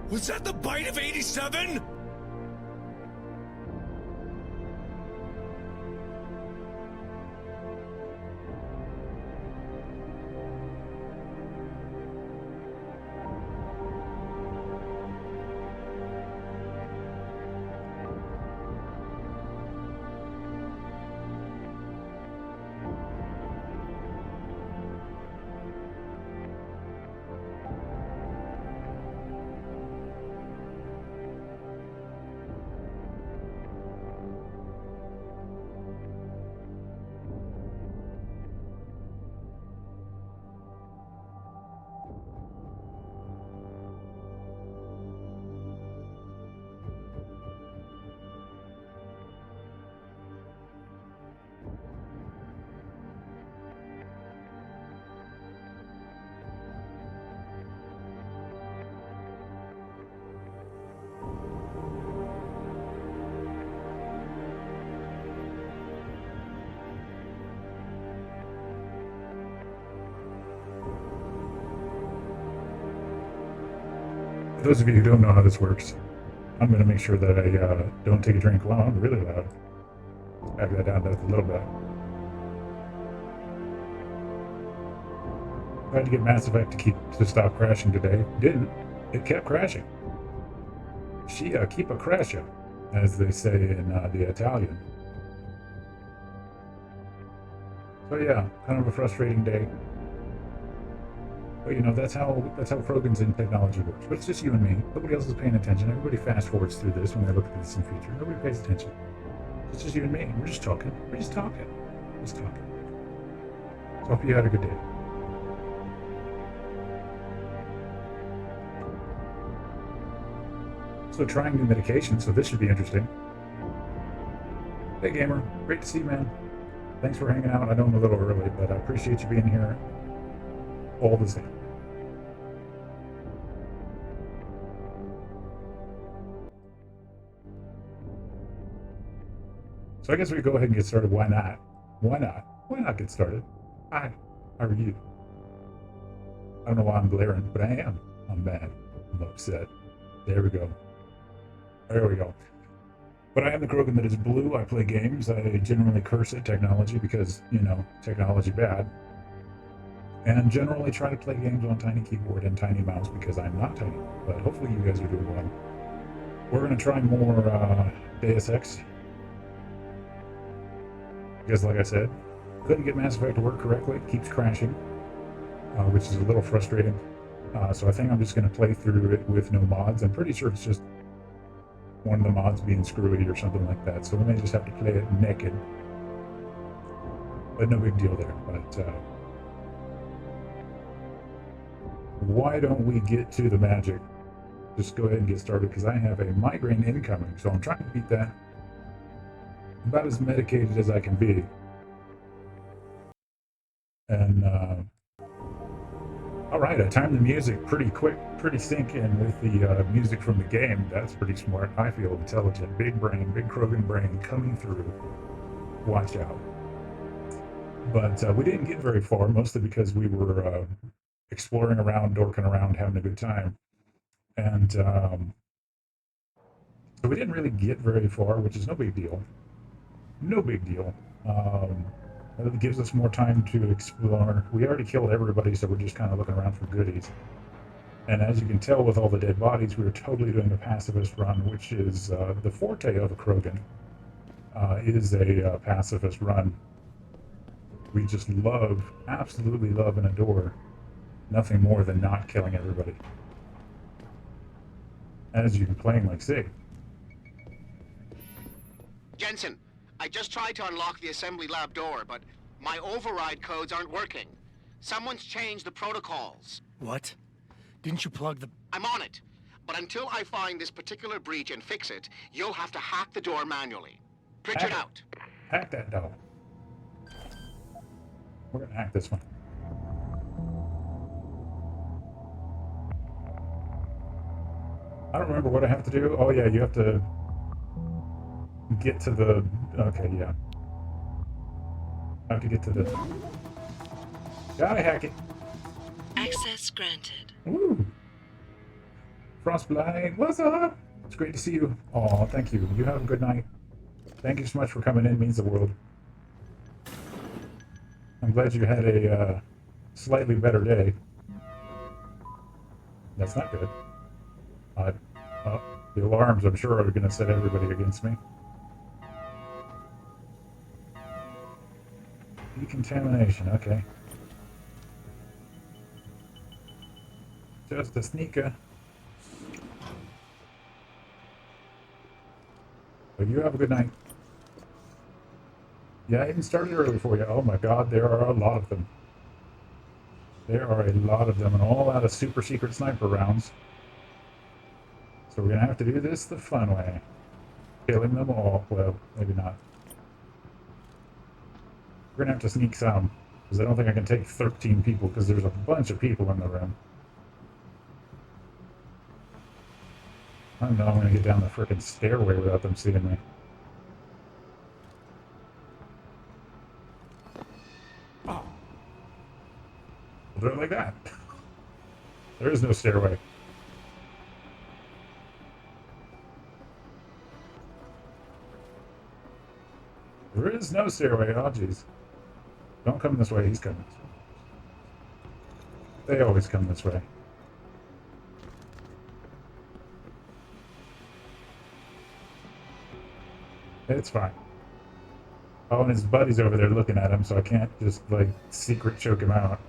Was that the bite of 87? For those of you who don't know how this works, I'm going to make sure that I don't take a drink. Wow, I'm really loud. Let's back that down just a little bit. Tried to get Mass Effect to stop crashing today. Didn't. It kept crashing. She keep a crasher, as they say in the Italian. So yeah, kind of a frustrating day. But you know, that's how Krogan's in technology works. But it's just you and me. Nobody else is paying attention. Everybody fast forwards through this when they look at this in the future. Nobody pays attention. It's just you and me. We're just talking. We're just talking. Just talking. So hope you had a good day. So trying new medication, so this should be interesting. Hey gamer, great to see you, man. Thanks for hanging out. I know I'm a little early, but I appreciate you being here all the same. So I guess we go ahead and get started. Why not? Why not? Why not get started? Hi, how are you? I don't know why I'm glaring, but I am. I'm mad. I'm upset. There we go. There we go. But I am the Krogan that is blue. I play games. I generally curse at technology because, you know, technology bad. And generally try to play games on tiny keyboard and tiny mouse because I'm not tiny. But hopefully you guys are doing well. We're going to try more Deus Ex. Because like I said, couldn't get Mass Effect to work correctly. It keeps crashing, which is a little frustrating. So I think I'm just going to play through it with no mods. I'm pretty sure it's just one of the mods being screwy or something like that. So we may just have to play it naked. But no big deal there. But why don't we get to the magic? Just go ahead and get started because I have a migraine incoming. So I'm trying to beat that. About as medicated as I can be. And all right, I timed the music pretty quick, pretty sync in with the music from the game. That's pretty smart. I feel intelligent. Big brain, big Krogan brain coming through. Watch out. But we didn't get very far, mostly because we were exploring around, dorking around, having a good time. And so we didn't really get very far, which is no big deal. No big deal. It gives us more time to explore. We already killed everybody, so we're just kind of looking around for goodies. And as you can tell with all the dead bodies, we were totally doing a pacifist run, which is the forte of a Krogan, is a pacifist run. We just love, absolutely love and adore nothing more than not killing everybody. As you can playing like Sig. Jensen, I just tried to unlock the assembly lab door, but my override codes aren't working. Someone's changed the protocols. What? Didn't you plug the... I'm on it. But until I find this particular breach and fix it, you'll have to hack the door manually. Pritchard out. Hack that door. We're gonna hack this one. I don't remember what I have to do. Oh yeah, you have to get to the... Okay, yeah. I have to get to the... Gotta hack it. Access granted. Woo! Frostblight. What's up? It's great to see you. Oh, thank you. You have a good night. Thank you so much for coming in. It means the world. I'm glad you had a slightly better day. That's not good. The alarms, I'm sure, are going to set everybody against me. Decontamination, okay. Just a sneaker. But you have a good night. Yeah, I even started early for you. Oh my god, there are a lot of them. There are a lot of them, and all out of super secret sniper rounds. So we're going to have to do this the fun way. Killing them all. Well, maybe not. We're going to have to sneak some, because I don't think I can take 13 people, because there's a bunch of people in the room. I don't know, I'm going to get down the frickin' stairway without them seeing me. Oh. We'll do it like that. There is no stairway. There is no stairway. Oh, jeez. Don't come this way. He's coming this way. They always come this way. It's fine. Oh, and his buddy's over there looking at him, so I can't just, like, secret choke him out.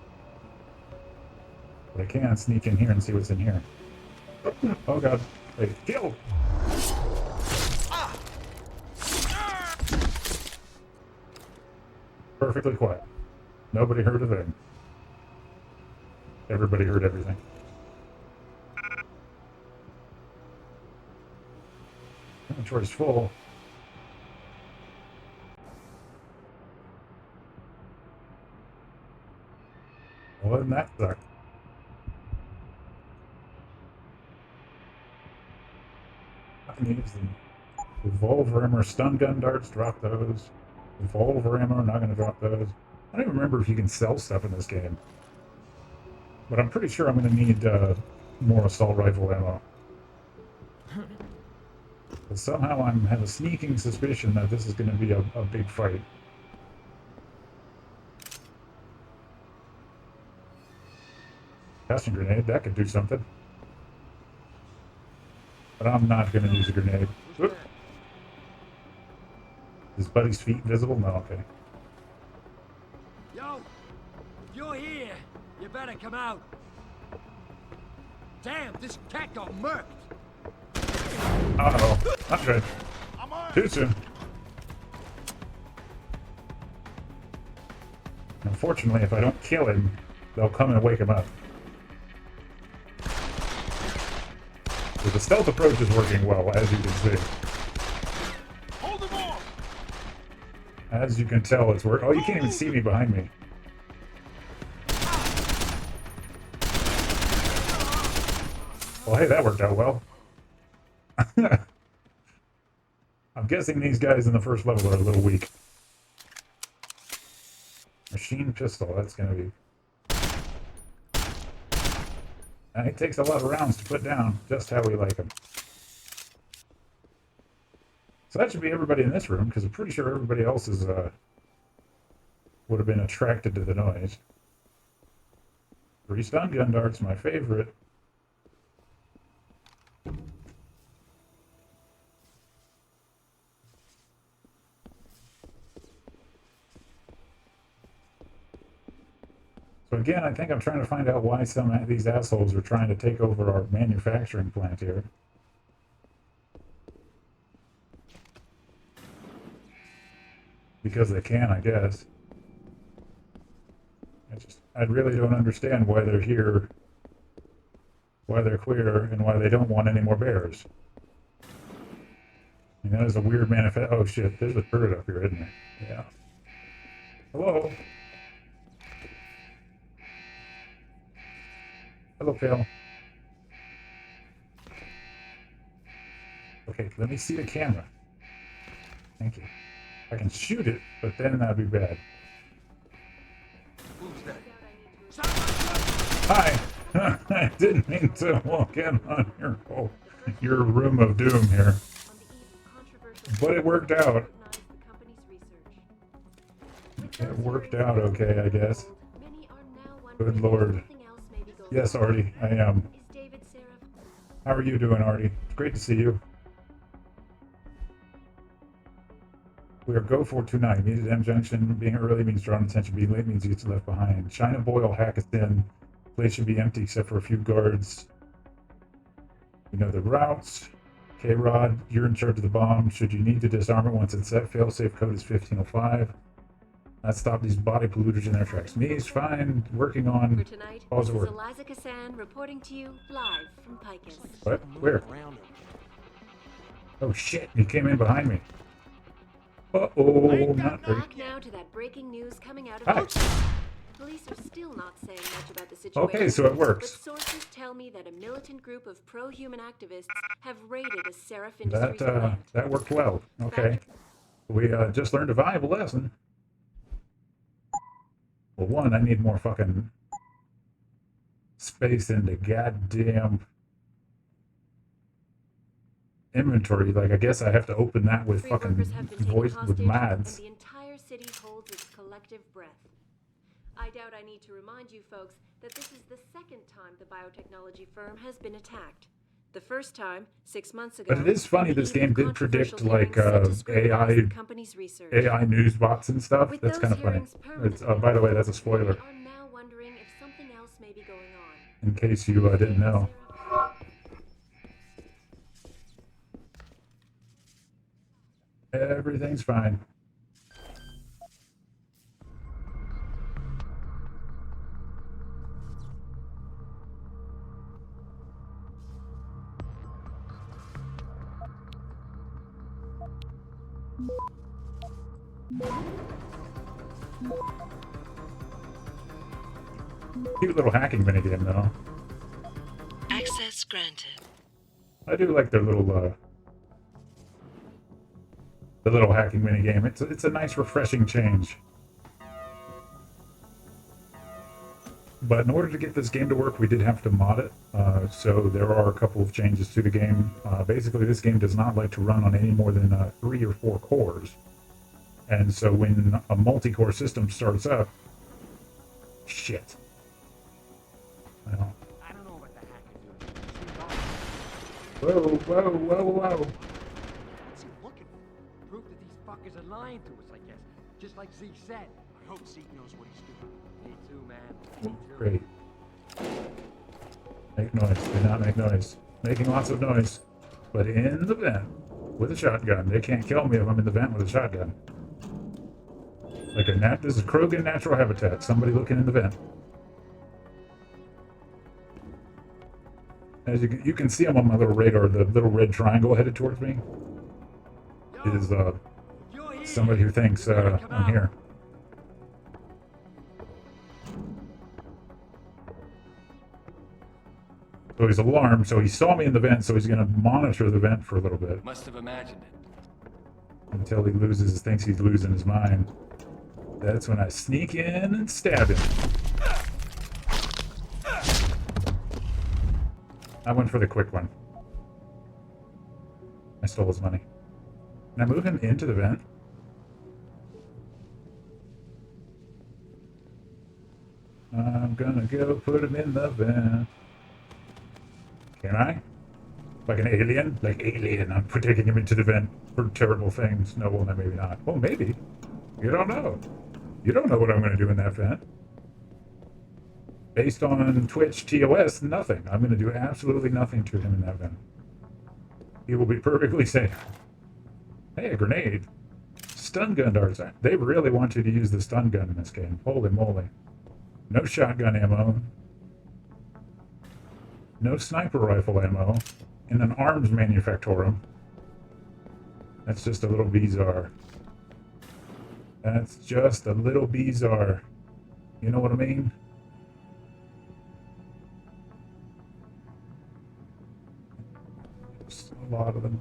But I can sneak in here and see what's in here. Oh, God. Wait, kill! Perfectly quiet. Nobody heard a thing. Everybody heard everything. Inventory's full. Well, doesn't that suck? I can use them. Revolver ammo, stun gun darts, drop those. Revolver ammo, not going to drop those. I don't even remember if you can sell stuff in this game. But I'm pretty sure I'm going to need more assault rifle ammo. But somehow I have a sneaking suspicion that this is going to be a big fight. Casting grenade, that could do something. But I'm not going to use a grenade. Whoop. Is Buddy's feet visible? No, okay. Yo! If you're here, you better come out. Damn, this cat got murked. Uh-oh. Not good. Too soon. Unfortunately, if I don't kill him, they'll come and wake him up. So the stealth approach is working well, as you can see. Hold them off! As you can tell, it's working. Oh, you can't even see me behind me. Well, hey, that worked out well. I'm guessing these guys in the first level are a little weak. Machine pistol, that's going to be... It takes a lot of rounds to put down, just how we like them. So that should be everybody in this room, because I'm pretty sure everybody else is, would have been attracted to the noise. 3 stun gun darts, my favorite. So again, I think I'm trying to find out why some of these assholes are trying to take over our manufacturing plant here. Because they can, I guess. I really don't understand why they're here, why they're queer, and why they don't want any more bears. I mean, that is a weird manifest. Oh shit, there's a bird up here, isn't there? Yeah. Hello? Hello, Phil. Okay, let me see the camera. Thank you. I can shoot it, but then that'd be bad. Who's that? Hi! I didn't mean to walk in on your room of doom here. But it worked out. It worked out okay, I guess. Good lord. Yes, Artie, I am. How are you doing, Artie? It's great to see you. We are go for tonight. Meet at M Junction. Being early means drawing attention. Being late means you get left behind. China boy will hack us in. Place should be empty except for a few guards. You know the routes. K-Rod, you're in charge of the bomb. Should you need to disarm it once it's set, fail-safe code is 1505. Let's stop these body polluters in their tracks. Me is fine. Working on. For tonight, Pause this the is work. Eliza Cassan reporting to you live from Picus. What? Where? Oh shit! He came in behind me. Uh-oh, not ready. Back now to that breaking news coming out of Hi. Picus. Police are still not saying much about the situation. Okay, so it works. But sources tell me that a militant group of pro-human activists have raided a Seraph Industries That plant. that worked well. Okay, we just learned a valuable lesson. Well, one, I need more fucking space in the goddamn inventory. Like, I guess I have to open that with Three fucking workers have been taken voice with hostage, mods. and the entire city holds its collective breath. I doubt I need to remind you folks that this is the second time the biotechnology firm has been attacked. The first time, 6 months ago. But it is funny, this game did predict like AI news bots and stuff. With That's those kind of funny. hearings It's, permanently by the way, that's a we spoiler are now wondering if something else may be going on. in case you didn't know. Everything's fine. Cute little hacking minigame, though. Access granted. I do like their little, the little hacking minigame. It's a nice, refreshing change. But in order to get this game to work, we did have to mod it. So there are a couple of changes to the game. Basically, this game does not like to run on any more than 3 or 4 cores. And so when a multi-core system starts up, shit. Well, I don't know what the heck is doing. whoa, whoa, whoa, whoa. What's he looking for? Proof that these fuckers are lying to us, I guess. Just like Zeke said. I hope Zeke knows what he's doing. Me too, man. Me too. Great. Make noise. Do not make noise. Making lots of noise. But in the vent with a shotgun. They can't kill me if I'm in the vent with a shotgun. Like this is Krogan natural habitat. Somebody looking in the vent. As you can see, I'm on my little radar. The little red triangle headed towards me is somebody who thinks I'm here. So he's alarmed. So he saw me in the vent. So he's going to monitor the vent for a little bit Must have imagined it. until he thinks he's losing his mind. That's when I sneak in and stab him. I went for the quick one. I stole his money. Can I move him into the vent? I'm gonna go put him in the vent. Can I? Like an alien? Like Alien, I'm taking him into the vent for terrible things. No, well, maybe not. Well, maybe. You don't know. You don't know what I'm gonna do in that vent. Based on Twitch TOS, nothing. I'm going to do absolutely nothing to him in that vent. He will be perfectly safe. Hey, a grenade. Stun gun darts. They really want you to use the stun gun in this game. Holy moly. No shotgun ammo. No sniper rifle ammo. In an arms manufactorum. That's just a little bizarre. That's just a little bizarre. You know what I mean? A lot of them.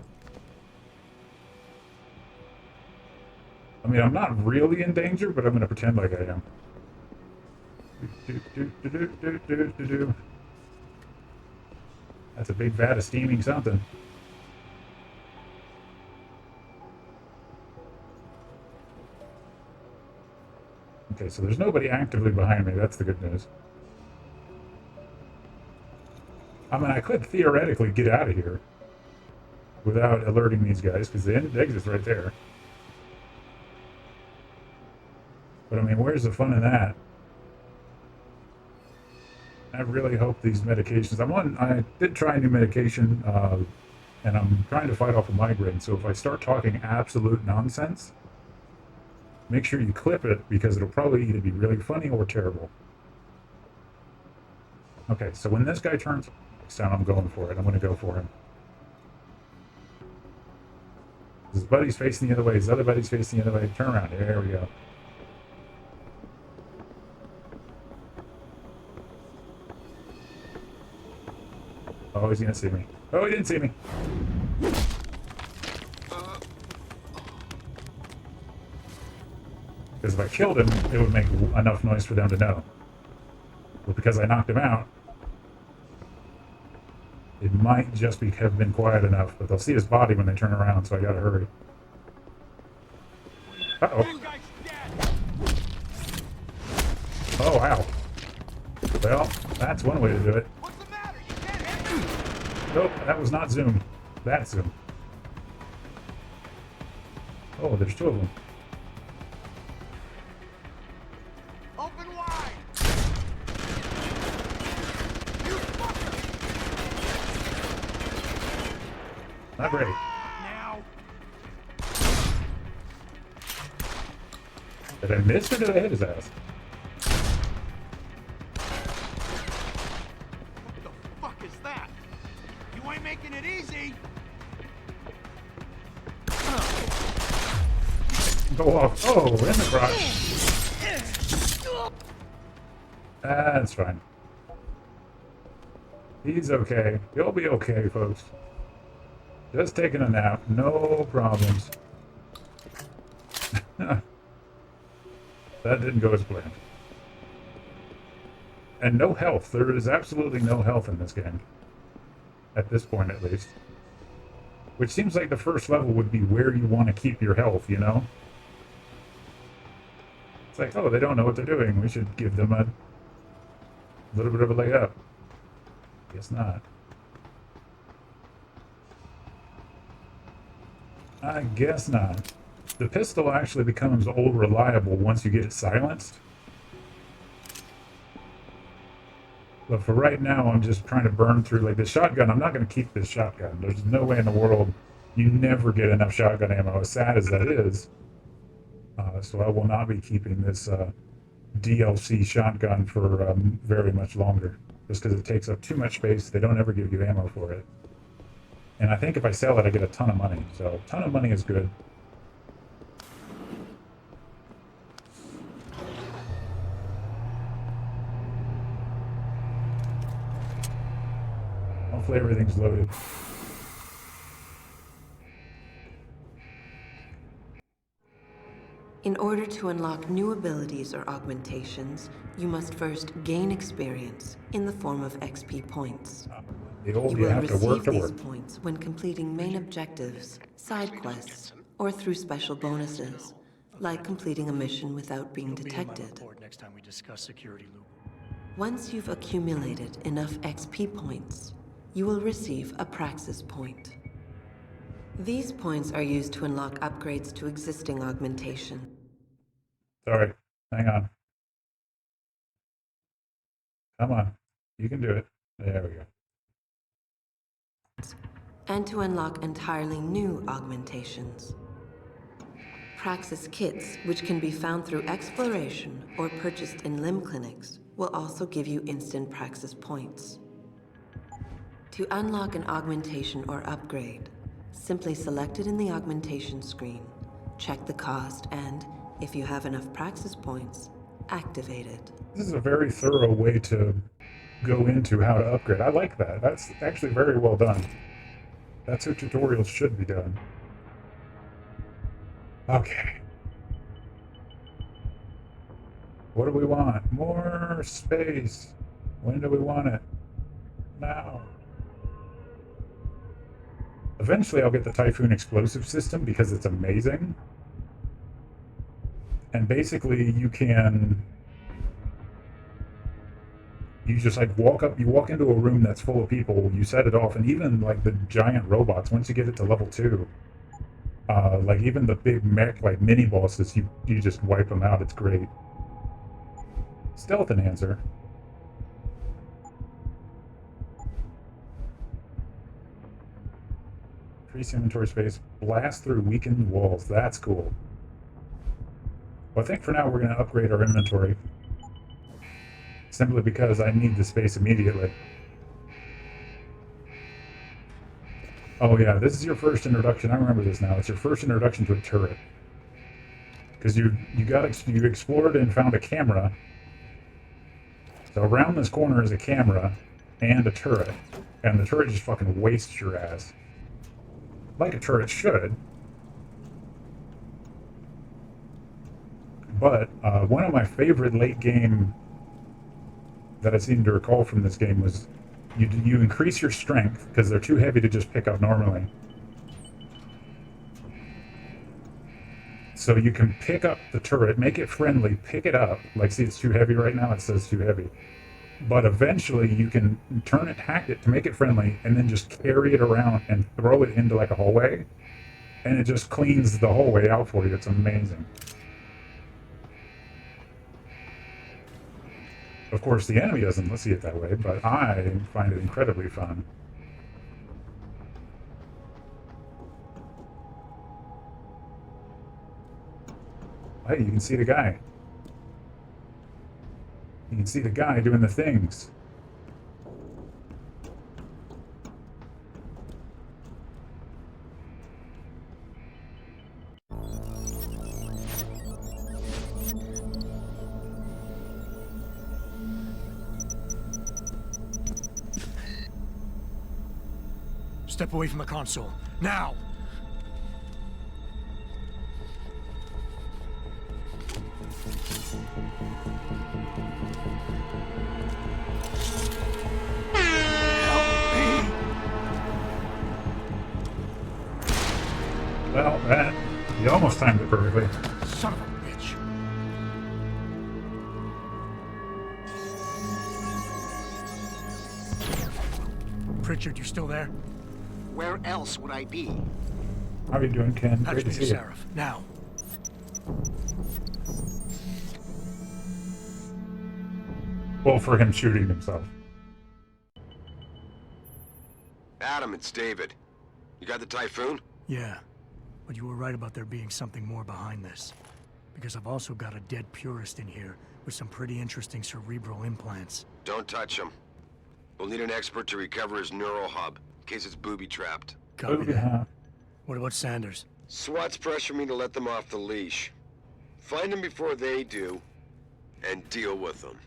I mean, I'm not really in danger, but I'm going to pretend like I am. That's a big vat of steaming something. Okay, so there's nobody actively behind me. That's the good news. I mean, I could theoretically get out of here without alerting these guys, because the exit's right there. But I mean, where's the fun in that? I really hope these medications... I did try a new medication, and I'm trying to fight off a migraine, so if I start talking absolute nonsense, make sure you clip it, because it'll probably either be really funny or terrible. Okay, so when this guy turns, next time I'm going for it. I'm going to go for him. His buddy's facing the other way. His other buddy's facing the other way. Turn around. There we go. Oh, he's going to see me. Oh, he didn't see me. Because if I killed him, it would make enough noise for them to know. But because I knocked him out, it might just have been quiet enough, but they'll see his body when they turn around, so I gotta hurry. Uh-oh. Oh, wow. Well, that's one way to do it. What's the matter? You can't hit me. Nope, that was not Zoom. That's Zoom. Oh, there's two of them. Open wide. You fucker. Not ready. Now. Did I miss or did I hit his ass? What the fuck is that? You ain't making it easy. Go off. Oh, in the crotch. That's fine. He's okay. You'll be okay, folks. Just taking a nap. No problems. That didn't go as planned. And no health. There is absolutely no health in this game. At this point, at least. Which seems like the first level would be where you want to keep your health, you know? It's like, oh, they don't know what they're doing. We should give them a little bit of a leg up. Guess not. I guess not. The pistol actually becomes old reliable once you get it silenced. But for right now, I'm just trying to burn through, like, the shotgun. I'm not going to keep this shotgun. There's no way in the world you never get enough shotgun ammo, as sad as that is. So I will not be keeping this DLC shotgun for very much longer. Just because it takes up too much space. They don't ever give you ammo for it. And I think if I sell it, I get a ton of money. So a ton of money is good. Hopefully everything's loaded. In order to unlock new abilities or augmentations, you must first gain experience in the form of XP points. The old, You you will have to receive work to these work. points when completing main objectives, side quests, or through special bonuses, like completing a mission without being It'll be in my detected. report next time we discuss security loop. Once you've accumulated enough XP points, you will receive a Praxis point. These points are used to unlock upgrades to existing augmentation. Sorry. Hang on. Come on. You can do it. There we go. And to unlock entirely new augmentations. Praxis kits, which can be found through exploration or purchased in limb clinics, will also give you instant Praxis points. To unlock an augmentation or upgrade, simply select it in the augmentation screen, check the cost, and, if you have enough Praxis points, activate it. This is a very thorough way to go into how to upgrade. I like that. That's actually very well done. That's how tutorials should be done. Okay. What do we want? More space. When do we want it? Now. Eventually I'll get the Typhoon explosive system because it's amazing. And basically you just like you walk into a room that's full of people, you set it off, and even like the giant robots, once you get it to level 2, like even the big mech, like mini bosses, you just wipe them out. It's great. Stealth enhancer. Increase inventory space. Blast through weakened walls. That's cool. Well, I think for now we're going to upgrade our inventory. Simply because I need the space immediately. Oh yeah, this is your first introduction. I remember this now. It's your first introduction to a turret. Because you explored and found a camera. So around this corner is a camera and a turret. And the turret just fucking wastes your ass. Like a turret should. But one of my favorite late game that I seem to recall from this game was you increase your strength because they're too heavy to just pick up normally. So you can pick up the turret, make it friendly, pick it up. Like, see, it's too heavy right now, it says too heavy. But eventually you can turn it, hack it to make it friendly, and then just carry it around and throw it into like a hallway. And it just cleans the hallway out for you. It's amazing. Of course, the enemy doesn't see it that way, but I find it incredibly fun. Hey, you can see the guy. You can see the guy doing the things. Step away from the console. Now! Well, you almost timed it perfectly. Son of a bitch. Pritchard, you still there? Where else would I be? How are you doing, Ken? Patch Great to me to see you. Seraph. Now. Well, for him shooting himself. Adam, it's David. You got the Typhoon? Yeah. But you were right about there being something more behind this. Because I've also got a dead purist in here with some pretty interesting cerebral implants. Don't touch him. We'll need an expert to recover his neural hub, in case it's booby-trapped. Copy that. Yeah. What about Sanders? SWAT's pressure me to let them off the leash. Find them before they do, and deal with them.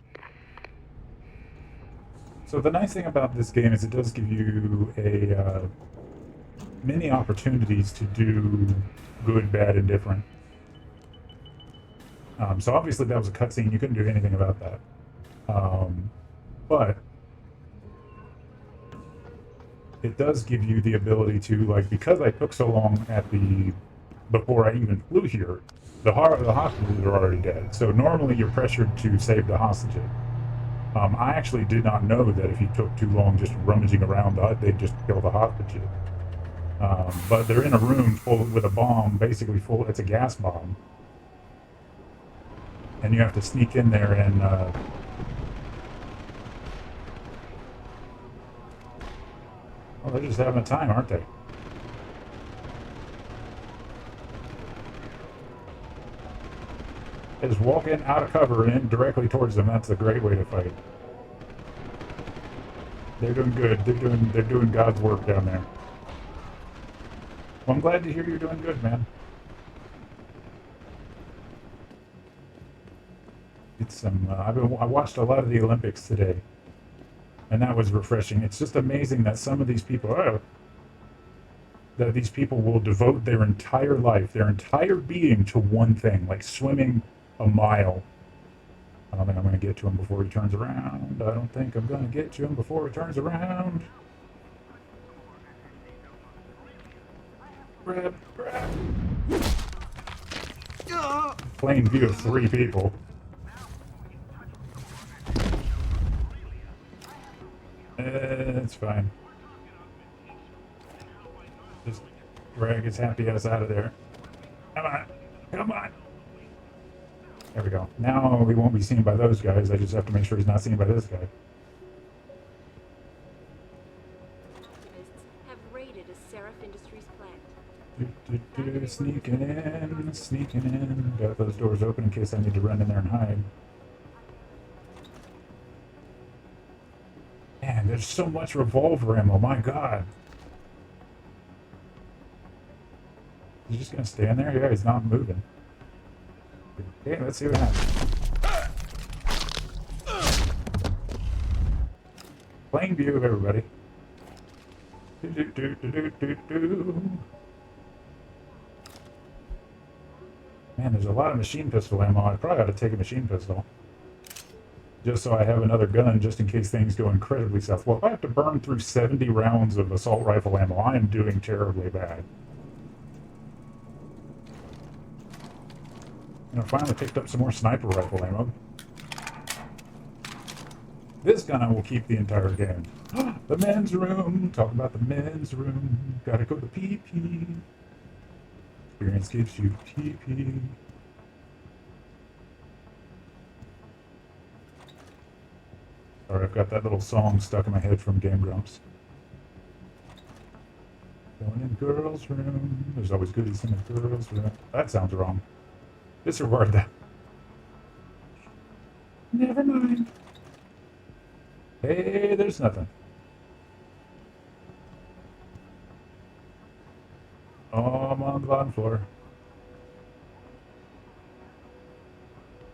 So the nice thing about this game is it does give you many opportunities to do good, bad, and different. So obviously that was a cutscene. You couldn't do anything about that. But it does give you the ability to, like, because I took so long before I even flew here, the hostages are already dead. So normally you're pressured to save the hostages. I actually did not know that if you took too long just rummaging around, they'd just kill the hostages. But they're in a room full with a bomb, basically full. It's a gas bomb, and you have to sneak in there and. Well, they're just having a time, aren't they? Just walk in out of cover and in directly towards them. That's a great way to fight. They're doing good. They're doing God's work down there. Well, I'm glad to hear you're doing good, man. It's I watched a lot of the Olympics today, and that was refreshing. It's just amazing that some of these people, that these people will devote their entire life, their entire being to one thing, like swimming a mile. I don't think I'm going to get to him before he turns around. I don't think I'm going to get to him before he turns around. Grab, grab. Plain view of 3 people. It's fine. Just drag his happy ass out of there. Come on. Come on. There we go. Now we won't be seen by those guys. I just have to make sure he's not seen by this guy. Activists have raided a Seraph Industries plant. Sneaking in, sneaking in. Got those doors open in case I need to run in there and hide. Man, there's so much revolver ammo, my god. He's just gonna stand there? Yeah, he's not moving. Okay, let's see what happens. Plain view of everybody. Man, there's a lot of machine pistol ammo. I probably ought to take a machine pistol. Just so I have another gun, just in case things go incredibly south. Well, if I have to burn through 70 rounds of assault rifle ammo, I am doing terribly bad. And I finally picked up some more sniper rifle ammo. This gun I will keep the entire game. The men's room. Talk about the men's room. Gotta go to PP. Experience gives you PP. Sorry, I've got that little song stuck in my head from Game Grumps. Going in girls' room. There's always goodies in the girls' room. That sounds wrong. Disregard that. Never mind. Hey, there's nothing. Oh, I'm on the bottom floor.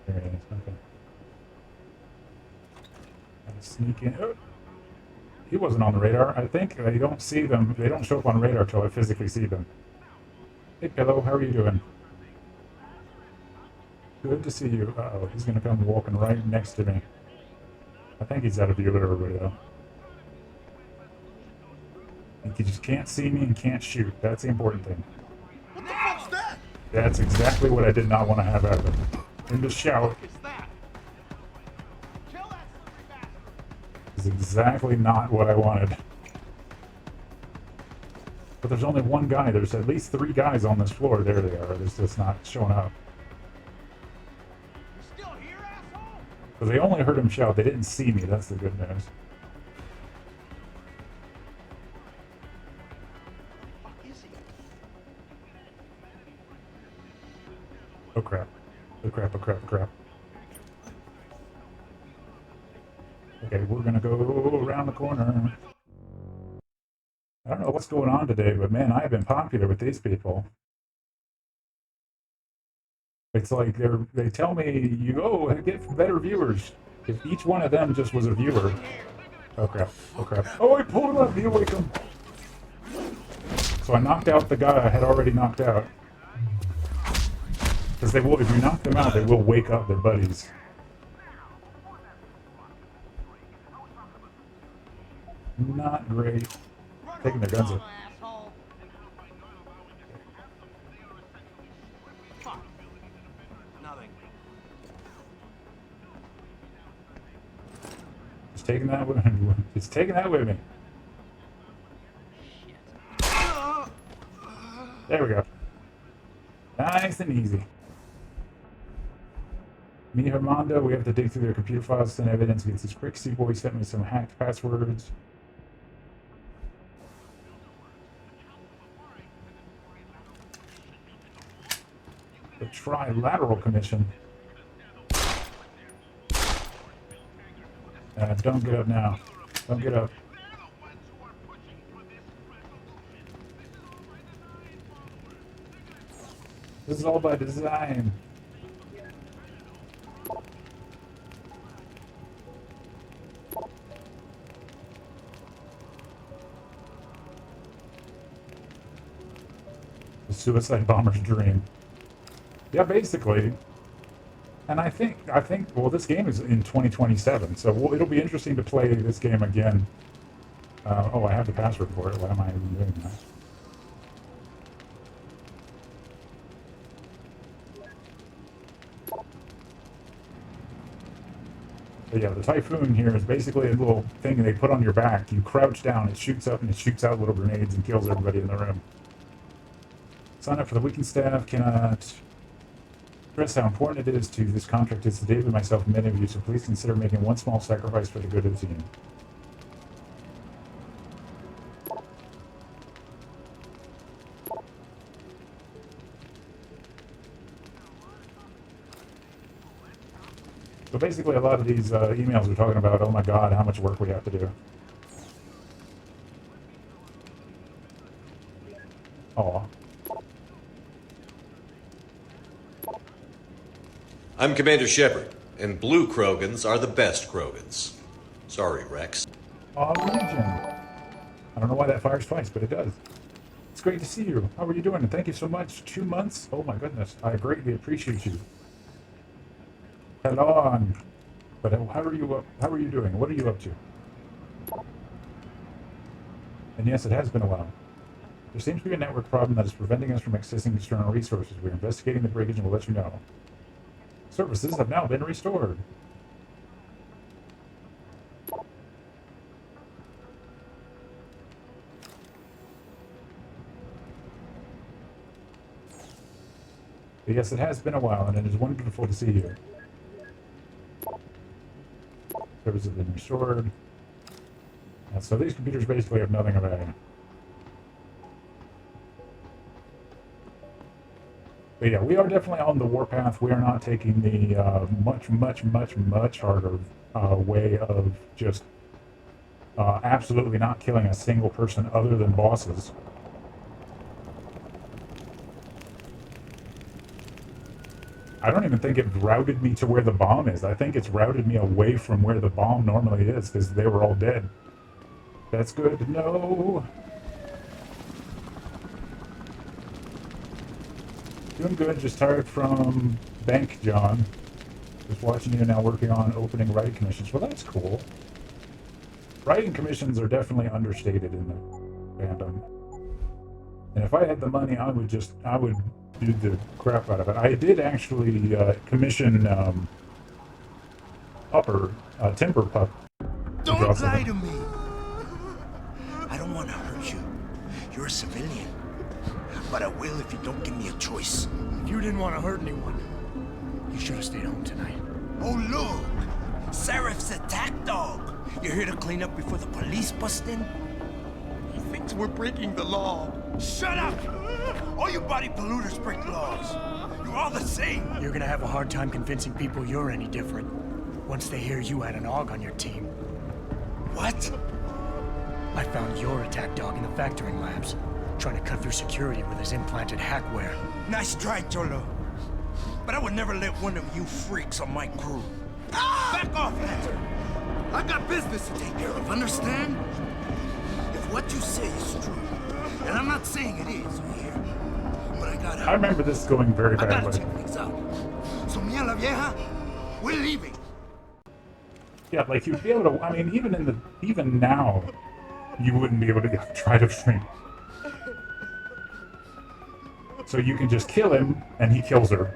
There it is. Okay. Gotta sneak in. Oh. He wasn't on the radar. I think they don't see them. They don't show up on radar until I physically see them. Hey, Pillow, how are you doing? Good to see you. Uh-oh, he's gonna come walking right next to me. I think he's out of view of everybody, though. I think he just can't see me and can't shoot. That's the important thing. What the fuck's that? That's exactly what I did not want to have happen. Him to shout What is that? Kill that slippery bastard! is exactly not what I wanted. But there's only one guy. There's at least 3 guys on this floor. There they are. They're just not showing up. You still here, asshole? Because they only heard him shout. They didn't see me. That's the good news. Fuck is he? Oh crap. Oh crap, oh crap, oh crap. Okay, we're gonna go around the corner. I don't know what's going on today, but man, I have been popular with these people. It's like they tell me, you get better viewers. If each one of them just was a viewer. Oh crap, oh crap. Oh, I pulled him up, he awake him. So I knocked out the guy I had already knocked out. Because they will, if you knock them out, they will wake up their buddies. Not great. Taking their guns up. Asshole. Fuck. Nothing. Just taking that with me. Just taking that with me. There we go. Nice and easy. Me, Hermondo, we have to dig through their computer files and evidence against this Crixie boy. Sent me some hacked passwords. The Trilateral Commission. Don't get up now. Don't get up. This is all by design. The suicide bomber's dream. Yeah, basically. And I think, well, this game is in 2027, so it'll be interesting to play this game again. Oh, I have the password for it. Why am I even doing that? But yeah, the Typhoon here is basically a little thing they put on your back. You crouch down, it shoots up, and it shoots out little grenades and kills everybody in the room. Sign up for the weekend staff. Cannot stress how important it is to this contract is to David, myself, and many of you, so please consider making one small sacrifice for the good of the team. So basically a lot of these emails are talking about, oh my god, how much work we have to do. Aw. I'm Commander Shepard, and blue Krogans are the best Krogans. Sorry, Rex. Aw, Legion. I don't know why that fires twice, but it does. It's great to see you. How are you doing? And thank you so much. 2 months? Oh my goodness. I greatly appreciate you. Hello on. But how are you doing? What are you up to? And yes, it has been a while. There seems to be a network problem that is preventing us from accessing external resources. We're investigating the breakage and we'll let you know. Services have now been restored. But yes, it has been a while, and it is wonderful to see you. Services have been restored. So these computers basically have nothing of value. But yeah, we are definitely on the warpath. We are not taking the much harder way of just absolutely not killing a single person other than bosses. I don't even think it routed me to where the bomb is. I think it's routed me away from where the bomb normally is because they were all dead. That's good to know. Doing good, just tired from bank, John. Just watching you now working on opening writing commissions. Well, that's cool. Writing commissions are definitely understated in the fandom. And if I had the money, I would do the crap out of it. I did actually commission Timber Pup. Don't lie to me! I don't want to hurt you. You're a civilian. But I will if you don't give me a choice. If you didn't want to hurt anyone, you should have stayed home tonight. Oh, look! Serif's attack dog! You're here to clean up before the police bust in? He thinks we're breaking the law. Shut up! All you body polluters break laws. You're all the same. You're gonna have a hard time convincing people you're any different once they hear you had an AUG on your team. What? I found your attack dog in the factoring labs, trying to cut through security with his implanted hackware. Nice try, Cholo. But I would never let one of you freaks on my crew. Back off, Hunter! I got business to take care of, understand? If what you say is true, and I'm not saying it is here, but I remember this going very I gotta badly. check things out. So me and la vieja, we're leaving. Yeah, like you'd be able to. I mean, even now, you wouldn't be able to try to frame. So you can just kill him, and he kills her.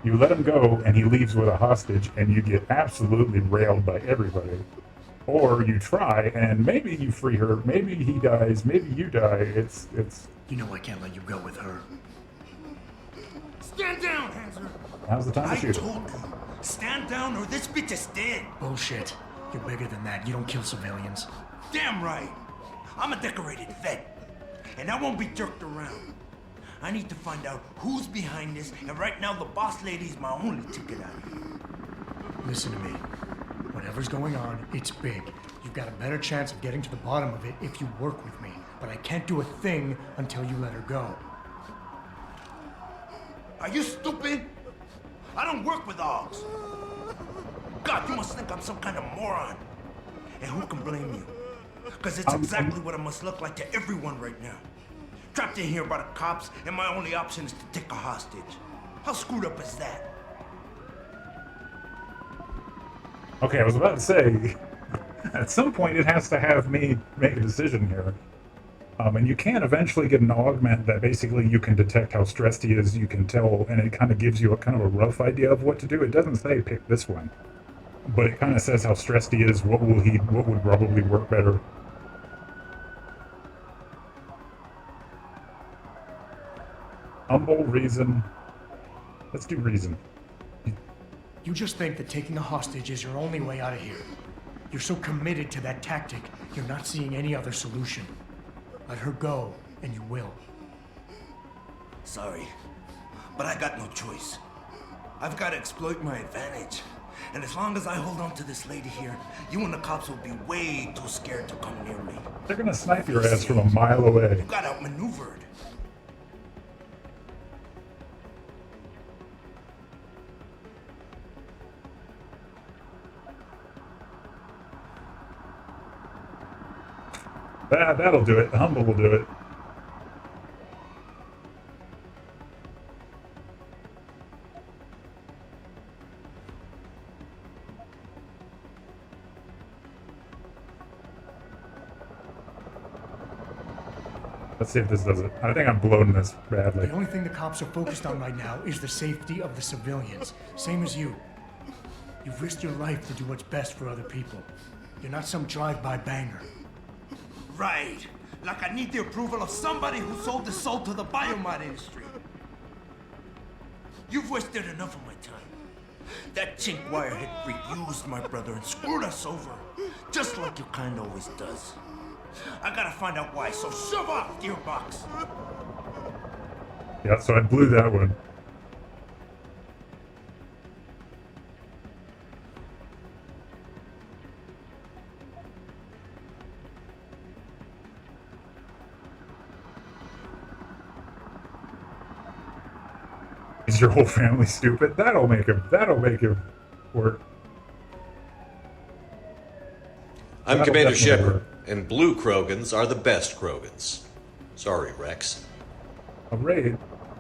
You let him go, and he leaves with a hostage, and you get absolutely railed by everybody. Or you try, and maybe you free her, maybe he dies, maybe you die. It's. You know I can't let you go with her. Stand down, Hanser. Now's the time to I shoot. told you, stand down or this bitch is dead. Bullshit. You're bigger than that. You don't kill civilians. Damn right. I'm a decorated vet, and I won't be jerked around. I need to find out who's behind this, and right now the boss lady's my only ticket out of here. Listen to me. Whatever's going on, it's big. You've got a better chance of getting to the bottom of it if you work with me. But I can't do a thing until you let her go. Are you stupid? I don't work with dogs. God, you must think I'm some kind of moron. And who can blame you? Because it's exactly what it must look like to everyone right now. Trapped in here by the cops, and my only option is to take a hostage. How screwed up is that? Okay, I was about to say, at some point it has to have me make a decision here. And you can eventually get an augment that basically you can detect how stressed he is, you can tell, and it kind of gives you a kind of a rough idea of what to do. It doesn't say pick this one. but it kind of says how stressed he is. What would probably work better? Humble, reason. Let's do reason. You just think that taking a hostage is your only way out of here. You're so committed to that tactic, you're not seeing any other solution. Let her go, and you will. Sorry, but I got no choice. I've got to exploit my advantage. And as long as I hold on to this lady here, you and the cops will be way too scared to come near me. They're gonna snipe your ass from a mile away. You got outmaneuvered. That'll do it. Humble will do it. Let's see if this does it. I think I'm blown this badly. The only thing the cops are focused on right now is the safety of the civilians. Same as you. You've risked your life to do what's best for other people. You're not some drive-by banger. Right. Like I need the approval of somebody who sold his soul to the biomod industry. You've wasted enough of my time. That chink wirehead freak used my brother and screwed us over. Just like your kind always does. I gotta find out why, so shove off, Gearbox! Yeah, so I blew that one. Is your whole family stupid? That'll make him work. I'm That'll Commander definitely Shepard, work. and blue Krogans are the best Krogans. Sorry, Rex. A raid?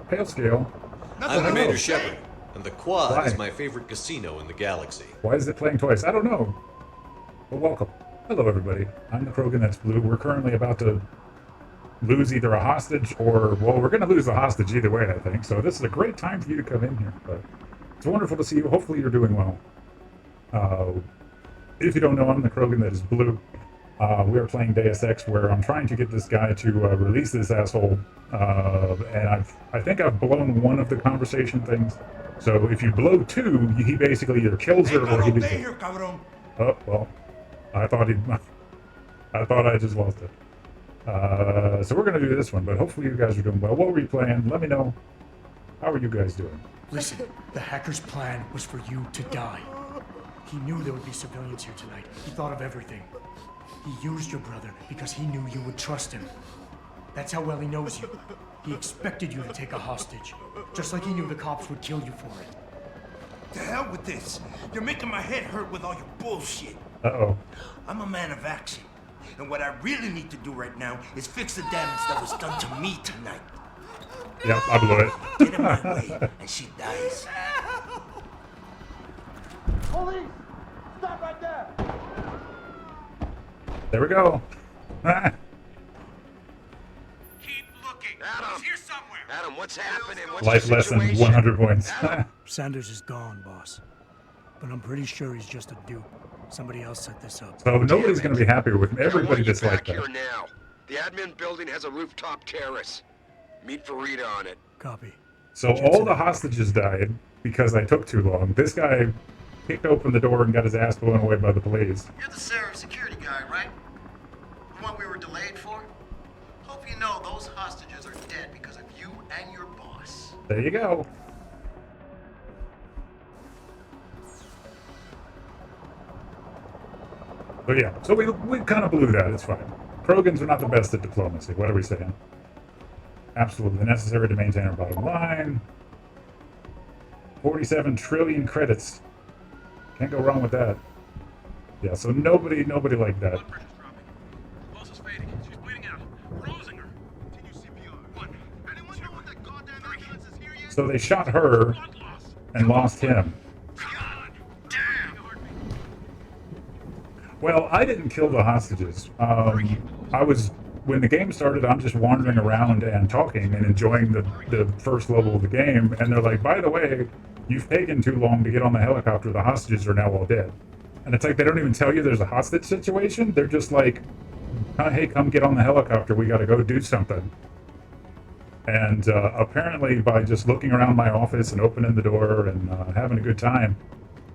Pale scale? I'm Commander Shepard, and the Quad Why? is my favorite casino in the galaxy. Why is it playing twice? I don't know. But welcome. Hello, everybody. I'm the Krogan that's blue. We're currently about to lose either a hostage or, well, we're going to lose the hostage either way, I think. So this is a great time for you to come in here. But it's wonderful to see you. Hopefully you're doing well. If you don't know, I'm the Krogan that is blue. We are playing Deus Ex, where I'm trying to get this guy to release this asshole. And I think I've blown one of the conversation things. So if you blow two, he basically either kills her or he leaves her. Oh, well, I thought I just lost it. So we're going to do this one, but hopefully you guys are doing well. What were you playing? Let me know. How are you guys doing? Listen, the hacker's plan was for you to die. He knew there would be civilians here tonight. He thought of everything. He used your brother because he knew you would trust him. That's how well he knows you. He expected you to take a hostage, just like he knew the cops would kill you for it. To hell with this. You're making my head hurt with all your bullshit. Uh-oh. I'm a man of action. And what I really need to do right now is fix the damage that was done to me tonight. Yep, I blew it. Get in my way, and she dies. Police! Stop right there! There we go. Keep looking. Adam. He's here somewhere. Adam, what's happening? What's Life the lesson, situation? 100 points. Sanders is gone, boss. But I'm pretty sure he's just a dupe. Somebody else set this up. So nobody's going to be happy with me. I Everybody want you disliked back that. here now. The admin building has a rooftop terrace. Meet Farida on it. Copy. So all the hostages died because I took too long. This guy kicked open the door and got his ass blown away by the police. You're the Sarah security guy, right? The one we were delayed for? Hope you know those hostages are dead because of you and your boss. There you go. So yeah, so we kind of blew that. It's fine. Krogans are not the best at diplomacy. What are we saying? Absolutely necessary to maintain our bottom line. 47 trillion credits. Can't go wrong with that. Yeah, so nobody liked that. Blood pressure's dropping. Pulse is fading. She's bleeding out. Closing her. Continue CPR. One. Anyone know what that goddamn ambulance is here yet? So they shot her Blood loss. and lost him. God damn. Well, I didn't kill the hostages. When the game started, I'm just wandering around and talking and enjoying the first level of the game. And they're like, by the way, you've taken too long to get on the helicopter. The hostages are now all dead. And it's like they don't even tell you there's a hostage situation. They're just like, oh, hey, come get on the helicopter. We got to go do something. And apparently by just looking around my office and opening the door and having a good time,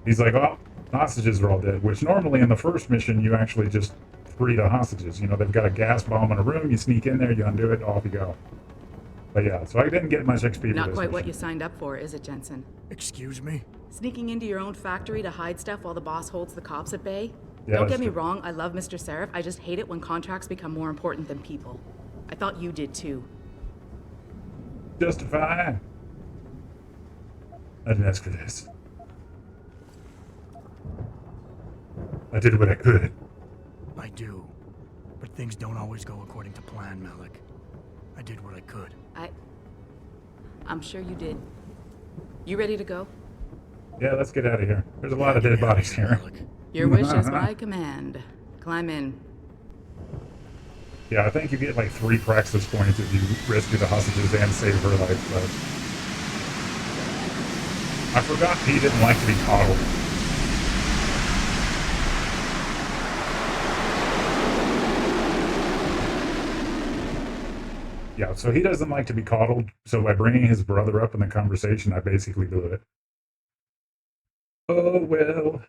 he's like, oh, hostages are all dead. Which normally in the first mission, you actually just free the hostages. You know, they've got a gas bomb in a room. You sneak in there, you undo it, off you go. But yeah, so I didn't get much XP for this Not quite mission. what you signed up for, is it, Jensen? Excuse me? Sneaking into your own factory to hide stuff while the boss holds the cops at bay? Yeah, Don't that's get me true. wrong, I love Mr. Seraph. I just hate it when contracts become more important than people. I thought you did too. Justify. I didn't ask for this. I did what I could. I do. But things don't always go according to plan, Malik. I did what I could. I'm sure you did. You ready to go? Yeah, let's get out of here. There's a lot of dead bodies here. Your wish is my command. Climb in. Yeah, I think you get like 3 praxis points if you rescue the hostages and save her life, but... I forgot he didn't like to be coddled. Yeah, so he doesn't like to be coddled, so by bringing his brother up in the conversation, I basically blew it. Oh, well.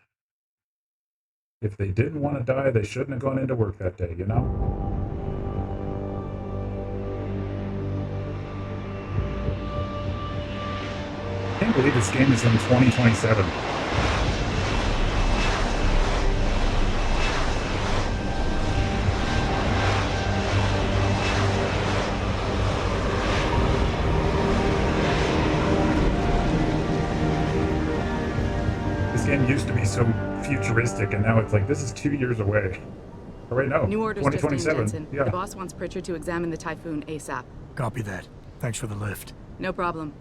If they didn't want to die, they shouldn't have gone into work that day, you know? I can't believe this game is in 2027. This game used to be so futuristic, and now it's like, this is 2 years away. Oh, wait, no. New orders just in, 2027. Jensen. Yeah. The boss wants Pritchard to examine the Typhoon ASAP. Copy that. Thanks for the lift. No problem.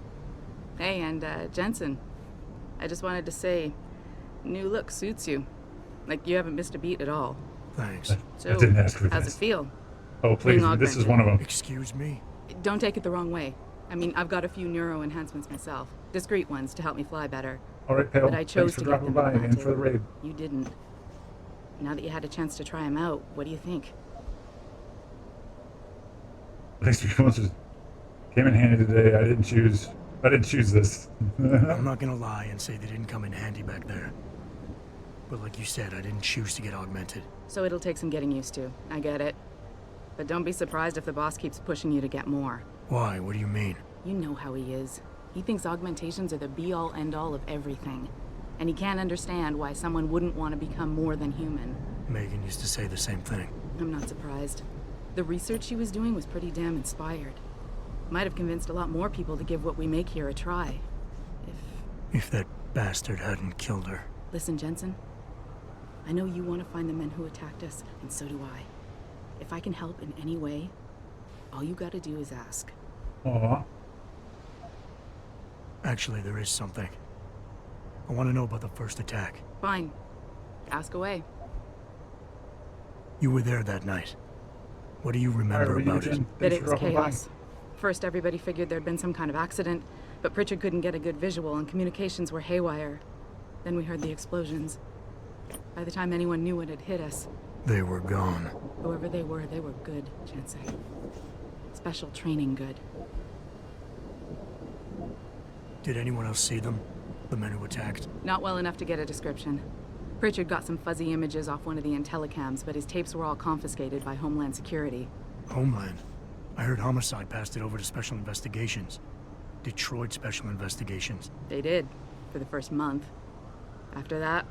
Hey, and Jensen, I just wanted to say, new look suits you. Like you haven't missed a beat at all. Thanks. So, I didn't ask for how's this. it feel? Oh, please, Being this is augmented. one of them. Excuse me? Don't take it the wrong way. I mean, I've got a few neuro enhancements myself. Discreet ones to help me fly better. All right, pal. But I chose Thanks for to get dropping them by and implanted. for the raid. You didn't. Now that you had a chance to try them out, what do you think? Thanks for much. Came in handy today. I didn't choose this. I'm not gonna lie and say they didn't come in handy back there. But like you said, I didn't choose to get augmented. So it'll take some getting used to. I get it. But don't be surprised if the boss keeps pushing you to get more. Why? What do you mean? You know how he is. He thinks augmentations are the be-all, end-all of everything. And he can't understand why someone wouldn't want to become more than human. Megan used to say the same thing. I'm not surprised. The research she was doing was pretty damn inspired. Might have convinced a lot more people to give what we make here a try. If that bastard hadn't killed her. Listen, Jensen. I know you want to find the men who attacked us, and so do I. If I can help in any way, all you gotta do is ask. Aw. Actually, there is something. I want to know about the first attack. Fine. Ask away. You were there that night. What do you remember about it? That it was chaos. First, everybody figured there'd been some kind of accident, but Pritchard couldn't get a good visual and communications were haywire. Then we heard the explosions. By the time anyone knew what had hit us, They were gone. whoever they were good, Jensen. Special training good. Did anyone else see them? The men who attacked? Not well enough to get a description. Pritchard got some fuzzy images off one of the intellicams, but his tapes were all confiscated by Homeland Security. Homeland? I heard Homicide passed it over to Special Investigations. Detroit Special Investigations. They did, for the first month. After that,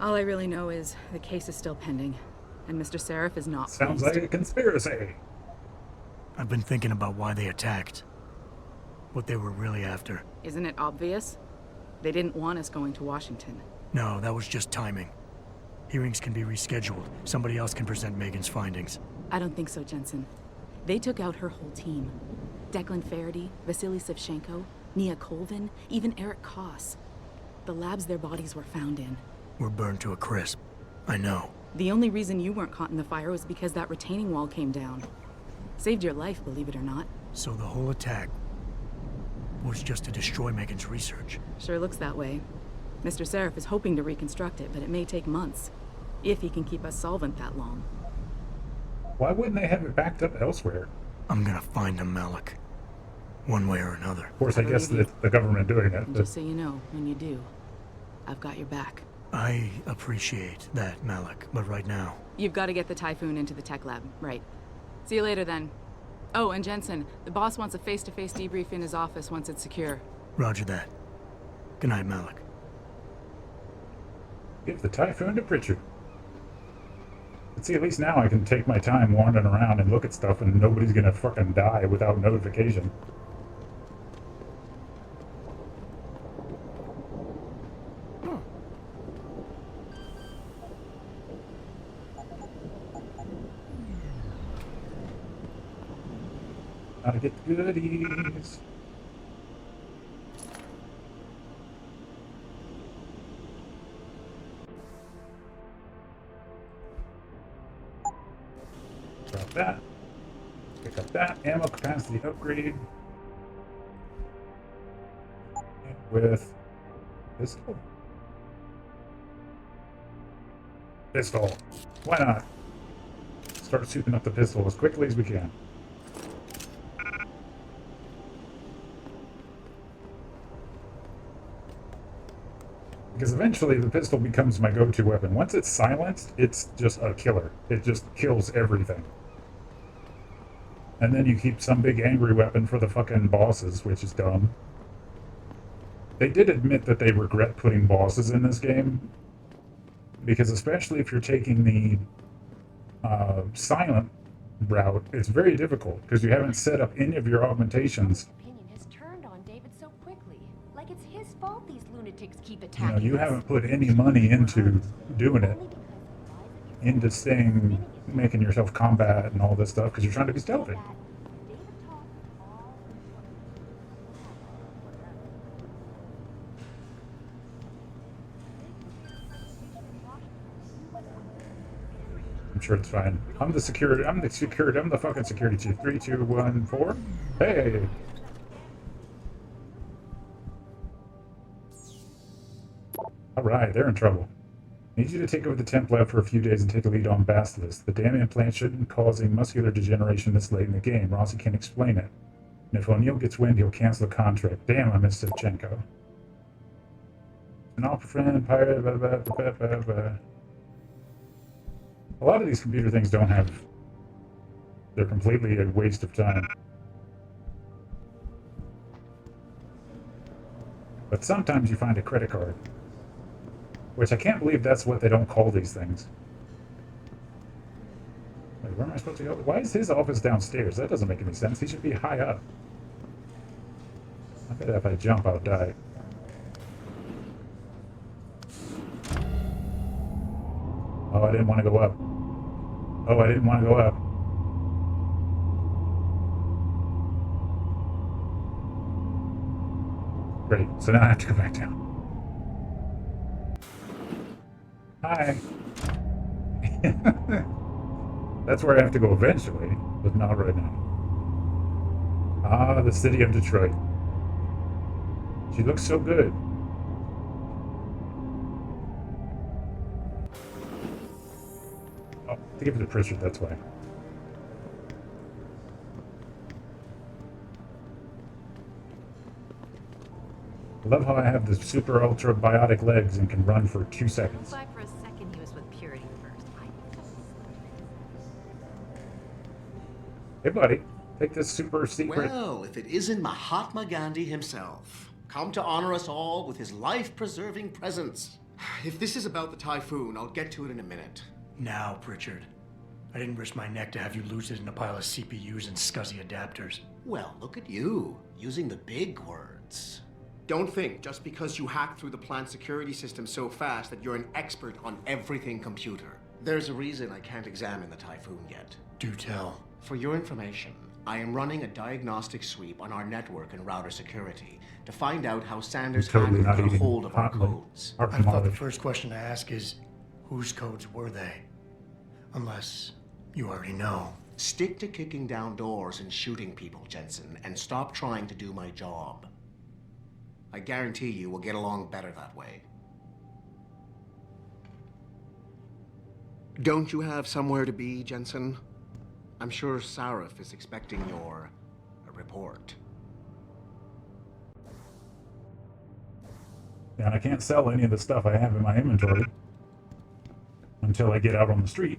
all I really know is the case is still pending, and Mr. Seraph is not Sounds pleased. like a conspiracy. I've been thinking about why they attacked. What they were really after. Isn't it obvious? They didn't want us going to Washington. No, that was just timing. Hearings can be rescheduled. Somebody else can present Megan's findings. I don't think so, Jensen. They took out her whole team. Declan Faraday, Vasily Savchenko, Nia Colvin, even Eric Koss. The labs their bodies were found in. Were burned to a crisp. I know. The only reason you weren't caught in the fire was because that retaining wall came down. Saved your life, believe it or not. So the whole attack was just to destroy Megan's research. Sure looks that way. Mr. Seraph is hoping to reconstruct it, but it may take months. If he can keep us solvent that long. Why wouldn't they have it backed up elsewhere? I'm gonna find him, Malik. One way or another. Of course, I guess the government doing it. And just so you know, when you do, I've got your back. I appreciate that, Malik, but right now... You've got to get the Typhoon into the tech lab, right. See you later, then. Oh, and Jensen, the boss wants a face-to-face debrief in his office once it's secure. Roger that. Good night, Malik. Give the Typhoon to Pritchard. But see, at least now I can take my time wandering around and look at stuff and nobody's gonna fucking die without notification. Gotta get the goodies. Drop that. Pick up that. Ammo capacity upgrade. And with pistol. Pistol. Why not? Start souping up the pistol as quickly as we can. Because eventually the pistol becomes my go-to weapon. Once it's silenced, it's just a killer. It just kills everything. And then you keep some big angry weapon for the fucking bosses, which is dumb. They did admit that they regret putting bosses in this game. Because especially if you're taking the silent route, it's very difficult. Because you haven't set up any of your augmentations. You know, you haven't put any money into doing it, into staying, making yourself combat and all this stuff, because you're trying to be stealthy. I'm sure it's fine. I'm the fucking security chief. 3, 2, 1, 4. Hey! Alright, they're in trouble. Need you to take over the temp lab for a few days and take a lead on Basilisk. The damn implant shouldn't cause a muscular degeneration this late in the game. Rossi can't explain it. And if O'Neill gets wind, he'll cancel the contract. Damn, I miss Shevchenko. An opera friend, pirate, blah, blah, blah, blah, blah. A lot of these computer things don't have... They're completely a waste of time. But sometimes you find a credit card. Which I can't believe that's what they don't call these things. Wait, where am I supposed to go? Why is his office downstairs? That doesn't make any sense. He should be high up. I bet if I jump, I'll die. Oh, I didn't want to go up. Oh, I didn't want to go up. Great. So now I have to go back down. Hi. That's where I have to go eventually, but not right now. Ah, the city of Detroit. She looks so good. Oh, to give it to Pritchard, that's why. I love how I have the super ultra biotic legs and can run for 2 seconds. For a second he was with Purity first. Hey buddy, take this super secret... Well, if it isn't Mahatma Gandhi himself, come to honor us all with his life-preserving presence. If this is about the Typhoon, I'll get to it in a minute. Now, Pritchard. I didn't risk my neck to have you lose it in a pile of CPUs and scuzzy adapters. Well, look at you, using the big words. Don't think just because you hacked through the plant security system so fast that you're an expert on everything computer. There's a reason I can't examine the Typhoon yet. Do tell. For your information, I am running a diagnostic sweep on our network and router security to find out how Sanders totally got a eating hold of our codes. I thought the first question to ask is, whose codes were they? Unless you already know. Stick to kicking down doors and shooting people, Jensen, and stop trying to do my job. I guarantee you we'll get along better that way. Don't you have somewhere to be, Jensen? I'm sure Sarif is expecting your report. And I can't sell any of the stuff I have in my inventory until I get out on the street.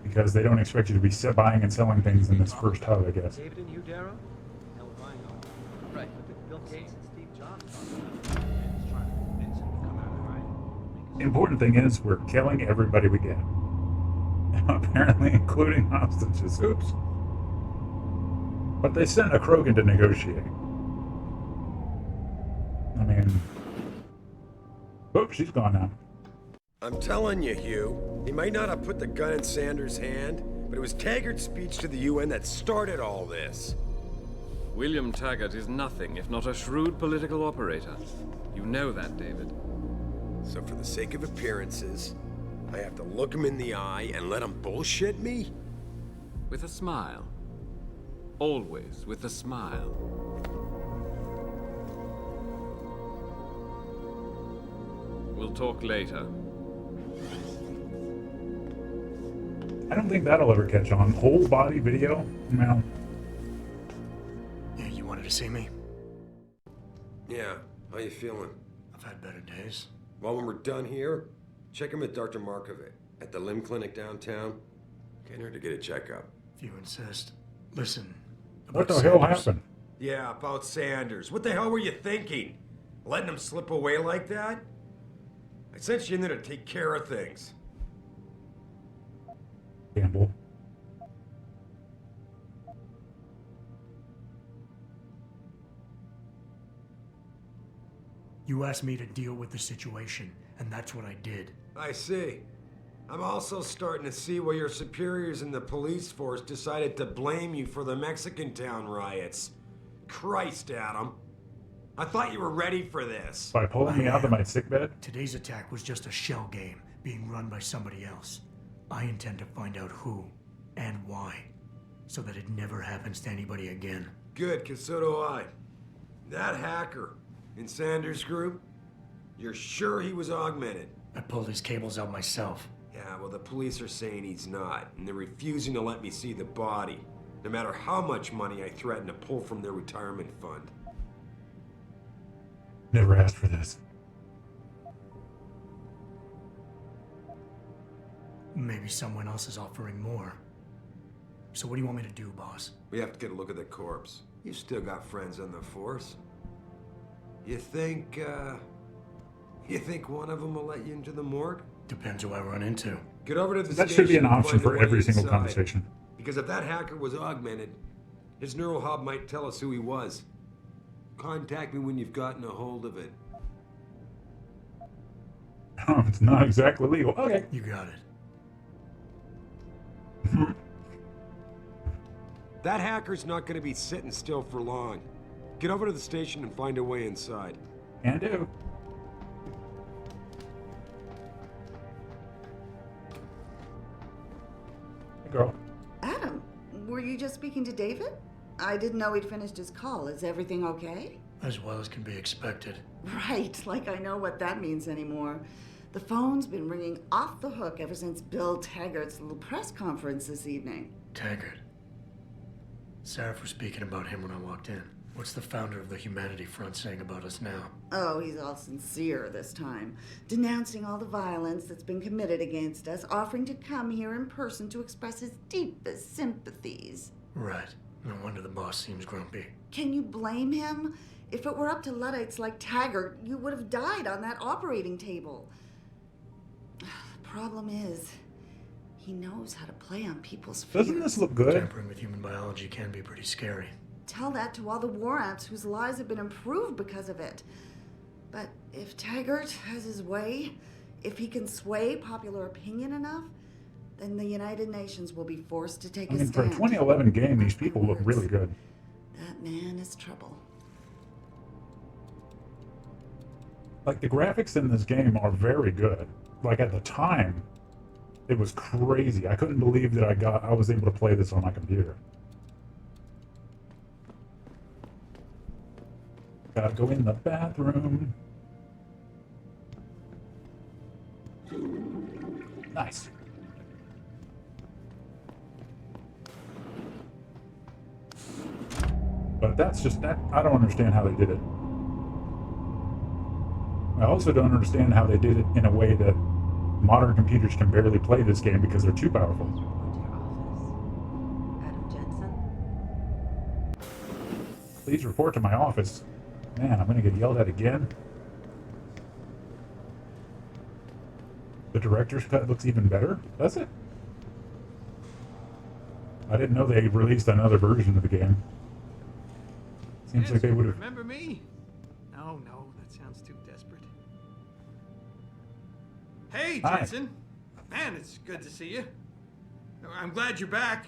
Because they don't expect you to be buying and selling things in this first hub, I guess. David and you, Darrow? Hell if I know. Right. What did Bill Gates and Steve Jobs talk about? Man's trying to convince him to come out right. The important thing is we're killing everybody we get. Apparently including hostages. Oops. But they sent a Krogan to negotiate. I mean... Oops, she's gone now. I'm telling you, Hugh, he might not have put the gun in Sanders' hand, but it was Taggart's speech to the UN that started all this. William Taggart is nothing if not a shrewd political operator. You know that, David. So for the sake of appearances, I have to look him in the eye and let him bullshit me? With a smile. Always with a smile. We'll talk later. I don't think that'll ever catch on. Whole body video? No. Yeah, you wanted to see me? Yeah, how you feeling? I've had better days. Well, when we're done here, check him at Dr. Markovic at the limb clinic downtown. Get her to get a checkup. If you insist. Listen. What the hell happened? Yeah, about Sanders. What the hell were you thinking? Letting him slip away like that? I sent you in there to take care of things. Gamble. You asked me to deal with the situation, and that's what I did. I see. I'm also starting to see why your superiors in the police force decided to blame you for the Mexican town riots. Christ, Adam. I thought you were ready for this. By pulling me out of my sickbed? Today's attack was just a shell game being run by somebody else. I intend to find out who and why, so that it never happens to anybody again. Good, because so do I. That hacker in Sanders' group, you're sure he was augmented? I pulled his cables out myself. Yeah, well, the police are saying he's not, and they're refusing to let me see the body, no matter how much money I threaten to pull from their retirement fund. Never asked for this. Maybe someone else is offering more. So what do you want me to do, boss? We have to get a look at the corpse. You've still got friends on the force. You think one of them will let you into the morgue? Depends who I run into. Get over to the That station should be an and option find the for way every single inside. conversation. Because if that hacker was augmented, his neural hub might tell us who he was. Contact me when you've gotten a hold of it. Oh, it's not exactly legal. Okay. You got it. That hacker's not going to be sitting still for long. Get over to the station and find a way inside. Can do. Hey, girl. Adam, were you just speaking to David? I didn't know he'd finished his call. Is everything okay? As well as can be expected. Right, like I know what that means anymore. The phone's been ringing off the hook ever since Bill Taggart's little press conference this evening. Taggart. Sarif was speaking about him when I walked in. What's the founder of the Humanity Front saying about us now? Oh, he's all sincere this time, denouncing all the violence that's been committed against us, offering to come here in person to express his deepest sympathies. Right. No wonder the boss seems grumpy. Can you blame him? If it were up to Luddites like Taggart, you would have died on that operating table. The problem is, he knows how to play on people's fears. Doesn't this look good? Tampering with human biology can be pretty scary. Tell that to all the war amps whose lives have been improved because of it. But if Taggart has his way, if he can sway popular opinion enough, then the United Nations will be forced to take a stand. For a 2011 game, these people look really good. That man is trouble. Like, the graphics in this game are very good. Like, at the time, it was crazy. I couldn't believe that I was able to play this on my computer. Gotta go in the bathroom. Nice. But that's just that. I don't understand how they did it. I also don't understand how they did it in a way that modern computers can barely play this game because they're too powerful. Adam Jensen? Please report to my office. Man, I'm gonna get yelled at again. The director's cut looks even better, does it? I didn't know they released another version of the game. Seems like they would have. Remember me? No, that sounds too desperate. Hey, Hi. Jensen. Man, it's good to see you. I'm glad you're back.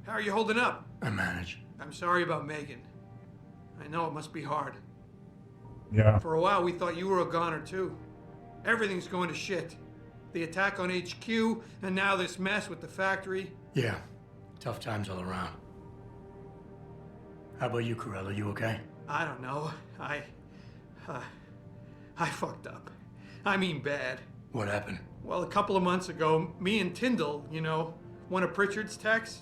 How are you holding up? I manage. I'm sorry about Megan. I know it must be hard. Yeah. For a while, we thought you were a goner, too. Everything's going to shit. The attack on HQ, and now this mess with the factory. Yeah, tough times all around. How about you, Corella? You okay? I don't know. I fucked up. I mean bad. What happened? Well, a couple of months ago, me and Tyndall, you know, one of Pritchard's techs,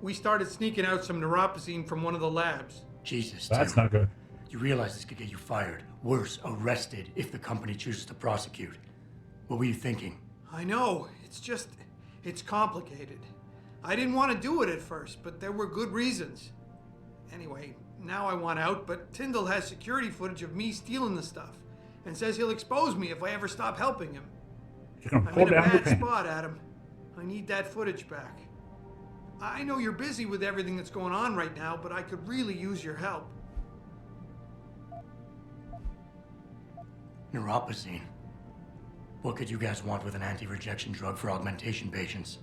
we started sneaking out some neuropozyne from one of the labs. Jesus, That's Tim. not good. You realize this could get you fired. Worse, arrested if the company chooses to prosecute. What were you thinking? I know. It's complicated. I didn't want to do it at first, but there were good reasons. Anyway, now I want out, but Tyndall has security footage of me stealing the stuff and says he'll expose me if I ever stop helping him. You're gonna I'm pull in a down your bad pants. spot, Adam. I need that footage back. I know you're busy with everything that's going on right now, but I could really use your help. Neuropozyne. What could you guys want with an anti-rejection drug for augmentation patients?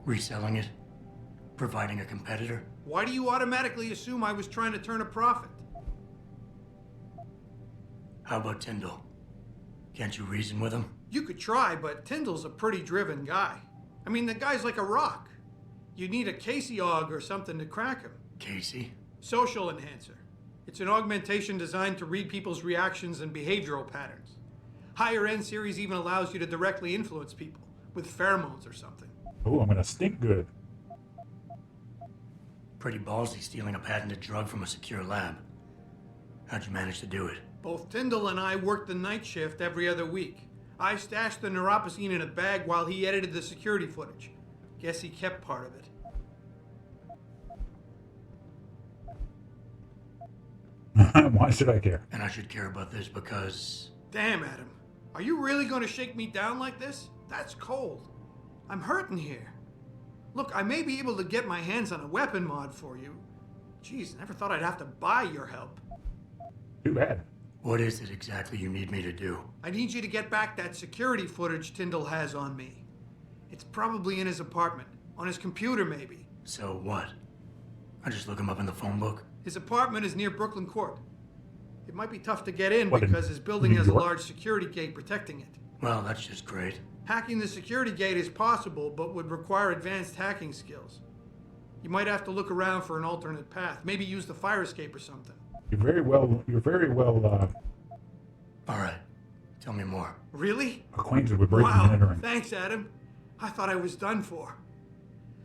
Reselling it? Providing a competitor? Why do you automatically assume I was trying to turn a profit? How about Tyndall? Can't you reason with him? You could try, but Tyndall's a pretty driven guy. I mean, the guy's like a rock. You need a Casey aug or something to crack him. Casey? Social enhancer. It's an augmentation designed to read people's reactions and behavioral patterns. Higher end series even allows you to directly influence people with pheromones or something. Oh, I'm gonna stink good. Pretty ballsy stealing a patented drug from a secure lab. How'd you manage to do it? Both Tyndall and I worked the night shift every other week. I stashed the neuropozyne in a bag while he edited the security footage. Guess he kept part of it. Why should I care? And I should care about this because... Damn, Adam. Are you really going to shake me down like this? That's cold. I'm hurting here. Look, I may be able to get my hands on a weapon mod for you. Jeez, never thought I'd have to buy your help. Too bad. What is it exactly you need me to do? I need you to get back that security footage Tyndall has on me. It's probably in his apartment. On his computer, maybe. So what? I just look him up in the phone book? His apartment is near Brooklyn Court. It might be tough to get in What, in because his building New has a York? large security gate protecting it. Well, that's just great. Hacking the security gate is possible, but would require advanced hacking skills. You might have to look around for an alternate path. Maybe use the fire escape or something. You're very well All right. Tell me more. Really? acquainted with breaking Wow. and entering. Thanks, Adam. I thought I was done for.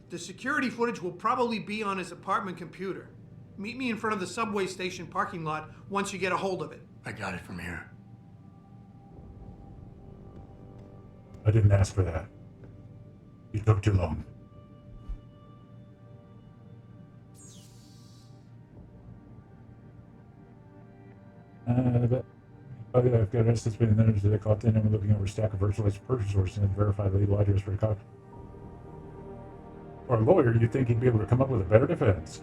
The security footage will probably be on his apartment computer. Meet me in front of the subway station parking lot once you get a hold of it. I got it from here. I didn't ask for that. You took too long. But I've got us that's been there to the clocked in and looking over a stack of virtualized purchase orders and verify the legal address for a cop. For a lawyer, you'd think he'd be able to come up with a better defense.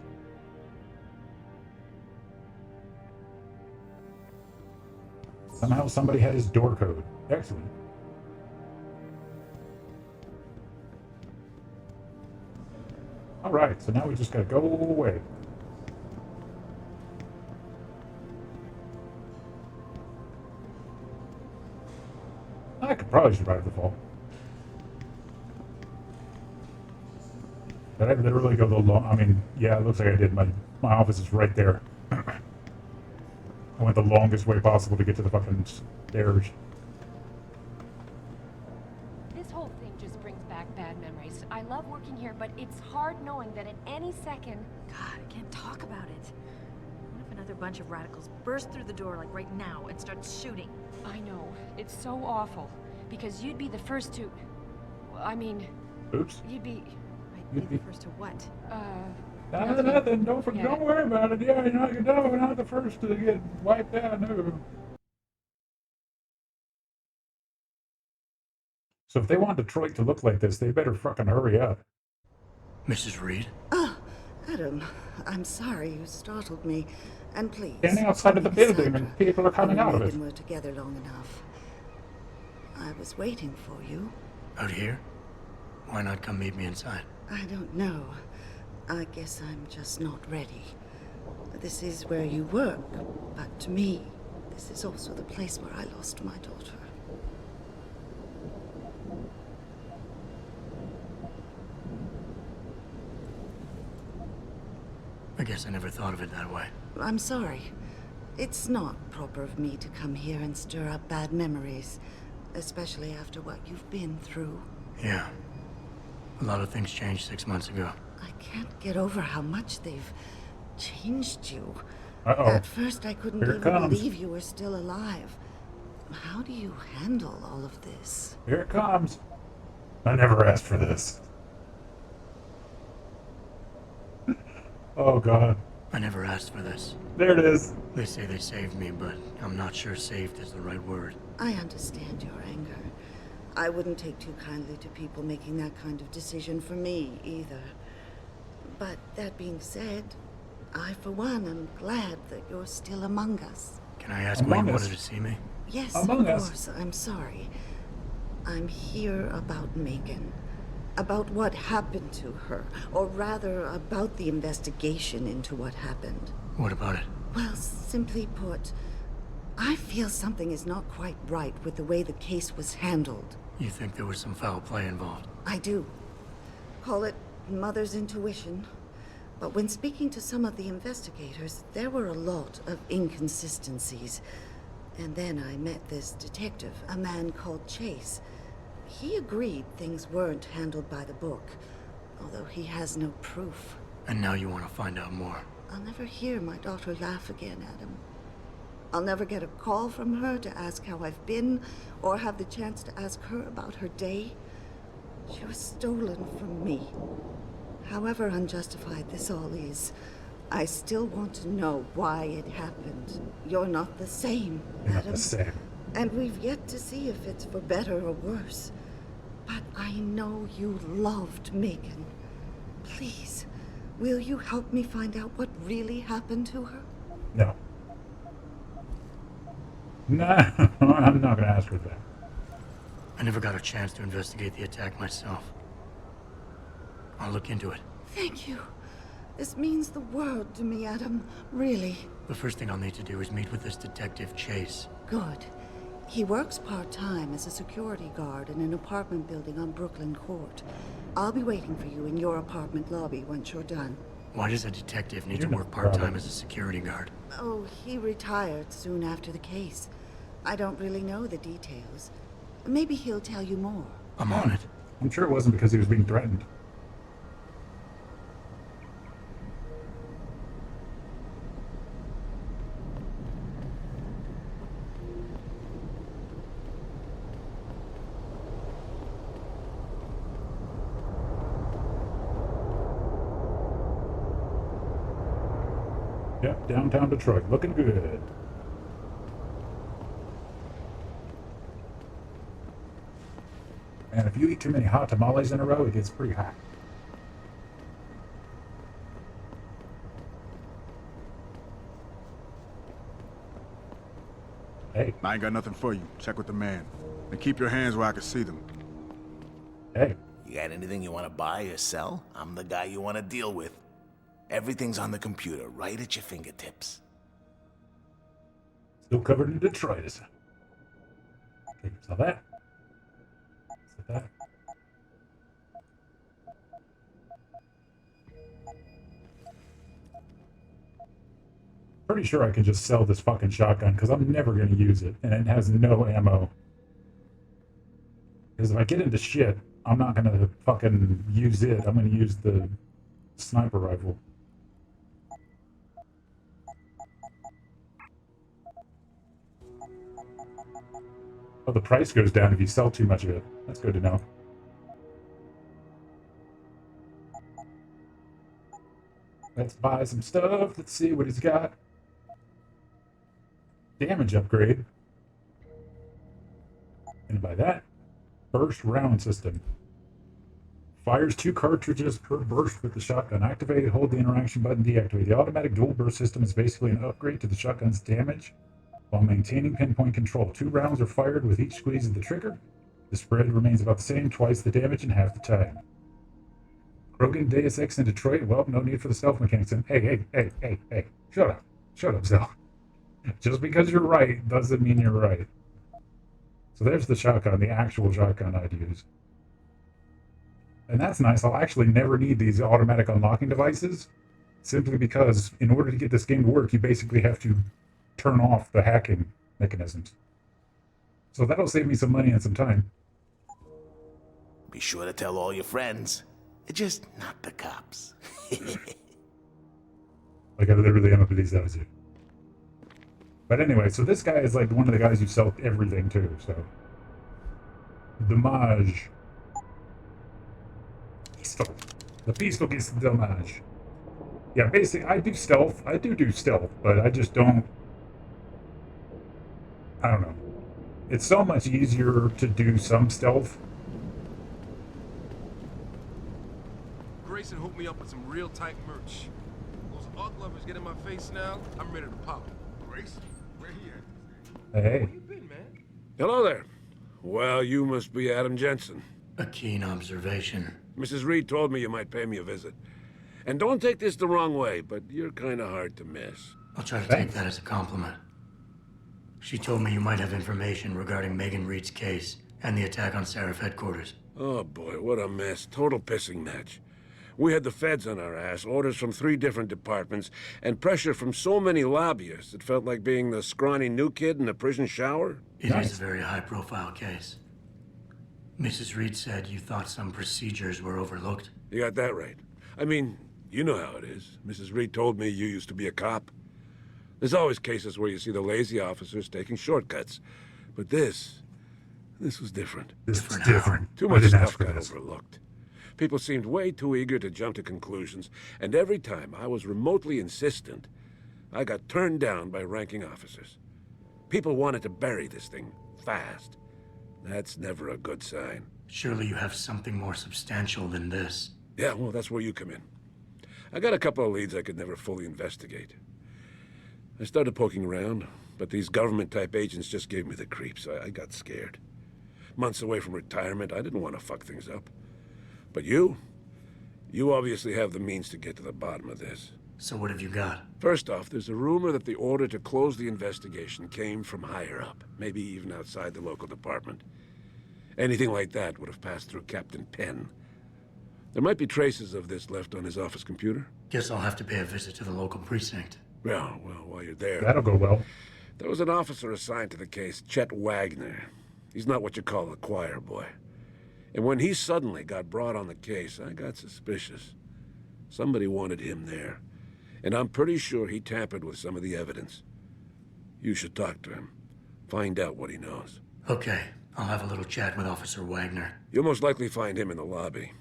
Somehow somebody had his door code. Excellent. Alright, so now we just gotta go away. I could probably survive the fall. Did I literally go the long... I mean, yeah, it looks like I did. My office is right there. I went the longest way possible to get to the fucking stairs. This whole thing I love working here, but it's hard knowing that at any second... God, I can't talk about it. What if another bunch of radicals burst through the door, like right now, and start shooting? I know. It's so awful. Because you'd be the first to... I mean... Oops. You'd be... I'd be the first to what? Nothing. Don't worry about it. Yeah, you're not the first to get wiped out. No. So if they want Detroit to look like this, they better fucking hurry up. Mrs. Reed? Oh, Adam, I'm sorry you startled me. And please... Standing outside of the building and people are coming out of it. We're together long enough. I was waiting for you. Out here? Why not come meet me inside? I don't know. I guess I'm just not ready. This is where you work, but to me, this is also the place where I lost my daughter. I guess I never thought of it that way. I'm sorry. It's not proper of me to come here and stir up bad memories, especially after what you've been through. Yeah. A lot of things changed 6 months ago. I can't get over how much they've changed you. Uh-oh. At first, I couldn't Here it even comes. believe you were still alive. How do you handle all of this? Here it comes. I never asked for this. Oh, God. I never asked for this. There it is. They say they saved me, but I'm not sure saved is the right word. I understand your anger. I wouldn't take too kindly to people making that kind of decision for me, either. But that being said, I, for one, am glad that you're still among us. Can I ask why you wanted to see me? Yes, Among of us. course. I'm sorry. I'm here about Megan. About what happened to her. Or rather, about the investigation into what happened. What about it? Well, simply put, I feel something is not quite right with the way the case was handled. You think there was some foul play involved? I do. Call it mother's intuition. But when speaking to some of the investigators, there were a lot of inconsistencies. And then I met this detective, a man called Chase. He agreed things weren't handled by the book, although he has no proof. And now you want to find out more? I'll never hear my daughter laugh again, Adam. I'll never get a call from her to ask how I've been, or have the chance to ask her about her day. She was stolen from me. However unjustified this all is, I still want to know why it happened. You're not the same, Not Adam. the same. And we've yet to see if it's for better or worse. But I know you loved Megan. Please, will you help me find out what really happened to her? No. No, I'm not going to ask her that. I never got a chance to investigate the attack myself. I'll look into it. Thank you. This means the world to me, Adam. Really. The first thing I'll need to do is meet with this detective, Chase. Good. He works part-time as a security guard in an apartment building on Brooklyn Court. I'll be waiting for you in your apartment lobby once you're done. Why does a detective need You're to no work part-time problem. as a security guard? Oh, he retired soon after the case. I don't really know the details. Maybe he'll tell you more. I'm on it. I'm sure it wasn't because he was being threatened. Yep, downtown Detroit, looking good. And if you eat too many hot tamales in a row, it gets pretty hot. Hey. I ain't got nothing for you. Check with the man. And keep your hands where I can see them. Hey. You got anything you want to buy or sell? I'm the guy you want to deal with. Everything's on the computer, right at your fingertips. Still covered in detritus. Okay, saw that. Saw that. Pretty sure I can just sell this fucking shotgun because I'm never going to use it, and it has no ammo. Because if I get into shit, I'm not gonna fucking use it. I'm gonna use the sniper rifle. Oh, the price goes down if you sell too much of it. That's good to know. Let's buy some stuff. Let's see what he's got. Damage upgrade. And by that, burst round system. Fires 2 cartridges per burst with the shotgun. Activate, hold the interaction button, deactivate. The automatic dual burst system is basically an upgrade to the shotgun's damage while maintaining pinpoint control. 2 rounds are fired with each squeeze of the trigger. The spread remains about the same, twice the damage in half the time. Krogan, Deus Ex, and Detroit. Well, no need for the stealth mechanics. And hey. Shut up. Shut up, Zell. Just because you're right doesn't mean you're right. So there's the shotgun, the actual shotgun I'd use. And that's nice. I'll actually never need these automatic unlocking devices, simply because in order to get this game to work, you basically have to turn off the hacking mechanisms. So that'll save me some money and some time. Be sure to tell all your friends. Just not the cops. Like, I literally am a police officer. But anyway, so this guy is like one of the guys you sell everything to, so. Damage. The pistol gets the damage. Yeah, basically, I do stealth. I do stealth, but I just don't. I don't know. It's so much easier to do some stealth. Grayson hooked me up with some real tight merch. Those art lovers get in my face now, I'm ready to pop. Grayson, where he at? Hey. Where you been, man? Hello there. Well, you must be Adam Jensen. A keen observation. Mrs. Reed told me you might pay me a visit. And don't take this the wrong way, but you're kind of hard to miss. I'll try to take that as a compliment. She told me you might have information regarding Megan Reed's case and the attack on Seraph headquarters. Oh boy, what a mess. Total pissing match. We had the feds on our ass, orders from 3 different departments, and pressure from so many lobbyists it felt like being the scrawny new kid in a prison shower. It is a very high-profile case. Mrs. Reed said you thought some procedures were overlooked. You got that right. I mean, you know how it is. Mrs. Reed told me you used to be a cop. There's always cases where you see the lazy officers taking shortcuts. But this was different. This is different. Too I much didn't ask stuff for got this. overlooked. People seemed way too eager to jump to conclusions, and every time I was remotely insistent, I got turned down by ranking officers. People wanted to bury this thing fast. That's never a good sign. Surely you have something more substantial than this. Yeah, well, that's where you come in. I got a couple of leads I could never fully investigate. I started poking around, but these government-type agents just gave me the creeps. I got scared. Months away from retirement, I didn't want to fuck things up. But you obviously have the means to get to the bottom of this. So what have you got? First off, there's a rumor that the order to close the investigation came from higher up, maybe even outside the local department. Anything like that would have passed through Captain Penn. There might be traces of this left on his office computer. Guess I'll have to pay a visit to the local precinct. Well, while you're there... That'll go well. There was an officer assigned to the case, Chet Wagner. He's not what you call a choir boy. And when he suddenly got brought on the case, I got suspicious. Somebody wanted him there. And I'm pretty sure he tampered with some of the evidence. You should talk to him. Find out what he knows. Okay, I'll have a little chat with Officer Wagner. You'll most likely find him in the lobby.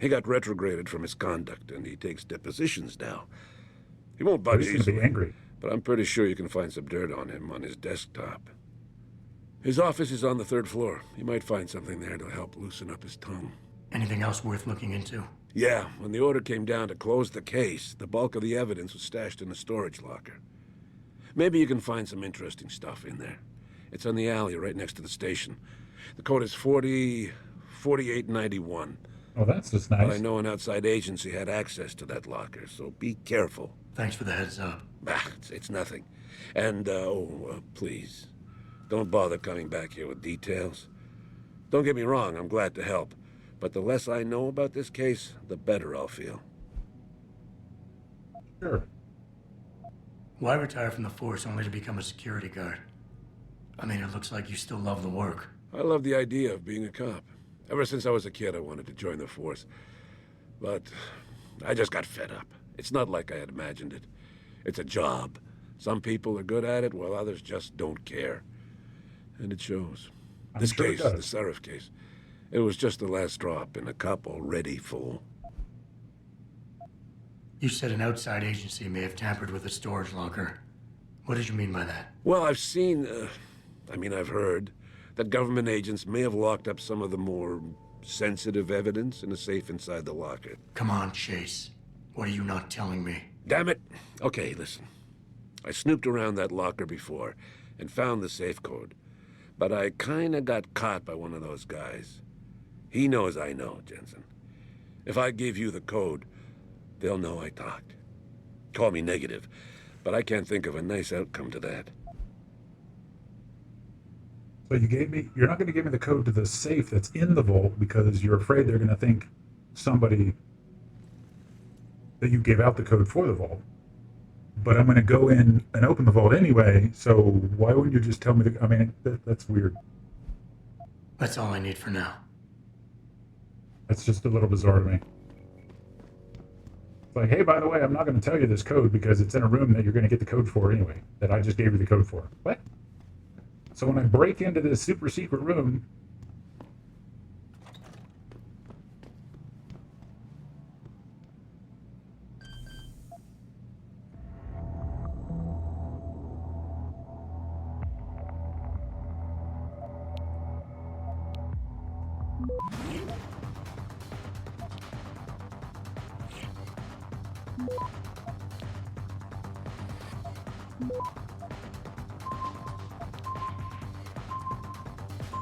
He got retrograded from his conduct, and he takes depositions now. He won't budge He's gonna be easily, angry. but I'm pretty sure you can find some dirt on him on his desktop. His office is on the 3rd floor. You might find something there to help loosen up his tongue. Anything else worth looking into? Yeah, when the order came down to close the case, the bulk of the evidence was stashed in the storage locker. Maybe you can find some interesting stuff in there. It's on the alley right next to the station. The code is 4891. Oh, that's just nice. But I know an outside agency had access to that locker, so be careful. Thanks for the heads up. It's nothing. And, please, don't bother coming back here with details. Don't get me wrong, I'm glad to help. But the less I know about this case, the better I'll feel. Sure. Why retire from the force only to become a security guard? I mean, it looks like you still love the work. I love the idea of being a cop. Ever since I was a kid, I wanted to join the force. But I just got fed up. It's not like I had imagined it. It's a job. Some people are good at it, while others just don't care. And it shows. This sure it case, the does. Seraph case, it was just the last drop in a cup already full. You said an outside agency may have tampered with a storage locker. What did you mean by that? Well, I've seen, I've heard that government agents may have locked up some of the more sensitive evidence in a safe inside the locker. Come on, Chase. What are you not telling me? Damn it. Okay, listen. I snooped around that locker before and found the safe code. But I kinda got caught by one of those guys. He knows I know, Jensen. If I give you the code, they'll know I talked. Call me negative, but I can't think of a nice outcome to that. So you're not going to give me the code to the safe that's in the vault because you're afraid they're going to think somebody that you gave out the code for the vault. But I'm going to go in and open the vault anyway, so why wouldn't you just tell me that's weird. That's all I need for now. That's just a little bizarre to me. It's like, hey, by the way, I'm not going to tell you this code because it's in a room that you're going to get the code for anyway, that I just gave you the code for. What? So when I break into this super secret room,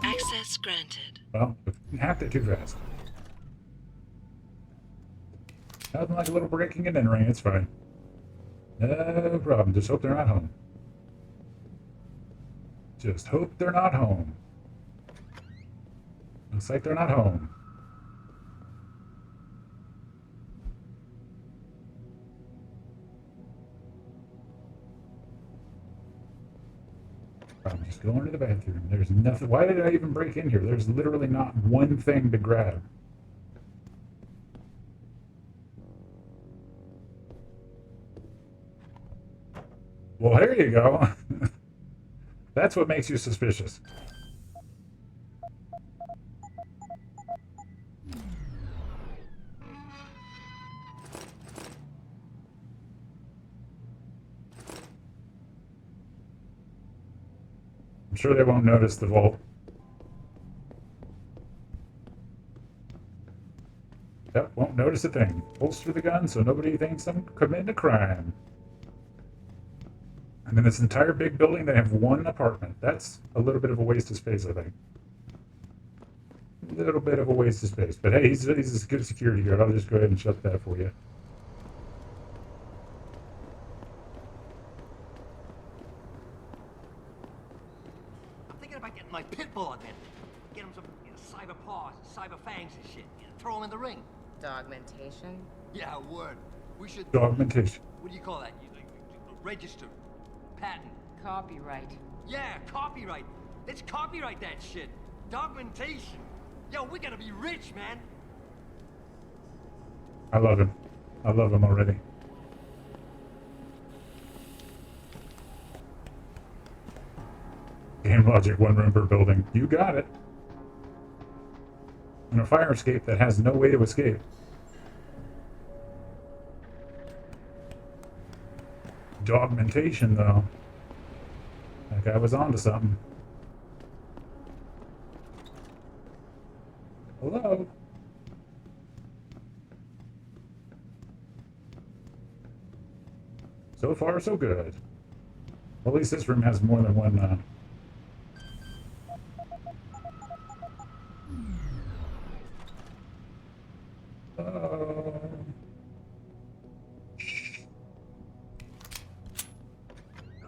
Access granted. well, you hacked it too fast. Nothing like a little breaking and entering, it's fine. No problem, just hope they're not home. Just hope they're not home. Looks like they're not home. I'm just going to the bathroom. There's nothing. Why did I even break in here? There's literally not one thing to grab. Well, there you go. That's what makes you suspicious. I'm sure they won't notice the vault. Yep, won't notice a thing. Holster the gun so nobody thinks I'm committing a crime. And in this entire big building, they have one apartment. That's a little bit of a waste of space, I think. A little bit of a waste of space. But hey, he's a good security guard. I'll just go ahead and shut that for you. I'm thinking about getting my pit bull on him. Get him some cyber paws, cyber fangs and shit. Throw him in the ring. Dogmentation? Yeah, word. We should... Dogmentation. What do you call that? Register. Patent. Copyright. Yeah, copyright. Let's copyright that shit. Dogmentation. Yo, we gotta be rich, man. I love him. I love him already. Game logic, one room per building. You got it. And a fire escape that has no way to escape. Dogmentation, though. That guy was onto something. Hello? So far, so good. Well, at least this room has more than one, Go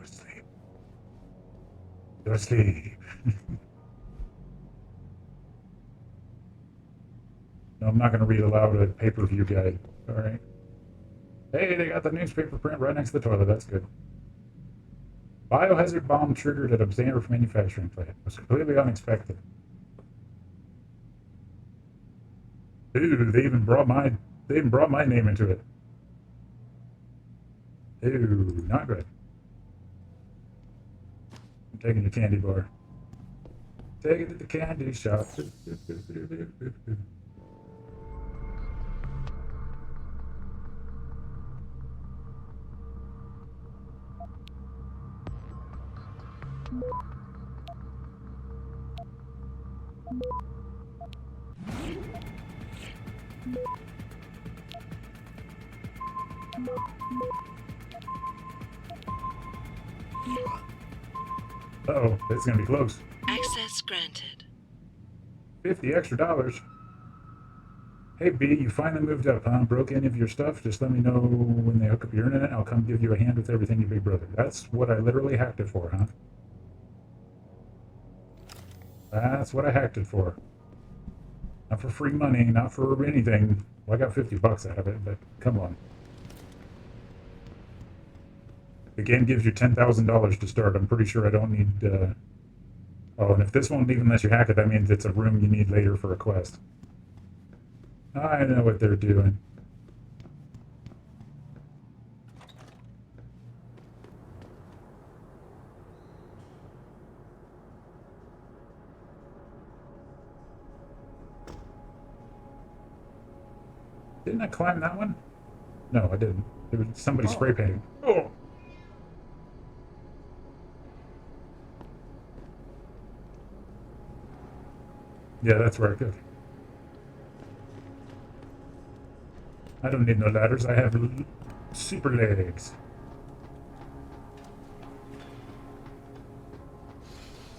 to sleep. Go to sleep. No, I'm not going to read aloud a pay-per-view guide. All right. Hey, they got the newspaper print right next to the toilet. That's good. Biohazard bomb triggered at Observer manufacturing plant. It was completely unexpected. Ooh, they even brought my name into it. Ooh, not good. I'm taking your candy bar. Take it to the candy shop. Uh-oh, it's gonna be close. Access granted. $50 extra. Hey B, you finally moved up, huh? Broke any of your stuff? Just let me know when they hook up your internet. I'll come give you a hand with everything, you big brother. That's what I literally hacked it for, huh? That's what I hacked it for. Not for free money, not for anything. Well, I got $50 out of it, but come on. The game gives you $10,000 to start. I'm pretty sure I don't need, Oh, and if this won't even let you hack it, that means it's a room you need later for a quest. I know what they're doing. Didn't I climb that one? No, I didn't. There was somebody spray painting. Oh! Yeah, that's where I could. I don't need no ladders. I have super legs.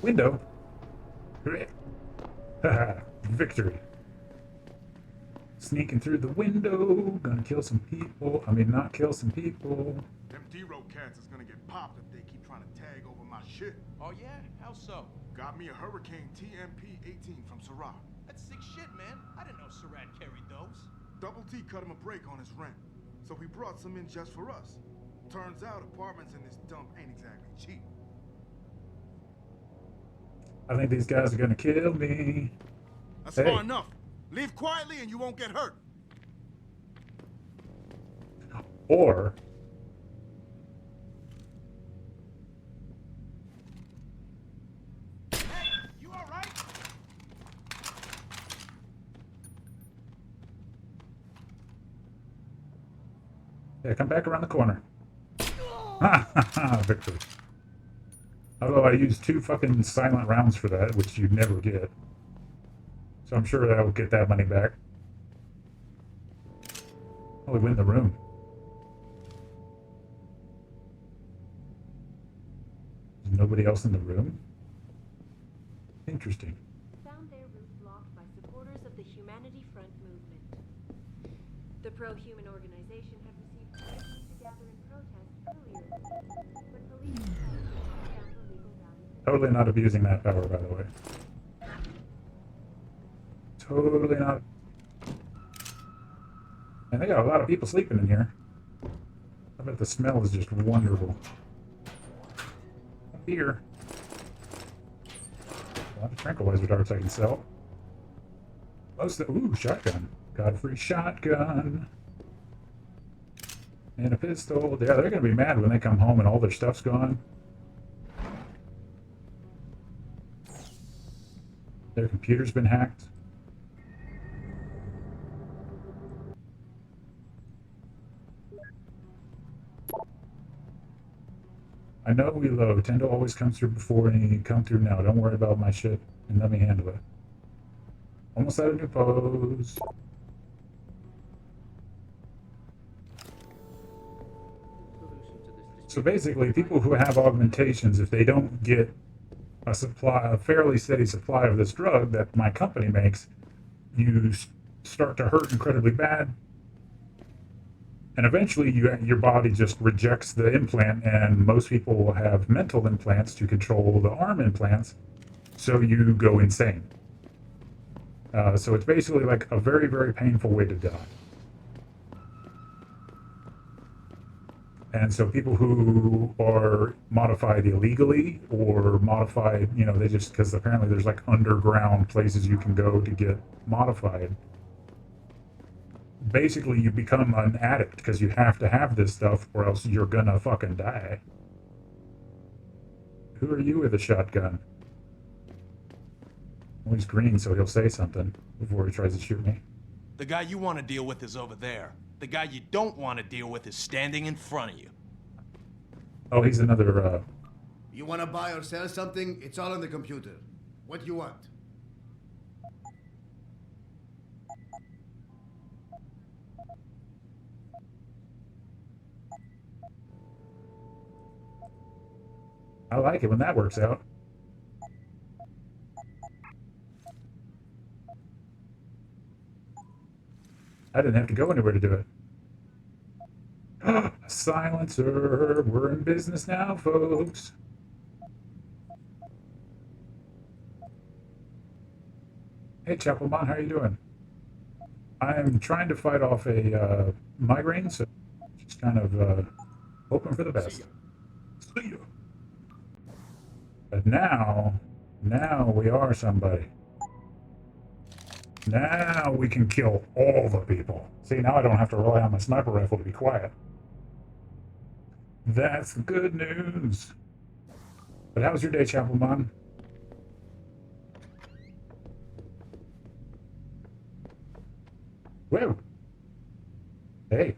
Window. Haha, victory. Sneaking through the window. Gonna kill some people. I mean, not kill some people. Them D-Row cats is gonna get popped if they keep trying to tag over my shit. Oh yeah? How so? Got me a Hurricane TMP-18 from Syrah. That's sick shit, man. I didn't know Surratt carried those. Double T cut him a break on his rent, so he brought some in just for us. Turns out apartments in this dump ain't exactly cheap. I think these guys are gonna kill me. That's Hey. far enough. Leave quietly and you won't get hurt. Or You all right? yeah, come back around the corner. Ha ha ha! Victory. Although I used 2 fucking silent rounds for that, which you never get. So I'm sure that I will get that money back. Oh, we win the room. There's nobody else in the room? Interesting. Found their route blocked by supporters of the Humanity Front movement. The pro-human organization had received permission to gather in protest earlier, but police decided to take down the legal rally. Totally not abusing that power, by the way. Totally not. And they got a lot of people sleeping in here. I bet the smell is just wonderful. Beer. A lot of tranquilizer darts I can sell. Most of the, ooh, shotgun. Godfrey shotgun. And a pistol. Yeah, they're gonna be mad when they come home and all their stuff's gone. Their computer's been hacked. I know we load. Tendo always comes through before and he come through now. Don't worry about my shit and let me handle it. Almost at a new pose. So basically, people who have augmentations, if they don't get a fairly steady supply of this drug that my company makes, you start to hurt incredibly bad. And eventually your body just rejects the implant, and most people will have mental implants to control the arm implants, so you go insane. So it's basically like a very, very painful way to die. And so people who are modified illegally or modified, you know, they just, because apparently there's like underground places you can go to get modified. basically you become an addict because you have to have this stuff or else you're gonna fucking die. Who are you with a shotgun? Well, he's green, so he'll say something before he tries to shoot me. The guy you want to deal with is over there. The guy you don't want to deal with is standing in front of you. Oh, he's another, You want to buy or sell something? It's all on the computer. What do you want? I like it when that works out. I didn't have to go anywhere to do it. Silencer. We're in business now, folks. Hey, Chapelmont, how are you doing? I'm trying to fight off a migraine, so just kind of hoping for the best. See ya. But now we are somebody. Now we can kill all the people. See, now I don't have to rely on my sniper rifle to be quiet. That's good news. But how was your day, Chapelmon? Whoa. Hey.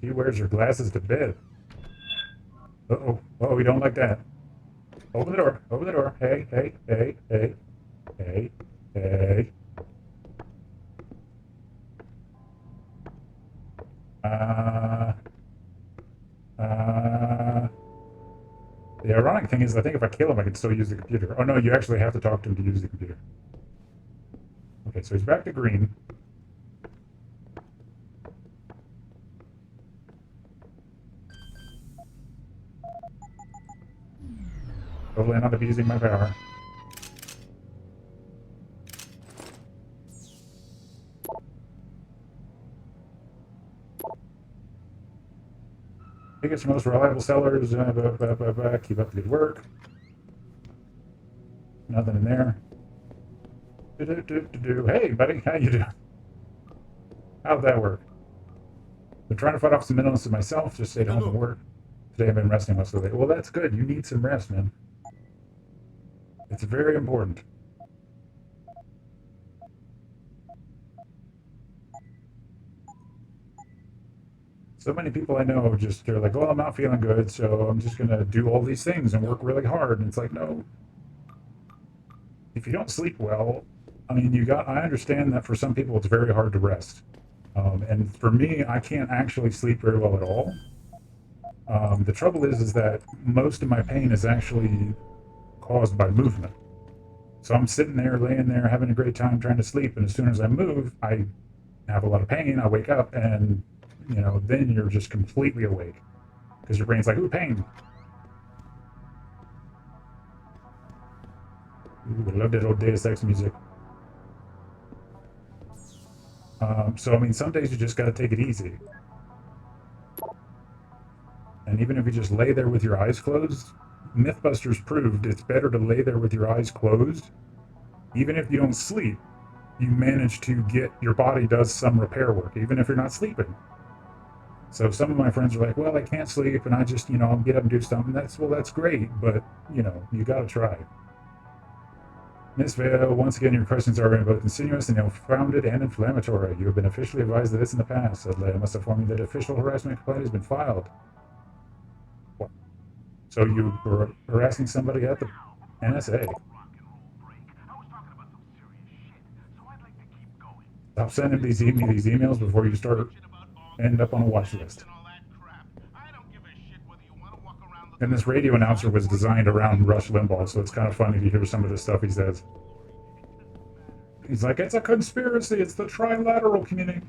She wears her glasses to bed. Uh-oh. Oh, we don't like that. Open the door. Open the door. Hey, hey, hey, hey. Hey, hey. The ironic thing is, I think if I kill him, I can still use the computer. Oh no, you actually have to talk to him to use the computer. Okay, so he's back to green. Totally not abusing my power. Biggest, most reliable sellers. Keep up the good work. Nothing in there. Hey, buddy, how you doing? How'd that work? Been trying to fight off some illness myself. Just stayed home and work. Today I've been resting most of the day. Well, that's good. You need some rest, man. It's very important. So many people I know just, they're like, well, I'm not feeling good, so I'm just going to do all these things and work really hard. And it's like, no. If you don't sleep well, I mean, I understand that for some people it's very hard to rest. And for me, I can't actually sleep very well at all. The trouble is that most of my pain is actually caused by movement. So I'm sitting there, laying there, having a great time trying to sleep, and as soon as I move, I have a lot of pain. I wake up, and then you're just completely awake because your brain's like, ooh, pain. Ooh, I love that old Deus Ex music. So I mean, some days you just got to take it easy. And even if you just lay there with your eyes closed, Mythbusters proved it's better to lay there with your eyes closed. Even if you don't sleep, you manage to get, your body does some repair work, even if you're not sleeping. So some of my friends are like, well, I can't sleep, and I just, I'll get up and do something. That's great, but, you gotta try. Miss Vale, once again, your questions are both insinuous and ill-founded and inflammatory. You have been officially advised of this in the past. Sadly, I must inform you that official harassment complaint has been filed. What? So you were harassing somebody at the NSA. Stop sending me these emails before you end up on a watch list. And this radio announcer was designed around Rush Limbaugh, so it's kind of funny to hear some of the stuff he says. He's like, it's a conspiracy, it's the trilateral community.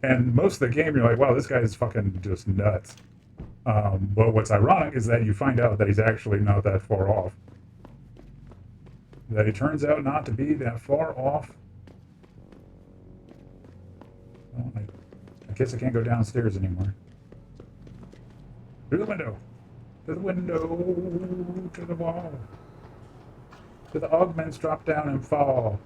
And most of the game, you're like, wow, this guy is fucking just nuts. But what's ironic is that you find out that he's actually not that far off. That he turns out not to be that far off. Well, I guess I can't go downstairs anymore. Through the window. To the window. To the wall. To the augments drop down and fall.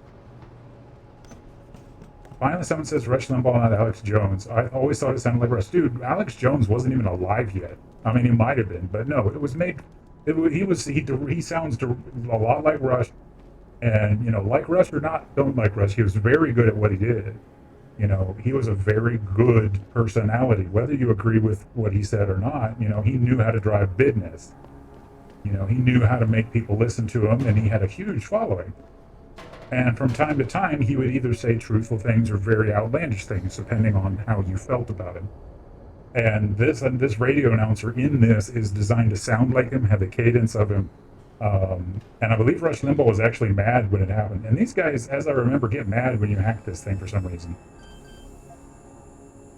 Finally, someone says Rush Limbaugh, not Alex Jones. I always thought it sounded like Rush. Dude, Alex Jones wasn't even alive yet. I mean, he might have been, but no, it was made. He sounds a lot like Rush, and you know, like Rush or not, don't like Rush. He was very good at what he did. You know, he was a very good personality. Whether you agree with what he said or not, you know, he knew how to drive business. You know, he knew how to make people listen to him, and he had a huge following. And from time to time, he would either say truthful things or very outlandish things, depending on how you felt about him. And this radio announcer in this is designed to sound like him, have the cadence of him. And I believe Rush Limbaugh was actually mad when it happened. And these guys, as I remember, get mad when you hack this thing for some reason.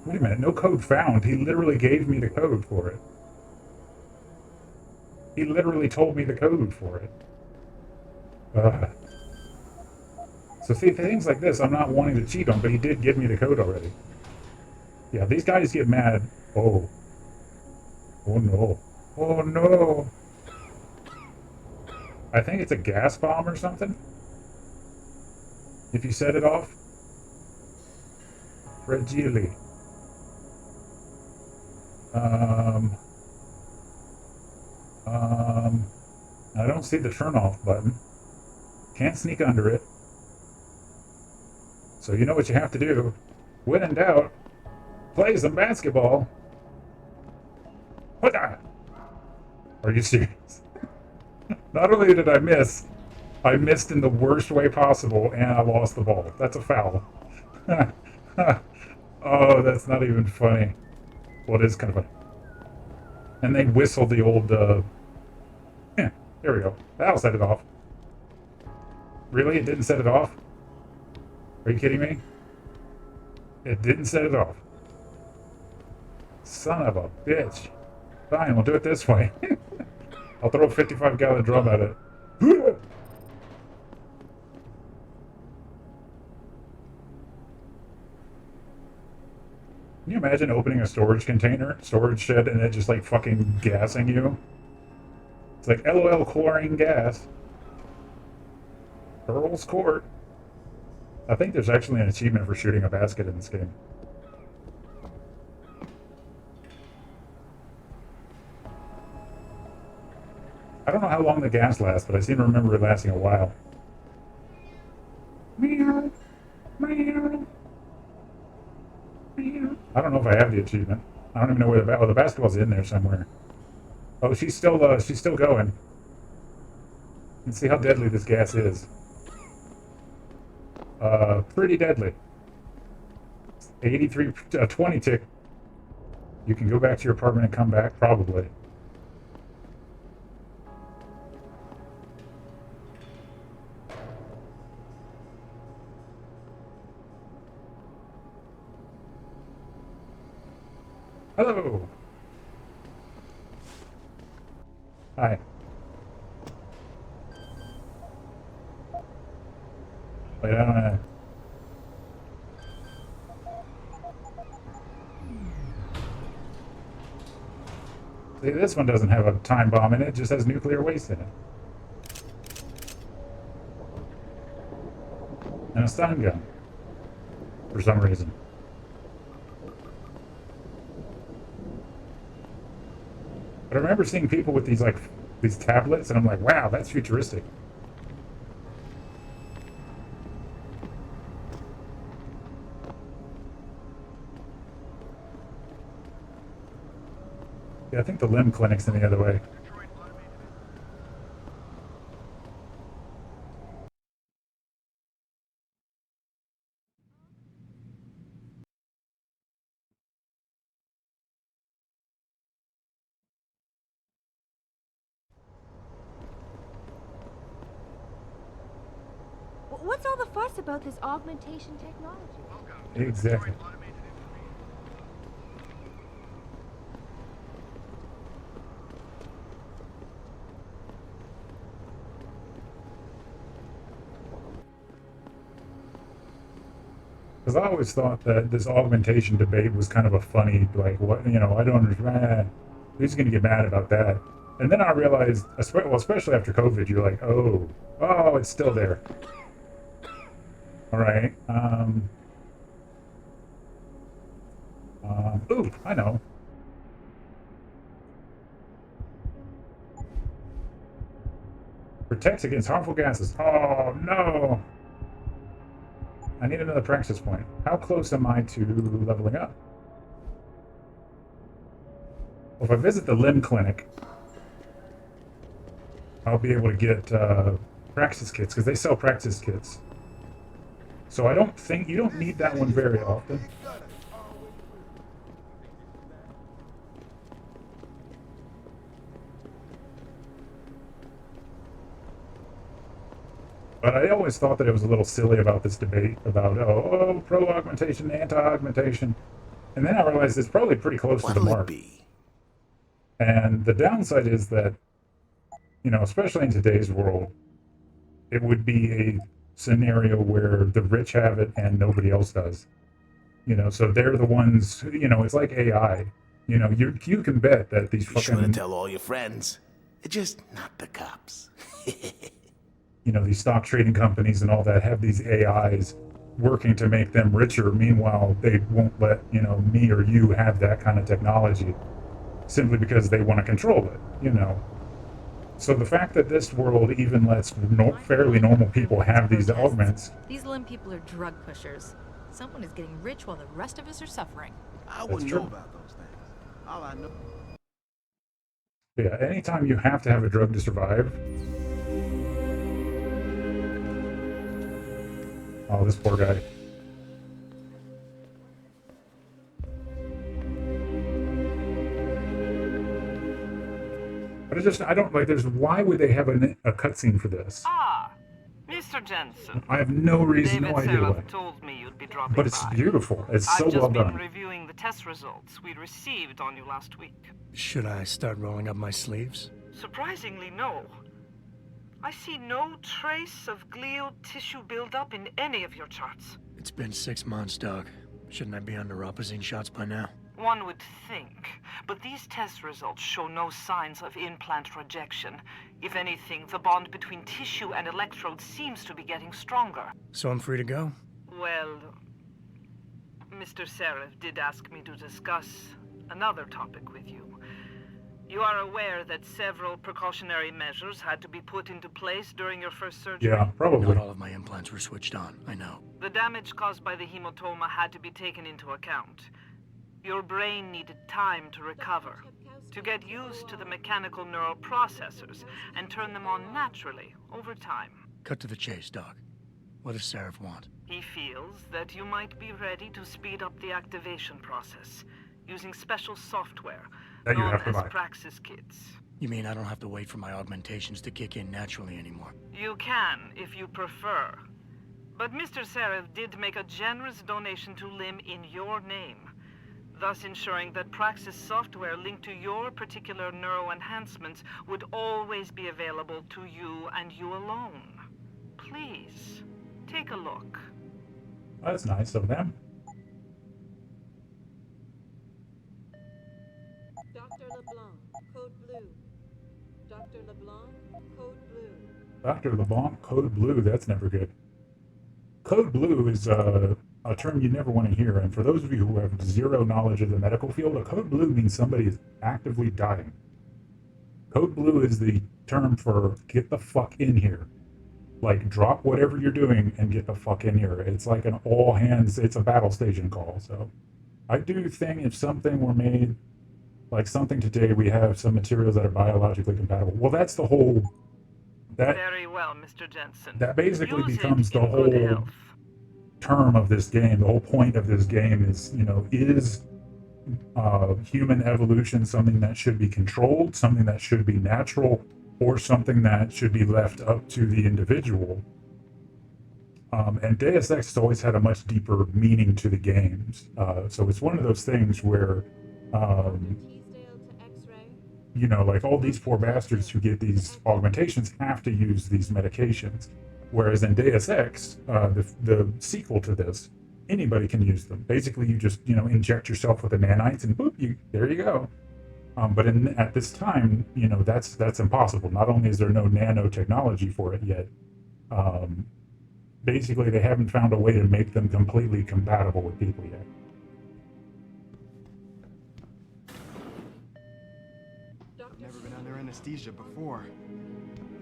Wait a minute, no code found. He literally gave me the code for it. He literally told me the code for it. So see, things like this, I'm not wanting to cheat on, but he did give me the code already. Yeah, these guys get mad. Oh. Oh no. Oh no. I think it's a gas bomb or something. If you set it off. Fragile. I don't see the turn off button. Can't sneak under it. So you know what you have to do. When in doubt, play some basketball. What the? Are you serious? Not only did I miss, I missed in the worst way possible, and I lost the ball. That's a foul. Oh, that's not even funny. Well, it is kind of funny. And they whistled the old, yeah, there we go. That'll set it off. Really? It didn't set it off? Are you kidding me? It didn't set it off. Son of a bitch. Fine, we'll do it this way. I'll throw a 55-gallon drum at it. Can you imagine opening a storage shed, and it just like fucking gassing you? It's like LOL chlorine gas. Earl's Court. I think there's actually an achievement for shooting a basket in this game. I don't know how long the gas lasts, but I seem to remember it lasting a while. Meow. Meow. Meow. I don't know if I have the achievement. I don't even know where the basketball's in there somewhere. Oh, she's still going. Let's see how deadly this gas is. Pretty deadly. 83, 20 tick. You can go back to your apartment and come back, probably. Hello. Hi. Wait, I don't know. See, this one doesn't have a time bomb in it, it just has nuclear waste in it. And a stun gun. For some reason. But I remember seeing people with these tablets, and I'm like, wow, that's futuristic. Yeah, I think the limb clinic's in the other way. What's all the fuss about this augmentation technology? Exactly. Because I always thought that this augmentation debate was kind of a funny, like, what, you know, I don't understand. Who's going to get mad about that? And then I realized, well, especially after COVID, you're like, oh, it's still there. All right. Ooh, I know. Protects against harmful gases. Oh, no! I need another praxis point. How close am I to leveling up? Well, if I visit the limb clinic, I'll be able to get praxis kits, because they sell praxis kits. So I don't think... You don't need that one very often. But I always thought that it was a little silly about this debate about, oh, pro-augmentation, anti-augmentation. And then I realized it's probably pretty close to the mark. And the downside is that, you know, especially in today's world, it would be a scenario where the rich have it and nobody else does. You know, so they're the ones, you know, it's like AI. You know, you can bet that these Be sure to fucking... tell all your friends. Just not the cops. You know, these stock trading companies and all that have these AIs working to make them richer. Meanwhile, they won't let, you know, me or you have that kind of technology simply because they want to control it, you know. So the fact that this world even lets fairly normal people have these augments... These limb people are drug pushers. Someone is getting rich while the rest of us are suffering. I wouldn't know about those things. All I know... Yeah, anytime you have to have a drug to survive... Oh, this poor guy. But I don't, like, why would they have a cutscene for this? Ah, Mr. Jensen. I have no reason, no idea why. Told me you'd be dropping But it's by. beautiful. It's so well I've just done. been reviewing the test results we received on you last week. Should I start rolling up my sleeves? Surprisingly, no. I see no trace of glial tissue buildup in any of your charts. It's been 6 months, Doc. Shouldn't I be under Opposine shots by now? One would think, but these test results show no signs of implant rejection. If anything, the bond between tissue and electrodes seems to be getting stronger. So I'm free to go? Well, Mr. Seraph did ask me to discuss another topic with you. You are aware that several precautionary measures had to be put into place during your first surgery? Yeah, probably. Not all of my implants were switched on, I know. The damage caused by the hematoma had to be taken into account. Your brain needed time to recover, to get used to the mechanical neural processors and turn them on naturally over time. Cut to the chase, Doc. What does Seraph want? He feels that you might be ready to speed up the activation process using special software that you known have to as buy. Praxis kits. You mean I don't have to wait for my augmentations to kick in naturally anymore? You can, if you prefer. But Mr. Seraph did make a generous donation to LIM in your name, thus ensuring that Praxis software linked to your particular neuro enhancements would always be available to you and you alone. Please, take a look. That's nice of them. Dr. LeBlanc, code blue. Dr. LeBlanc, code blue. Dr. LeBlanc, code blue. That's never good. Code blue is a term you never want to hear. And for those of you who have zero knowledge of the medical field, a code blue means somebody is actively dying. Code blue is the term for get the fuck in here. Like, drop whatever you're doing and get the fuck in here. It's like an all hands, it's a battle station call. So I do think if something were made, like something today, we have some materials that are biologically compatible. Well, that's the whole... Very well, Mr. Jensen. That basically Use becomes it the in good whole health. term of this game. The whole point of this game is, you know, is human evolution something that should be controlled, something that should be natural, or something that should be left up to the individual? And Deus Ex has always had a much deeper meaning to the games. So it's one of those things where, you know, like all these poor bastards who get these augmentations have to use these medications. Whereas in Deus Ex, the sequel to this, anybody can use them. Basically, you just, you know, inject yourself with the nanites and boop, there you go. But at this time, you know, that's impossible. Not only is there no nanotechnology for it yet, basically they haven't found a way to make them completely compatible with people yet. anesthesia before.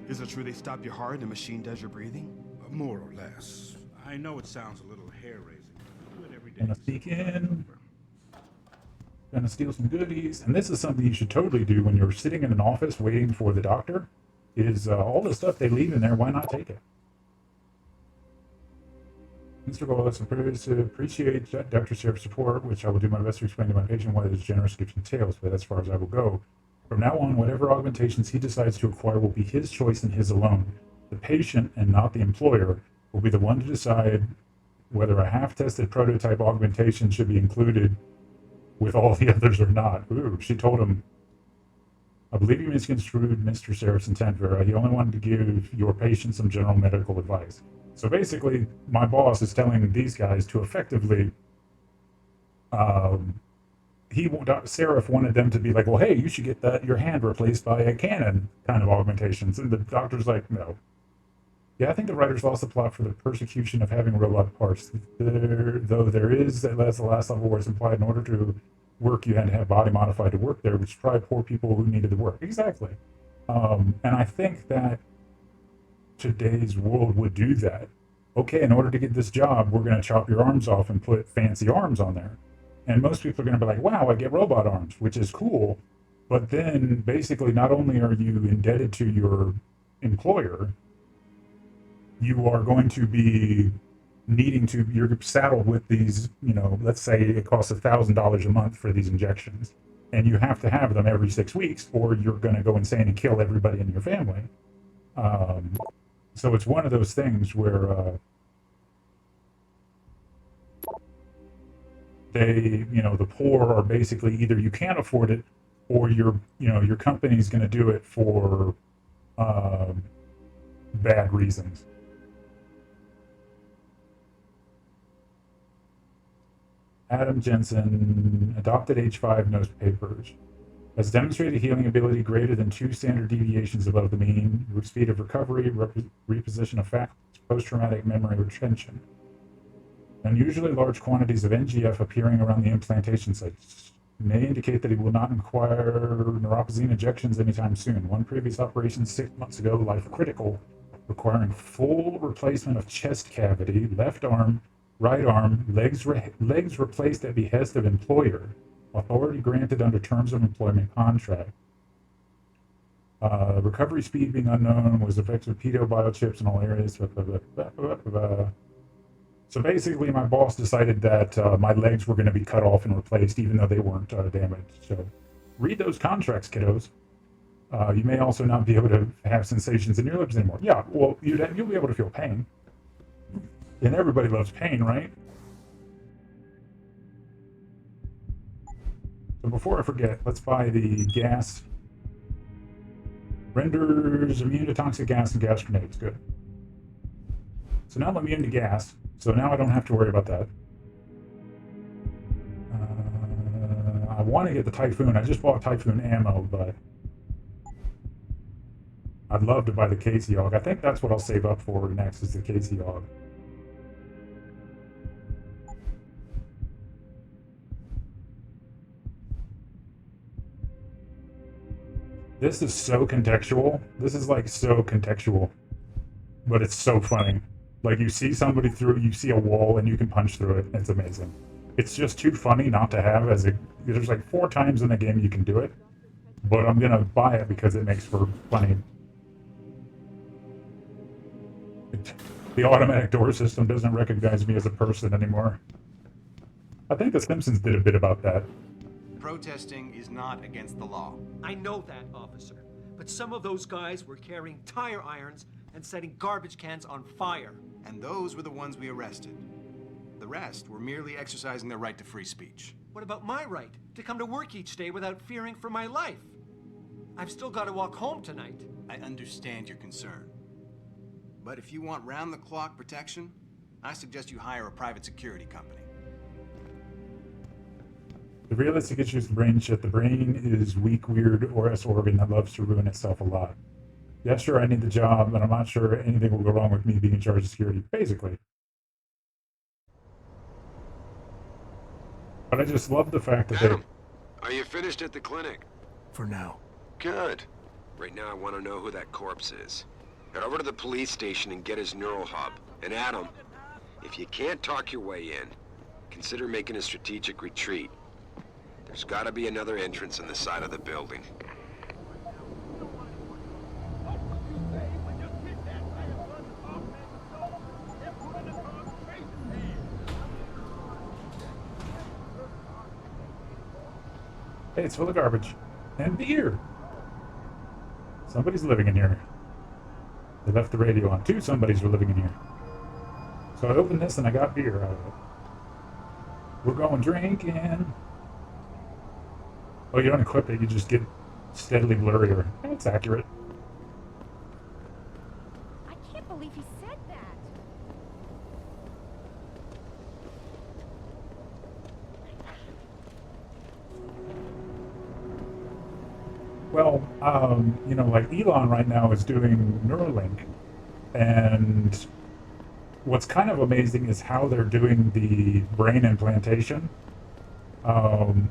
Is it true they stop your heart and the machine does your breathing? More or less. I know it sounds a little hair-raising. I do it every day. Gonna sneak in. Gonna steal some goodies. And this is something you should totally do when you're sitting in an office waiting for the doctor, is all the stuff they leave in there, why not take it? Mr. Wallace appreciate Dr. Serap's support, which I will do my best to explain to my patient what his generous gift entails, but as far as I will go. From now on, whatever augmentations he decides to acquire will be his choice and his alone. The patient, and not the employer, will be the one to decide whether a half-tested prototype augmentation should be included with all the others or not. Ooh, she told him, I believe you misconstrued Mr. Serap's intent, Vera. He only wanted to give your patient some general medical advice. So basically, my boss is telling these guys to effectively, Seraph wanted them to be like, well, hey, you should get your hand replaced by a cannon kind of augmentations. And the doctor's like, no. Yeah, I think the writers lost the plot for the persecution of having robot parts. Though there is, that's the last level where it's implied in order to work, you had to have body modified to work there, which is probably poor people who needed the work. Exactly. And I think that today's world would do that. Okay, in order to get this job, we're going to chop your arms off and put fancy arms on there. And most people are going to be like, wow, I get robot arms, which is cool. But then basically not only are you indebted to your employer, you are going to be needing to, you're saddled with these, let's say it costs $1,000 a month for these injections. And you have to have them every 6 weeks or you're going to go insane and kill everybody in your family. So it's one of those things where the poor are basically either you can't afford it or your company's going to do it for bad reasons. Adam Jensen, adopted H5, no papers. Has demonstrated healing ability greater than 2 standard deviations above the mean, speed of recovery, reposition of facts, post-traumatic memory retention. Unusually large quantities of NGF appearing around the implantation sites may indicate that he will not require neuropozyne injections anytime soon. One previous operation 6 months ago, life critical, requiring full replacement of chest cavity, left arm, right arm, legs replaced at behest of employer. Authority granted under terms of employment contract. Recovery speed being unknown, was effective with pedo biochips in all areas. So basically, my boss decided that my legs were going to be cut off and replaced, even though they weren't damaged. So read those contracts, kiddos. You may also not be able to have sensations in your lips anymore. Yeah, well, you'll be able to feel pain. And everybody loves pain, right? So before I forget, let's buy the gas. Renders immune to toxic gas and gas grenades. Good. So now I'm immune to gas. So now I don't have to worry about that. I want to get the Typhoon. I just bought Typhoon ammo, but I'd love to buy the Casey Hog. I think that's what I'll save up for next is the Casey Hog. This is so contextual. This is like so contextual, but it's so funny. Like you see somebody you see a wall and you can punch through it. It's amazing. It's just too funny not to have there's like 4 times in the game you can do it, but I'm gonna buy it because it makes for funny. The automatic door system doesn't recognize me as a person anymore. I think The Simpsons did a bit about that. Protesting is not against the law. I know that, officer. But some of those guys were carrying tire irons and setting garbage cans on fire. And those were the ones we arrested. The rest were merely exercising their right to free speech. What about my right to come to work each day without fearing for my life? I've still got to walk home tonight. I understand your concern. But if you want round-the-clock protection, I suggest you hire a private security company. The realistic issue is the brain shit. The brain is weak, weird, OS organ that loves to ruin itself a lot. Yeah, sure, I need the job, but I'm not sure anything will go wrong with me being in charge of security, basically. But I just love the fact that Adam, are you finished at the clinic? For now. Good. Right now, I want to know who that corpse is. Head over to the police station and get his neural hub. And Adam, if you can't talk your way in, consider making a strategic retreat. There's gotta be another entrance on the side of the building. Hey, it's full of garbage. And beer. Somebody's living in here. They left the radio on. Two somebodies were living in here. So I opened this and I got beer out of it. We're going drinking. Oh, you don't equip it, you just get steadily blurrier. That's accurate. I can't believe he said that. Well, you know, like Elon right now is doing Neuralink, and what's kind of amazing is how they're doing the brain implantation.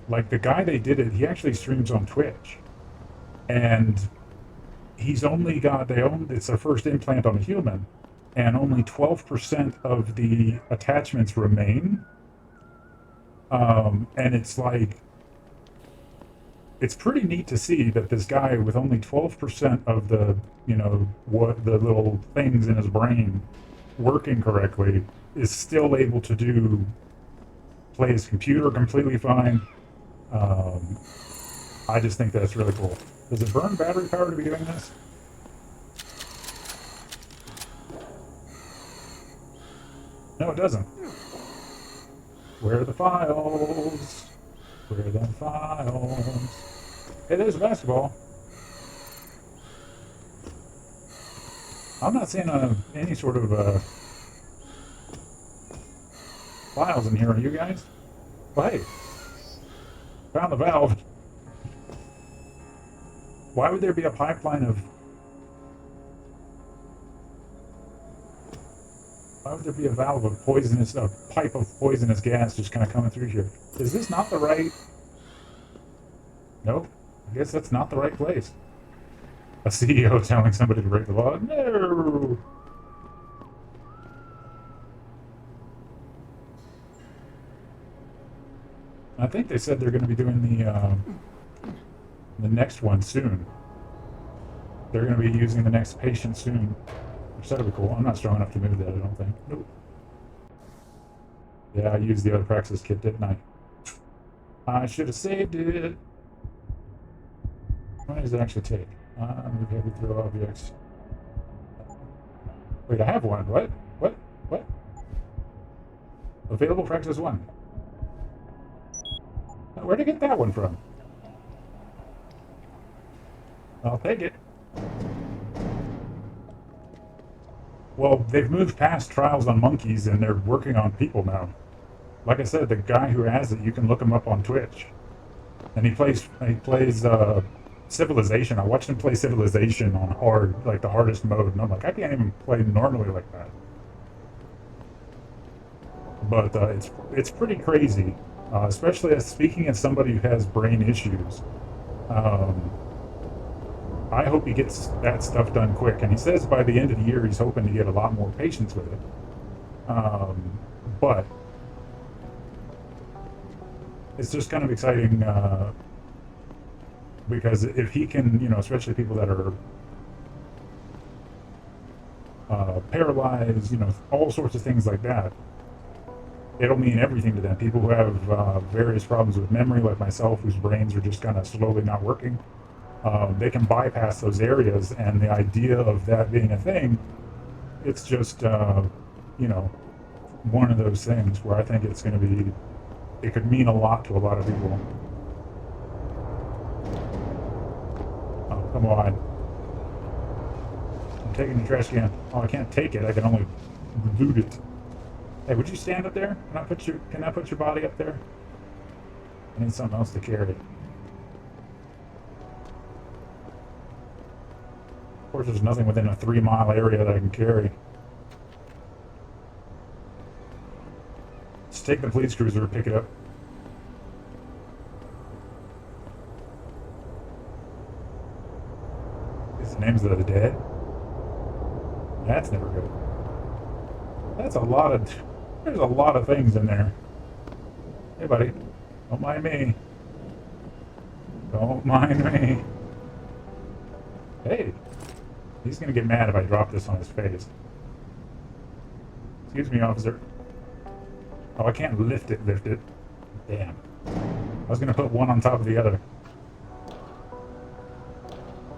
Like the guy they did it, he actually streams on Twitch, and he's only got, it's their first implant on a human, and only 12% of the attachments remain. And it's like, it's pretty neat to see that this guy with only 12% of the, you know, what the little things in his brain working correctly is still able to play his computer completely fine. I just think that's really cool. Does it burn battery power to be doing this? No, it doesn't. Where are the files? Where are the files? Hey, there's a basketball. I'm not seeing any sort of files in here. Are you guys? Well, hey, found the valve. Why would there be a pipeline of... Why would there be a valve of poisonous, a pipe of poisonous gas just kind of coming through here? Is this not the right... Nope. I guess that's not the right place. A CEO telling somebody to break the law? No! I think they said they're going to be doing the next one soon. They're going to be using the next patient soon. Which that'll be cool. I'm not strong enough to move that, I don't think. Nope. Yeah, I used the other Praxis kit, didn't I? I should have saved it. What does it actually take? Move heavy throw objects. Wait, I have one. What? What? What? Available Praxis 1. Where'd I get that one from? I'll take it. Well, they've moved past trials on monkeys and they're working on people now. Like I said, the guy who has it, you can look him up on Twitch. And he plays Civilization. I watched him play Civilization on hard, like the hardest mode, and I'm like, I can't even play normally like that. But it's pretty crazy, especially as speaking as somebody who has brain issues. I hope he gets that stuff done quick, and he says by the end of the year he's hoping to get a lot more patients with it. But it's just kind of exciting. Because if he can, you know, especially people that are paralyzed, you know, all sorts of things like that, it'll mean everything to them. People who have various problems with memory, like myself, whose brains are just kind of slowly not working, they can bypass those areas, and the idea of that being a thing, it's just, you know, one of those things where I think it's going to be, it could mean a lot to a lot of people. Come on. I'm taking the trash can. Oh, I can't take it. I can only loot it. Hey, would you stand up there? Can I put your body up there? I need something else to carry. Of course, there's nothing within a 3-mile area that I can carry. Just take the police cruiser, pick it up. The names of the dead? That's never good. That's a lot of... There's a lot of things in there. Hey, buddy. Don't mind me. Don't mind me. Hey. He's gonna get mad if I drop this on his face. Excuse me, officer. Oh, I can't lift it. Damn. I was gonna put one on top of the other.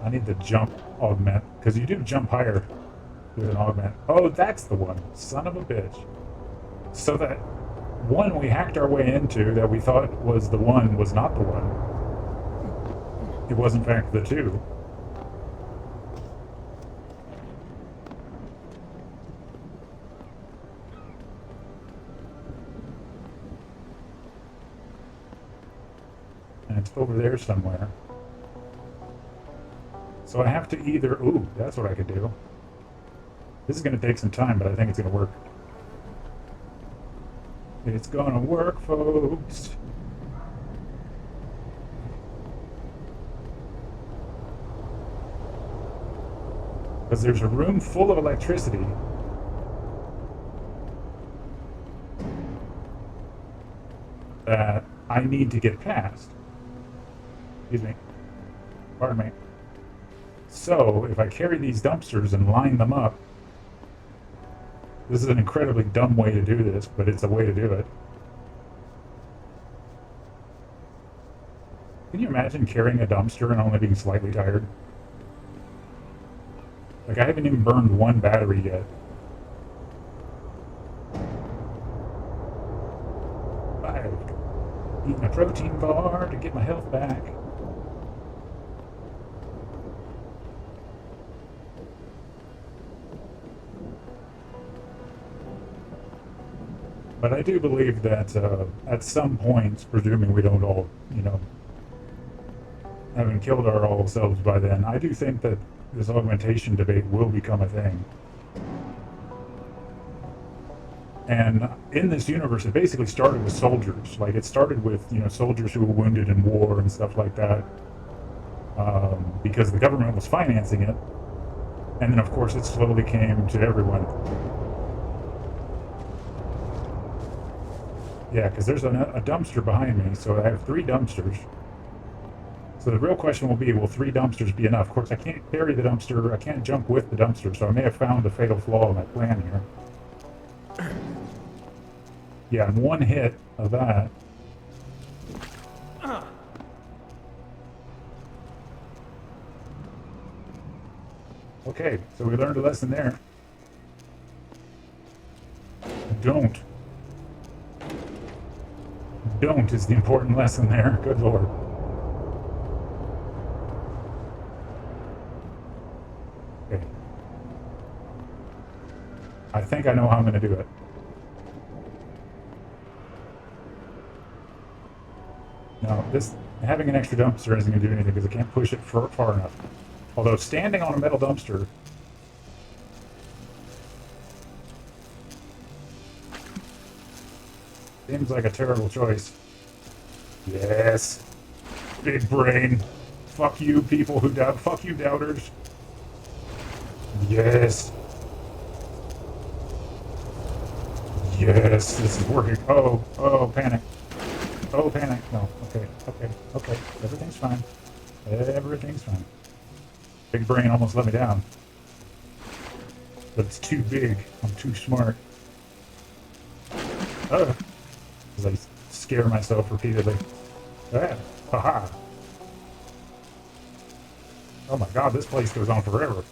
I need the jump augment, because you do jump higher with an augment. Oh, that's the one. Son of a bitch. So that one we hacked our way into that we thought was the one was not the one. It was in fact the two. And it's over there somewhere. So I have to either... Ooh, that's what I could do. This is going to take some time, but I think it's going to work. It's going to work, folks. Because there's a room full of electricity. That I need to get past. Excuse me. Pardon me. So, if I carry these dumpsters and line them up, this is an incredibly dumb way to do this, but it's a way to do it. Can you imagine carrying a dumpster and only being slightly tired? Like, I haven't even burned one battery yet. I've eaten a protein bar to get my health back. But I do believe that at some point, presuming we don't all, haven't killed ourselves by then, I do think that this augmentation debate will become a thing. And in this universe, it basically started with soldiers. Like, it started with, soldiers who were wounded in war and stuff like that, because the government was financing it. And then, of course, it slowly came to everyone. Yeah, because there's a dumpster behind me, so I have 3 dumpsters. So the real question will be, will 3 dumpsters be enough? Of course, I can't carry the dumpster, I can't jump with the dumpster, so I may have found a fatal flaw in my plan here. Yeah, and 1 hit of that. Okay, so we learned a lesson there. Don't is the important lesson there. Good lord. Okay. I think I know how I'm going to do it. No, having an extra dumpster isn't going to do anything because I can't push it far enough. Although standing on a metal dumpster seems like a terrible choice. Yes. Big brain. Fuck you, people who doubt. Fuck you, doubters. Yes. Yes, this is working. Oh, panic. Oh, panic. No, okay. Everything's fine. Everything's fine. Big brain almost let me down. But it's too big. I'm too smart. Because I scare myself repeatedly. Haha. Oh my god, this place goes on forever.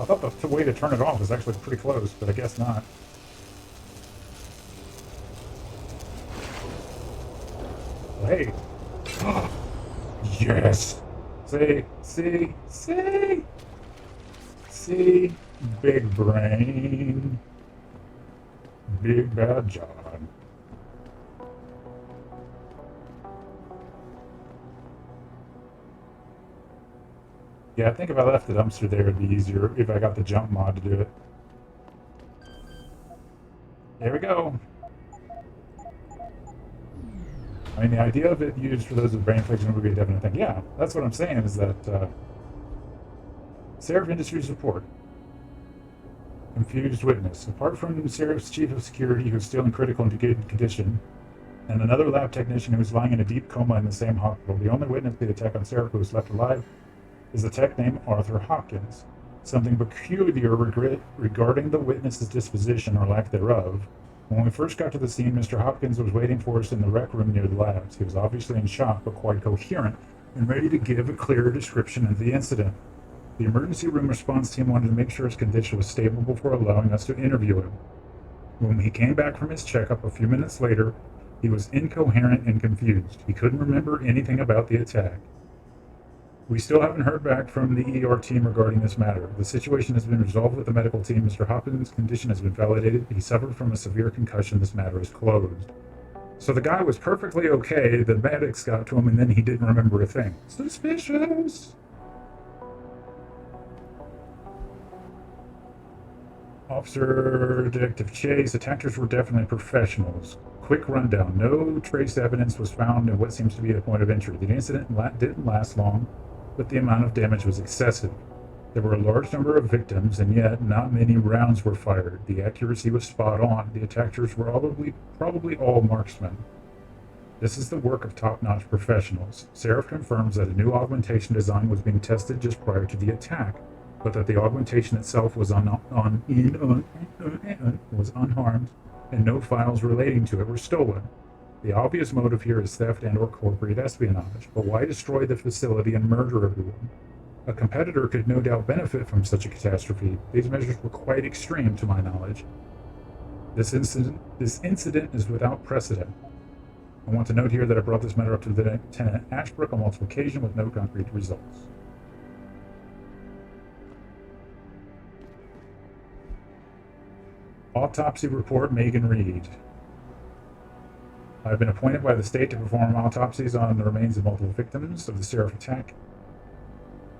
I thought the way to turn it off was actually pretty close, but I guess not. Well, hey. Yes. See, big brain. Big bad John. Yeah, I think if I left the dumpster there, it'd be easier if I got the jump mod to do it. There we go. I mean, the idea of it used for those with brain affliction would be a definite thing. Yeah, that's what I'm saying, is that Seraph Industries report. Confused witness. Apart from Seraph's chief of security, who is still in critical and good condition, and another lab technician who is lying in a deep coma in the same hospital, the only witness to the attack on Seraph who is left alive is a tech named Arthur Hopkins. Something peculiar regarding the witness's disposition or lack thereof. When we first got to the scene, Mr. Hopkins was waiting for us in the rec room near the labs. He was obviously in shock, but quite coherent, and ready to give a clearer description of the incident. The emergency room response team wanted to make sure his condition was stable before allowing us to interview him. When he came back from his checkup a few minutes later, he was incoherent and confused. He couldn't remember anything about the attack. We still haven't heard back from the ER team regarding this matter. The situation has been resolved with the medical team. Mr. Hopkins' condition has been validated. He suffered from a severe concussion. This matter is closed. So the guy was perfectly okay. The medics got to him, and then he didn't remember a thing. Suspicious! Officer Detective Chase, attackers were definitely professionals. Quick rundown. No trace evidence was found in what seems to be a point of entry. The incident didn't last long, but the amount of damage was excessive. There were a large number of victims, and yet not many rounds were fired. The accuracy was spot on. The attackers were probably all marksmen. This is the work of top-notch professionals. Seraph confirms that a new augmentation design was being tested just prior to the attack, but that the augmentation itself was unharmed, and no files relating to it were stolen. The obvious motive here is theft and/or corporate espionage, but why destroy the facility and murder everyone? A competitor could no doubt benefit from such a catastrophe. These measures were quite extreme, to my knowledge. This incident is without precedent. I want to note here that I brought this matter up to Lieutenant Ashbrook on multiple occasions with no concrete results. Autopsy report, Megan Reed. I've been appointed by the state to perform autopsies on the remains of multiple victims of the Seraph attack.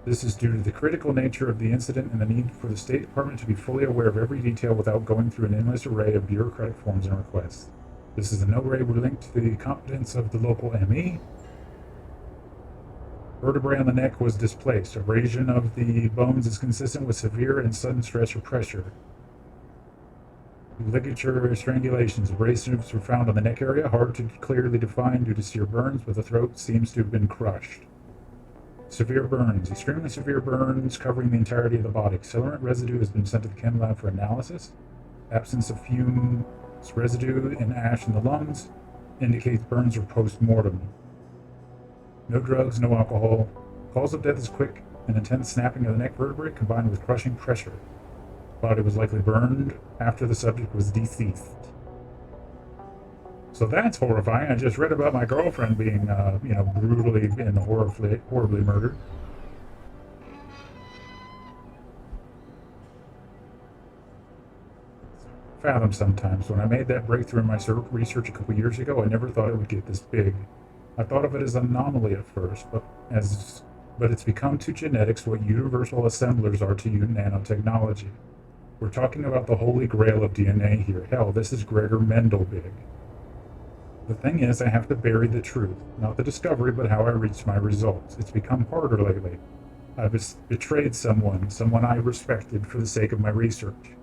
This is due to the critical nature of the incident and the need for the State Department to be fully aware of every detail without going through an endless array of bureaucratic forms and requests. This is in no way linked to the competence of the local ME. Vertebrae on the neck was displaced. Abrasion of the bones is consistent with severe and sudden stress or pressure. Ligature strangulations. Abrasions were found on the neck area, hard to clearly define due to severe burns, but the throat seems to have been crushed. Severe burns. Extremely severe burns covering the entirety of the body. Accelerant residue has been sent to the chem lab for analysis. Absence of fumes residue and ash in the lungs indicates burns are post-mortem. No drugs, no alcohol. Cause of death is quick and intense snapping of the neck vertebrae combined with crushing pressure. Body was likely burned after the subject was deceased. So that's horrifying. I just read about my girlfriend being, brutally and horribly murdered. Fathom sometimes. When I made that breakthrough in my research a couple years ago, I never thought it would get this big. I thought of it as an anomaly at first, but it's become to genetics what universal assemblers are to nanotechnology. We're talking about the holy grail of DNA here. Hell, this is Gregor Mendel big. The thing is, I have to bury the truth. Not the discovery, but how I reached my results. It's become harder lately. I've betrayed someone I respected for the sake of my research.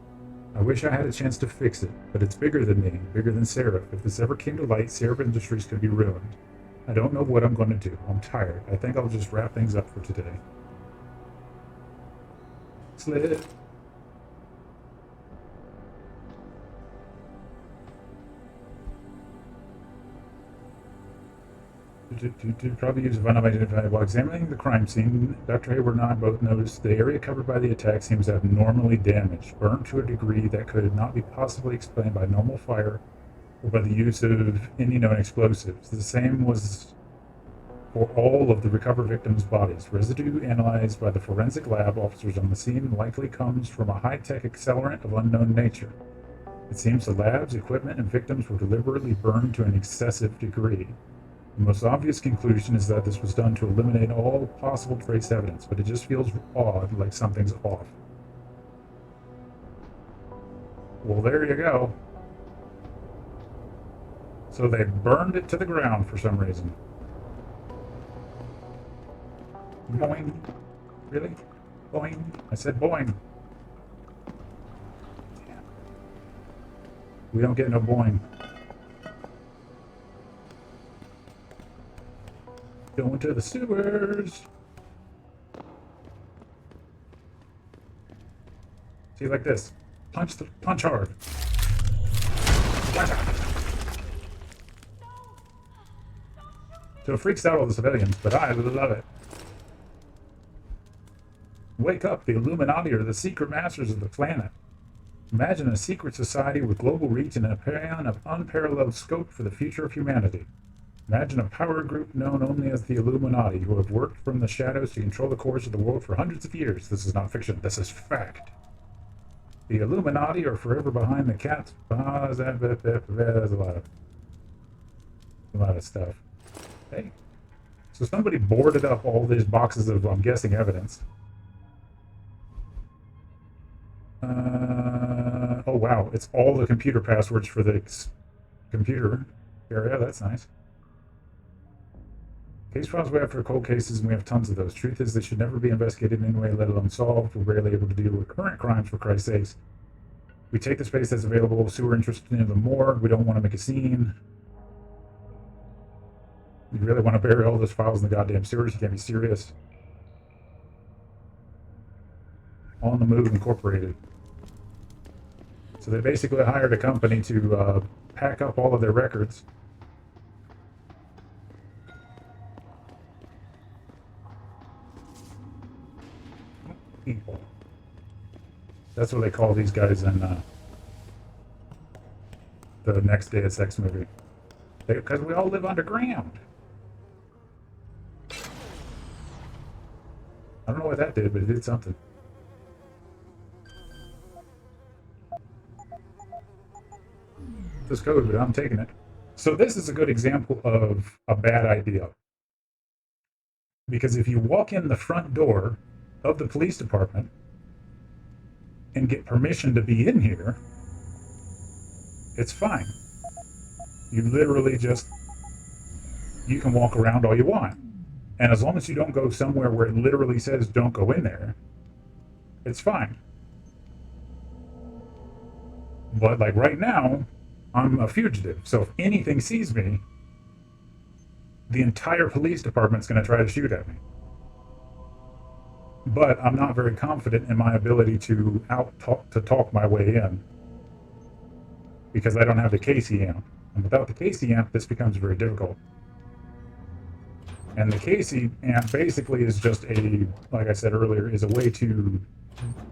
I wish I had a chance to fix it, but it's bigger than me, bigger than Seraph. If this ever came to light, Seraph Industries could be ruined. I don't know what I'm going to do. I'm tired. I think I'll just wrap things up for today. Slip. To probably use unidentified while examining the crime scene, Dr. Hayward and I both noticed the area covered by the attack seems abnormally damaged, burnt to a degree that could not be possibly explained by normal fire or by the use of any known explosives. The same was for all of the recovered victims' bodies. Residue analyzed by the forensic lab officers on the scene likely comes from a high-tech accelerant of unknown nature. It seems the labs, equipment, and victims were deliberately burned to an excessive degree. The most obvious conclusion is that this was done to eliminate all possible trace evidence, but it just feels odd, like something's off. Well, there you go. So they burned it to the ground for some reason. Boing. Really? Boing. I said boing. Damn. We don't get no boing. Going to the sewers. See, like this. Punch hard. So it freaks out all the civilians, but I love it. Wake up, the Illuminati are the secret masters of the planet. Imagine a secret society with global reach and a plan of unparalleled scope for the future of humanity. Imagine a power group known only as the Illuminati, who have worked from the shadows to control the course of the world for hundreds of years. This is not fiction, this is fact. The Illuminati are forever behind the cats. There's a lot of stuff. Hey. So somebody boarded up all these boxes of, I'm guessing, evidence. Oh wow, it's all the computer passwords for the computer area. That's nice. Case files we have for cold cases, and we have tons of those. Truth is, they should never be investigated in any way, let alone solved. We're rarely able to deal with current crimes, for Christ's sakes. We take the space that's available, so we're interested in the morgue. We don't want to make a scene. You really want to bury all those files in the goddamn sewers? You can't be serious. On the Move Incorporated. So they basically hired a company to pack up all of their records. People. That's what they call these guys in the Next Day of Sex movie. Because we all live underground. I don't know what that did, but it did something. This code, but I'm taking it. So this is a good example of a bad idea. Because if you walk in the front door of the police department and get permission to be in here, it's fine. You literally just, you can walk around all you want. And as long as you don't go somewhere where it literally says don't go in there, it's fine. But like right now, I'm a fugitive, so if anything sees me, the entire police department's going to try to shoot at me. But I'm not very confident in my ability to talk my way in, because I don't have the Casey amp. And without the Casey amp, this becomes very difficult. And the Casey amp basically is just a, like I said earlier, is a way to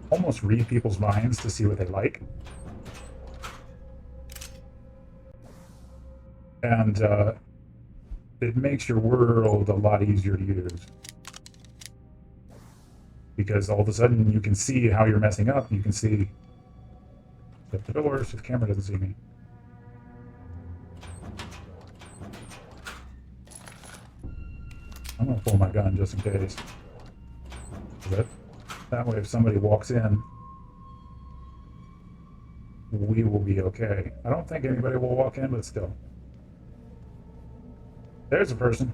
almost read people's minds to see what they like. And it makes your world a lot easier to use. Because all of a sudden you can see how you're messing up. You can see the doors so the camera doesn't see me. I'm going to pull my gun just in case. That way if somebody walks in, we will be okay. I don't think anybody will walk in, but still. There's a person.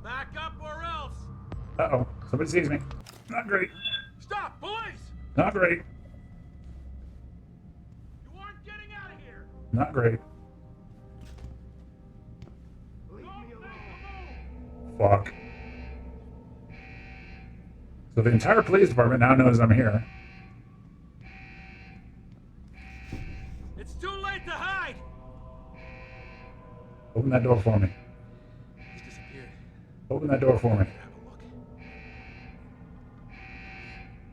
Back up or else! Uh-oh. Somebody sees me. Not great. Stop! Police! Not great. You aren't getting out of here! Not great. Fuck. So the entire police department now knows I'm here. It's too late to hide! Open that door for me. He's disappeared. Open that door for me.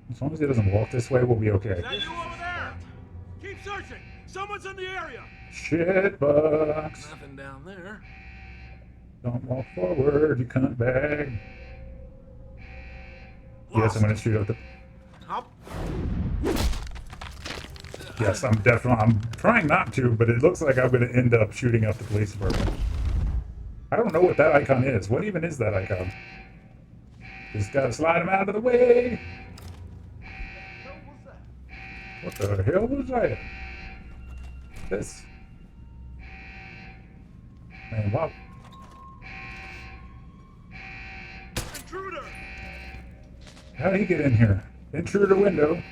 As long as he doesn't walk this way, we'll be okay. Is that you over there? Keep searching! Someone's in the area! Shit box. Nothing down there. Don't walk forward, you cunt bag. Yes, I'm gonna shoot out the... Up. Yes, I'm trying not to, but it looks like I'm gonna end up shooting up the police department. I don't know what that icon is. What even is that icon? Just gotta slide him out of the way. What the hell was that? This. Man, wow. Intruder! How did he get in here? Intruder window.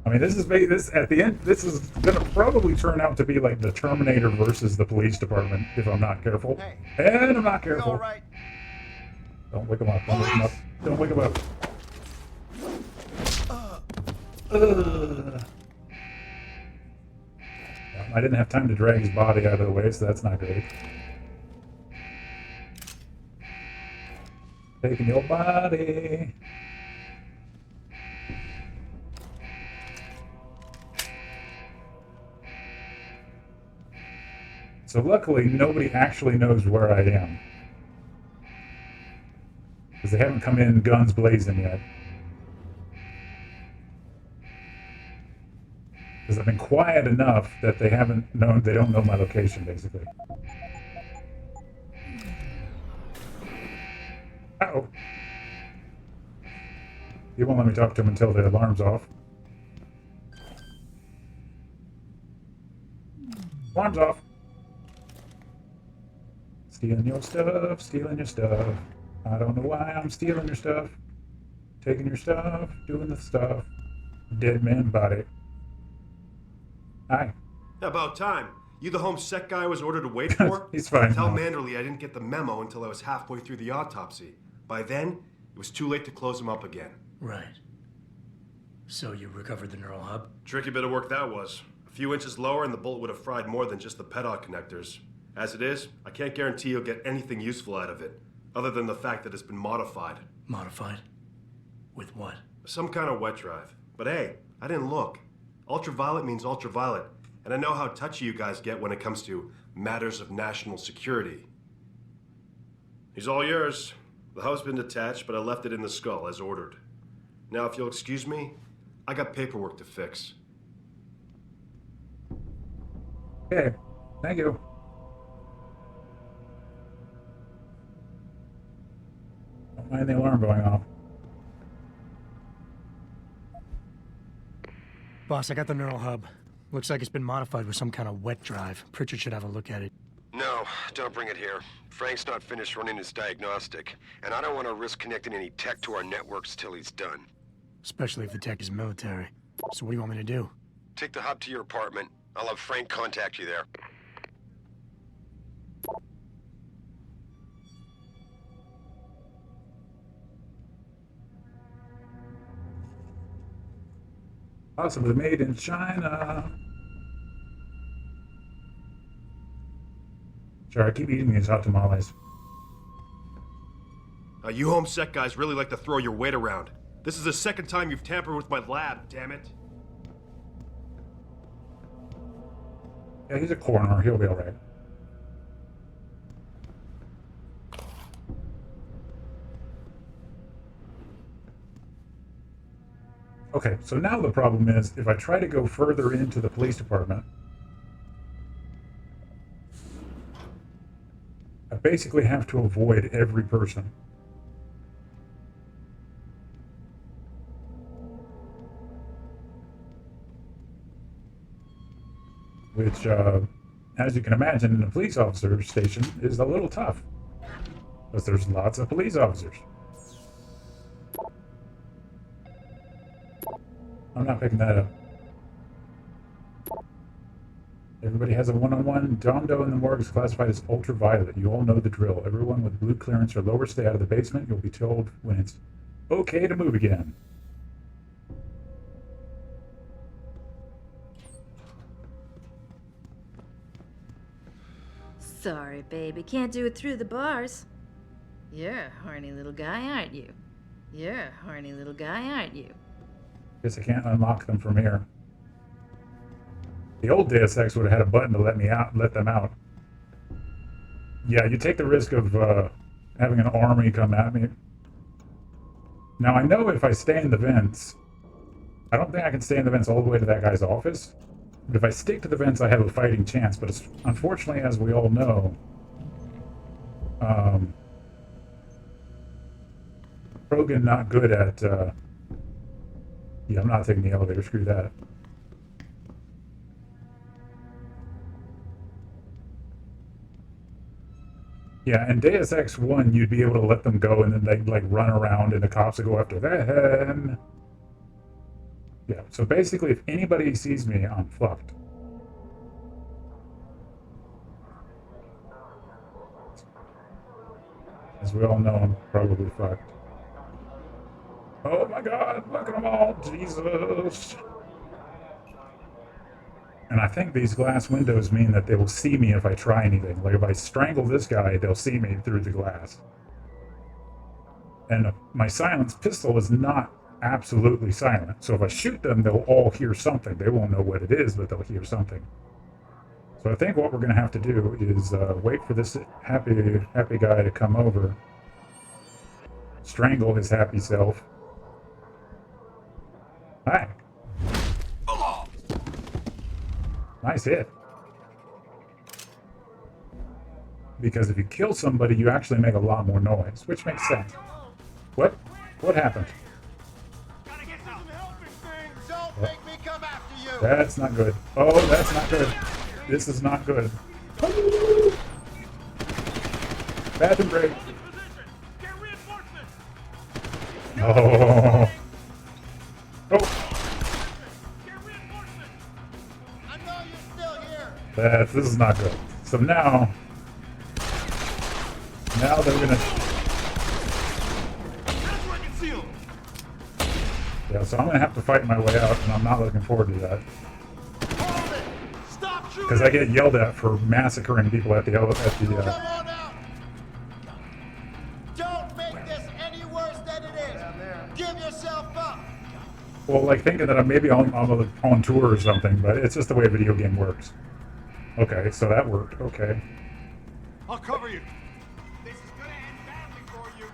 I mean, this at the end. This is gonna probably turn out to be like the Terminator versus the police department if I'm not careful. Hey, and I'm not careful. all right? Don't wake him up. Don't wake him up. Don't wake him up. I didn't have time to drag his body out of the way, so that's not great. Taking your body. So luckily, nobody actually knows where I am. Because they haven't come in guns blazing yet. Because I've been quiet enough that they don't know my location, basically. Uh-oh. He won't let me talk to him until the alarm's off. Alarm's off. Stealing your stuff, stealing your stuff. I don't know why I'm stealing your stuff. Taking your stuff, doing the stuff. Dead man body. Hi. About time. You the home sec guy I was ordered to wait for? He's fine. Tell now. Manderley I didn't get the memo until I was halfway through the autopsy. By then, it was too late to close him up again. Right. So you recovered the neural hub? Tricky bit of work that was. A few inches lower and the bullet would have fried more than just the pedal connectors. As it is, I can't guarantee you'll get anything useful out of it, other than the fact that it's been modified. Modified? With what? Some kind of wet drive. But hey, I didn't look. Ultraviolet means ultraviolet, and I know how touchy you guys get when it comes to matters of national security. He's all yours. The hub's been detached, but I left it in the skull as ordered. Now, if you'll excuse me, I got paperwork to fix. Okay, thank you. Don't mind the alarm going off. Boss, I got the neural hub. Looks like it's been modified with some kind of wet drive. Pritchard should have a look at it. No, don't bring it here. Frank's not finished running his diagnostic, and I don't want to risk connecting any tech to our networks till he's done. Especially if the tech is military. So what do you want me to do? Take the hub to your apartment. I'll have Frank contact you there. Possibly made in China. Sorry, I keep eating these hot tamales. You home sec guys really like to throw your weight around. This is the second time you've tampered with my lab, damn it. Yeah, he's a coroner. He'll be all right. Okay, so now the problem is, if I try to go further into the police department, I basically have to avoid every person. Which, as you can imagine, in a police officer station is a little tough. Because there's lots of police officers. I'm not picking that up. Everybody has a one-on-one. John Doe in the morgue is classified as ultraviolet. You all know the drill. Everyone with blue clearance or lower, stay out of the basement. You'll be told when it's okay to move again. Sorry, baby. Can't do it through the bars. You're a horny little guy, aren't you? You're a horny little guy, aren't you? Guess I can't unlock them from here. The old Deus Ex would have had a button to let them out. Yeah, you take the risk of having an army come at me. Now, I know if I stay in the vents, I don't think I can stay in the vents all the way to that guy's office. But if I stick to the vents, I have a fighting chance. But unfortunately, as we all know, Krogan not good at, yeah, I'm not taking the elevator, screw that. Yeah, in Deus Ex 1, you'd be able to let them go and then they'd like run around and the cops would go after them. Yeah, so basically if anybody sees me, I'm fucked. As we all know, I'm probably fucked. Oh my god, look at them all, Jesus! And I think these glass windows mean that they will see me if I try anything. Like if I strangle this guy, they'll see me through the glass. And my silenced pistol is not absolutely silent. So if I shoot them, they'll all hear something. They won't know what it is, but they'll hear something. So I think what we're going to have to do is wait for this happy guy to come over. Strangle his happy self. Hi. Nice hit. Because if you kill somebody, you actually make a lot more noise, which makes sense. What? What happened? Oh. That's not good. Oh, that's not good. This is not good. Bathroom break. Oh. Oh. This is not good. So now they're gonna. Yeah, so I'm gonna have to fight my way out, and I'm not looking forward to that. Because I get yelled at for massacring people at the. Come on out! Don't make this any worse than it is. Give yourself up. Well, like thinking that maybe I'm on tour or something, but it's just the way a video game works. Okay, so that worked. Okay. I'll cover you. This is gonna end badly for you.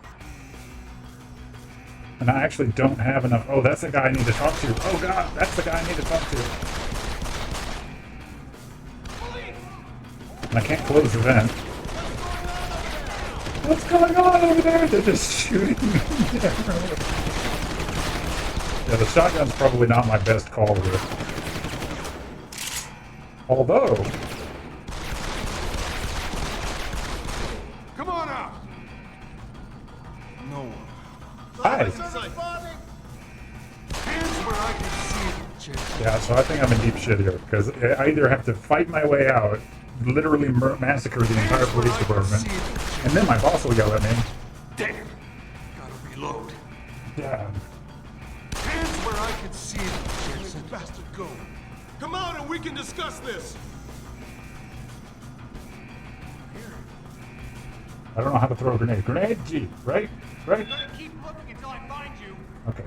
And I actually don't have enough. Oh, that's the guy I need to talk to. Oh god, that's the guy I need to talk to. And I can't close the vent. What's going on over there? They're just shooting me. Yeah, the shotgun's probably not my best call here. Although... Come on out! No one. Hi! Yeah, so I think I'm in deep shit here, because I either have to fight my way out, literally massacre the entire police department, and then my boss will yell at me. Damn! Gotta reload. Damn. Hands where I can see them, Jensen. Bastard, go. Come out and we can discuss this. I don't know how to throw a grenade. Grenade? G, right? Right? I'm gonna keep looking until I find you. Okay.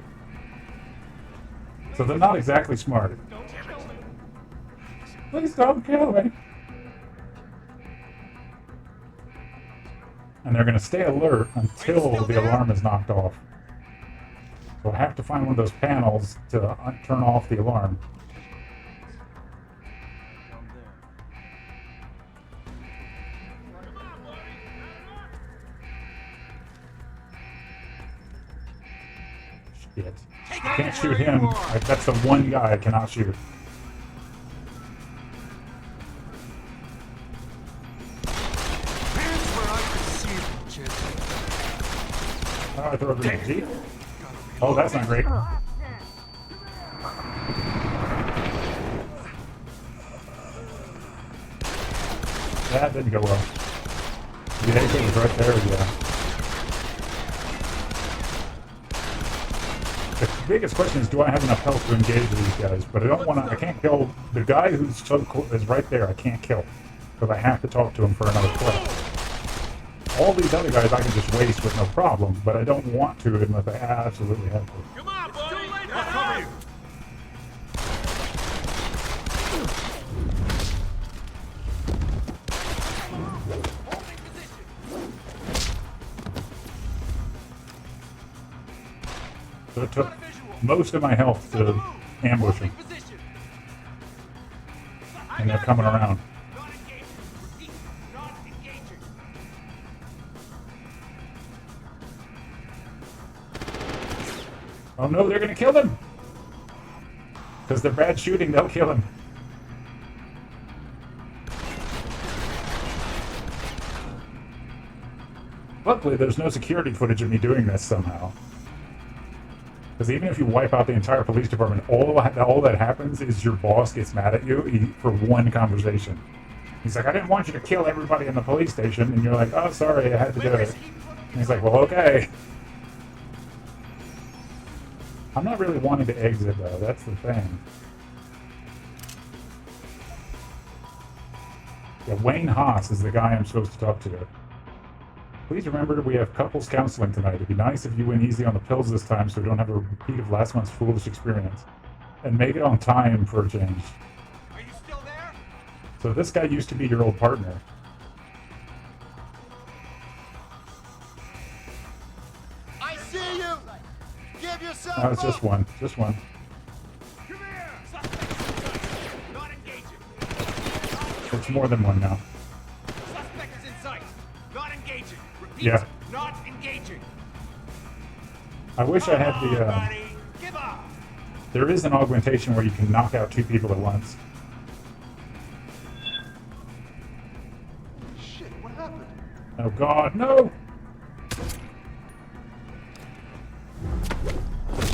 So they're not exactly smart. Don't kill me. Please don't kill me. And they're going to stay alert until the alarm is knocked off. So I have to find one of those panels to turn off the alarm. Shit. I can't shoot him. That's the one guy I cannot shoot. Oh, I throw a grenade. Gee. Oh, that's not great. That didn't go well. Yeah, it was right there, yeah. The biggest question is, do I have enough health to engage these guys? But I don't want to, I can't kill, the guy who's so cool is right there, I can't kill. Because I have to talk to him for another play. All these other guys I can just waste with no problem, but I don't want to unless I absolutely have to. Come on, buddy. I'll cover you. So it took most of my health to ambush them. And they're coming around. Oh no, they're gonna kill him! Because they're bad shooting, they'll kill him. Luckily, there's no security footage of me doing this somehow. Because even if you wipe out the entire police department, all that happens is your boss gets mad at you for one conversation. He's like, I didn't want you to kill everybody in the police station. And you're like, oh, sorry, I had to do it. And he's like, well, okay. I'm not really wanting to exit, though. That's the thing. Yeah, Wayne Haas is the guy I'm supposed to talk to. Please remember we have couples counseling tonight. It'd be nice if you went easy on the pills this time so we don't have a repeat of last month's foolish experience. And make it on time for a change. Are you still there? So this guy used to be your old partner. I see you! Give yourself No, it's just one. Just one. Come here! Suspect not engaging. It's more than one now. Suspect is in sight. Not engaging. Repeat. Yeah. Not engaging. I wish I had the... Buddy, give up. There is an augmentation where you can knock out 2 people at once. Shit, what happened? Oh god, no!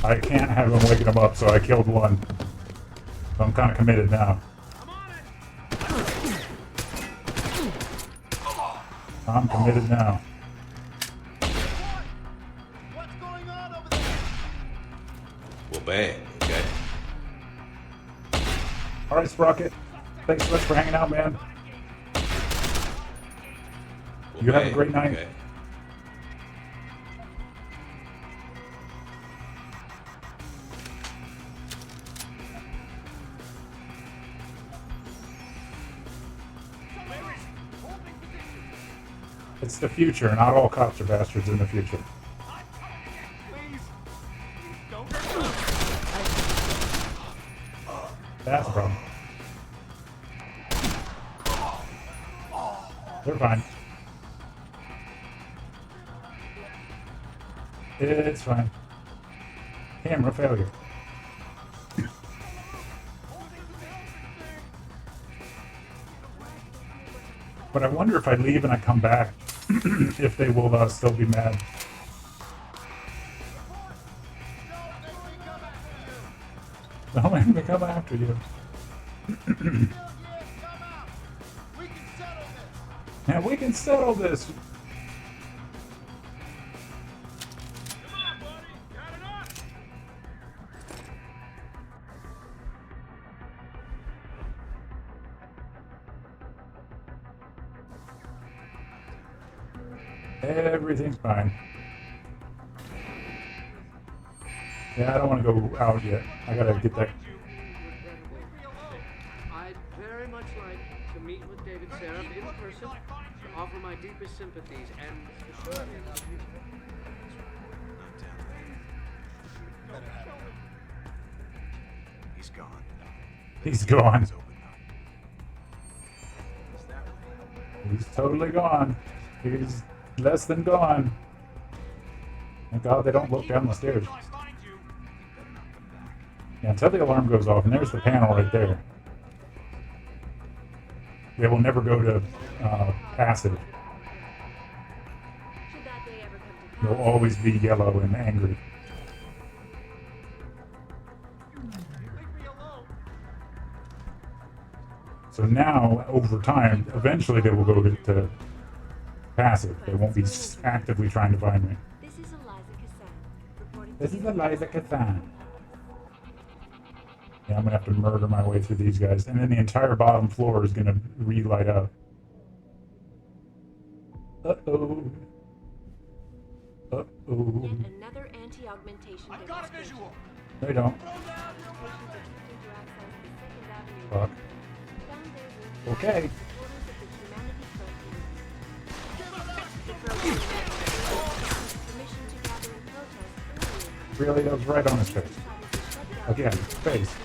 I can't have him waking him up, so I killed one. So I'm kind of committed now. I'm committed now. What's going on over there? Well, bang, okay. Alright, Sprocket. Thanks so much for hanging out, man. Well, You have a bang, great night. okay. It's the future. Not all cops are bastards in the future. That's a problem. They're fine. It's fine. Camera failure. But I wonder if I leave and I come back, if they will still be mad. Don't let me come after you. Yeah, we can settle this. Everything's fine. Yeah, I don't want to go out yet. I gotta get that. I'd very much like to meet with David Seraph in person, to offer my deepest sympathies and assure him of his... He's gone. He's gone. He's totally gone. He's less than gone. Thank God they don't look down the stairs. Yeah, until the alarm goes off, and there's the panel right there. They will never go to passive. They'll always be yellow and angry. So now, over time, eventually they will go to passive. They won't be actively trying to find me. This is Eliza Kazan. Yeah, I'm gonna have to murder my way through these guys, and then the entire bottom floor is gonna relight up. Uh-oh. Uh-oh. Yet another anti-augmentation. I've got a visual. No, you don't. Fuck. Okay. Really, that was right on his face. Again, face.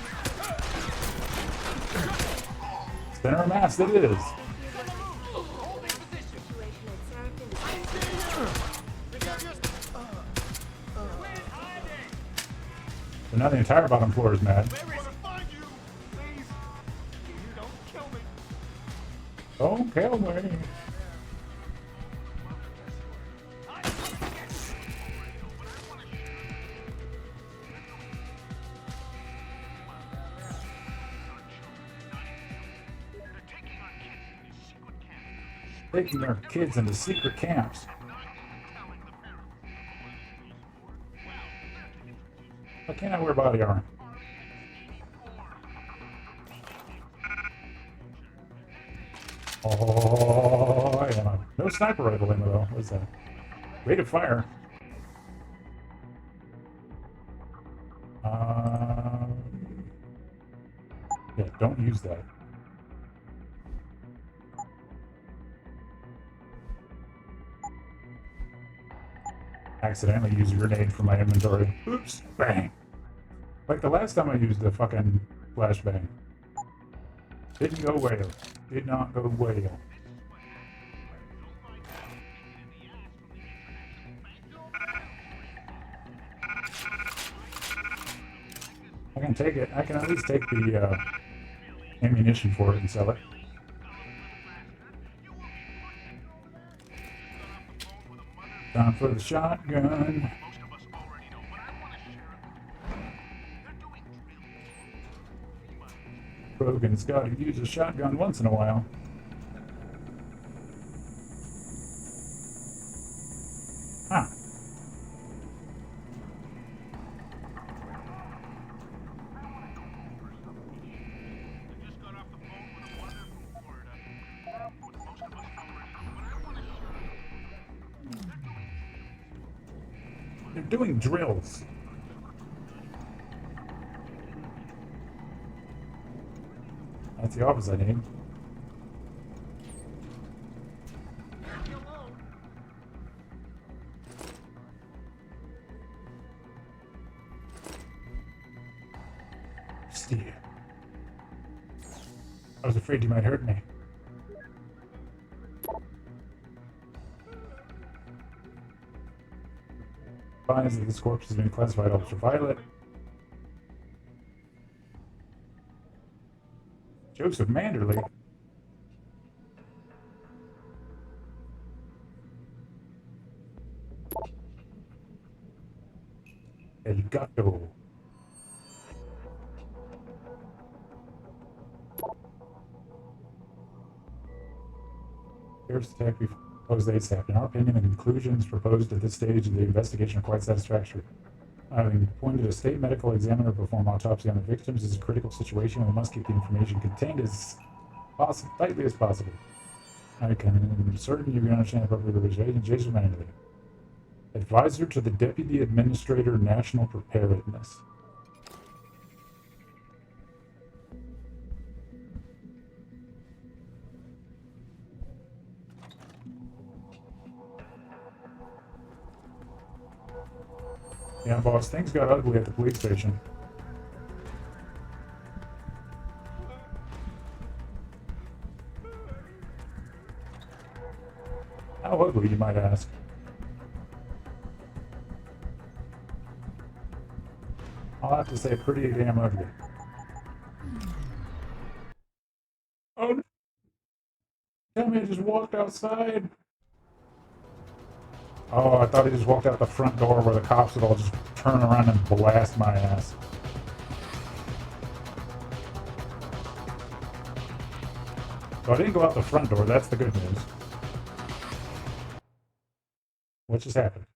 Center mass it is. So now the entire bottom floor is mad. Don't kill me. Taking our kids into secret camps. Why can't I wear body armor? Oh, yeah. No sniper rifle ammo though. What's that? Rate of fire. Yeah, don't use that. Accidentally use a grenade for my inventory. Oops. Bang. Like the last time I used the fucking flashbang. Didn't go well. Did not go well. I can take it. I can at least take the ammunition for it and sell it. Time for the shotgun. Krogan's got to use a shotgun once in a while. Huh. They're doing drills. That's the opposite I need. Steve. I was afraid you might hurt me. Finds that this corpse has been classified ultraviolet. Joseph Manderley. El Gato. Here's the tech we proposed ASAP. In our opinion, the conclusions proposed at this stage of the investigation are quite satisfactory. Having appointed a state medical examiner to perform autopsy on the victims is a critical situation, and we must keep the information contained as tightly as possible. I can certain you can understand appropriately. Jason Manderley, advisor to the Deputy Administrator, National Preparedness. Yeah, boss, things got ugly at the police station. How ugly, you might ask? I'll have to say pretty damn ugly. Oh no. Tell me I just walked outside. Oh, I thought he just walked out the front door where the cops would all just turn around and blast my ass. So I didn't go out the front door, that's the good news. What just happened?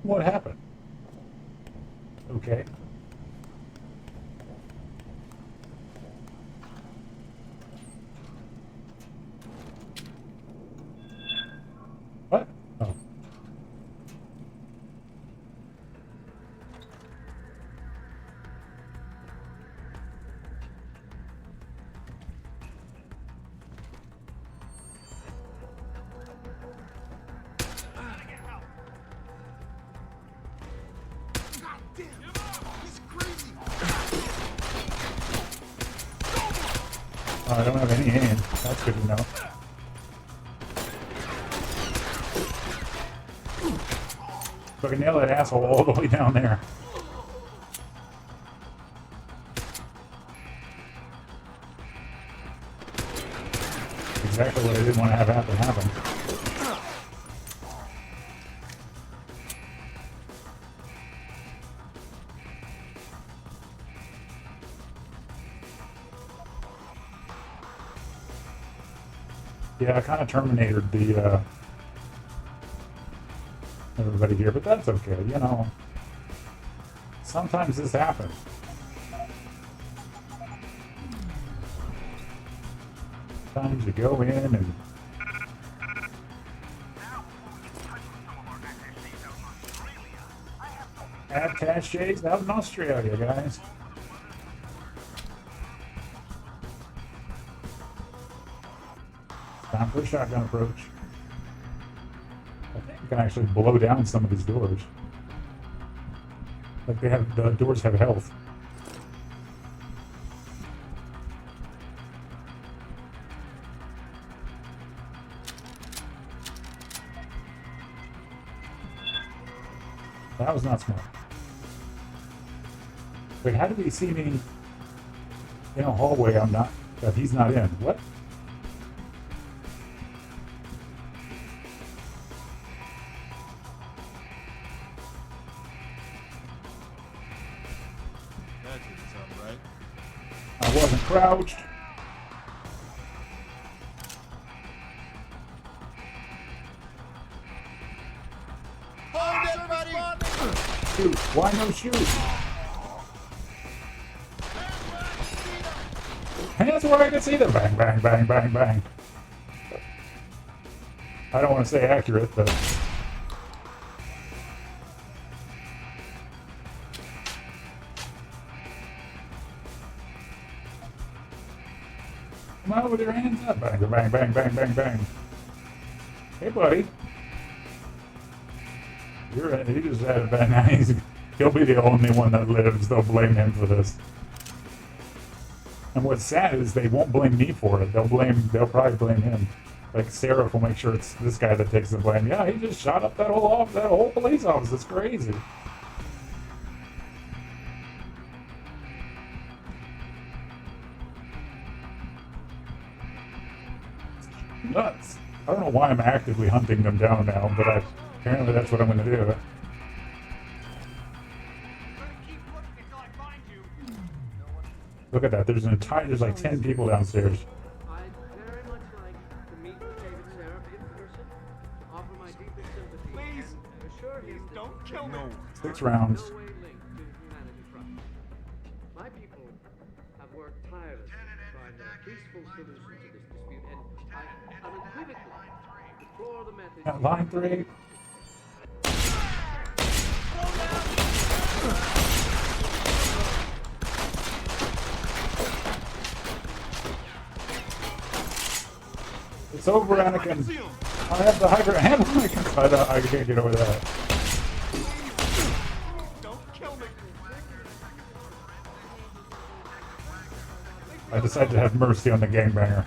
What happened? Okay. What? Oh. I don't have any aim. That's good to know. So I can nail that asshole all the way down there. Exactly what I didn't want to have happen. Yeah, I kind of terminated the everybody here, but that's okay, you know. Sometimes this happens. Sometimes you go in and attaches out in Australia, guys. Time for a shotgun approach. I think we can actually blow down some of these doors. Like they have, the doors have health. That was not smart. Wait, how did he see me in a hallway I'm not, that he's not in? What? That didn't sound right. I wasn't crouched. Shoot. Why no shoot? Hands where I can see them. Bang, bang, bang, bang, bang. I don't want to say accurate, but... Come on with your hands up. Bang, bang, bang, bang, bang, bang. Hey, buddy. He just had a bad night. He'll be the only one that lives. They'll blame him for this. And what's sad is they won't blame me for it. They'll probably blame him. Like Sarah will make sure it's this guy that takes the blame. Yeah, he just shot up that whole police office. It's crazy. Nuts. I don't know why I'm actively hunting them down now, but apparently that's what I'm going to do. Look at that. There's like 10 people downstairs. I'd very much like to meet with David Seraph in person, offer my deepest sympathy, Please, and assure him that don't kill me. 6 rounds. no way linked to Humanity Front. My people have worked tirelessly to find a peaceful solution to this dispute, and I unequivocally deplore the methods. Line 3. It's over, Anakin. I have the high ground. I can't get over that. Don't kill me. I decided to have mercy on the gangbanger.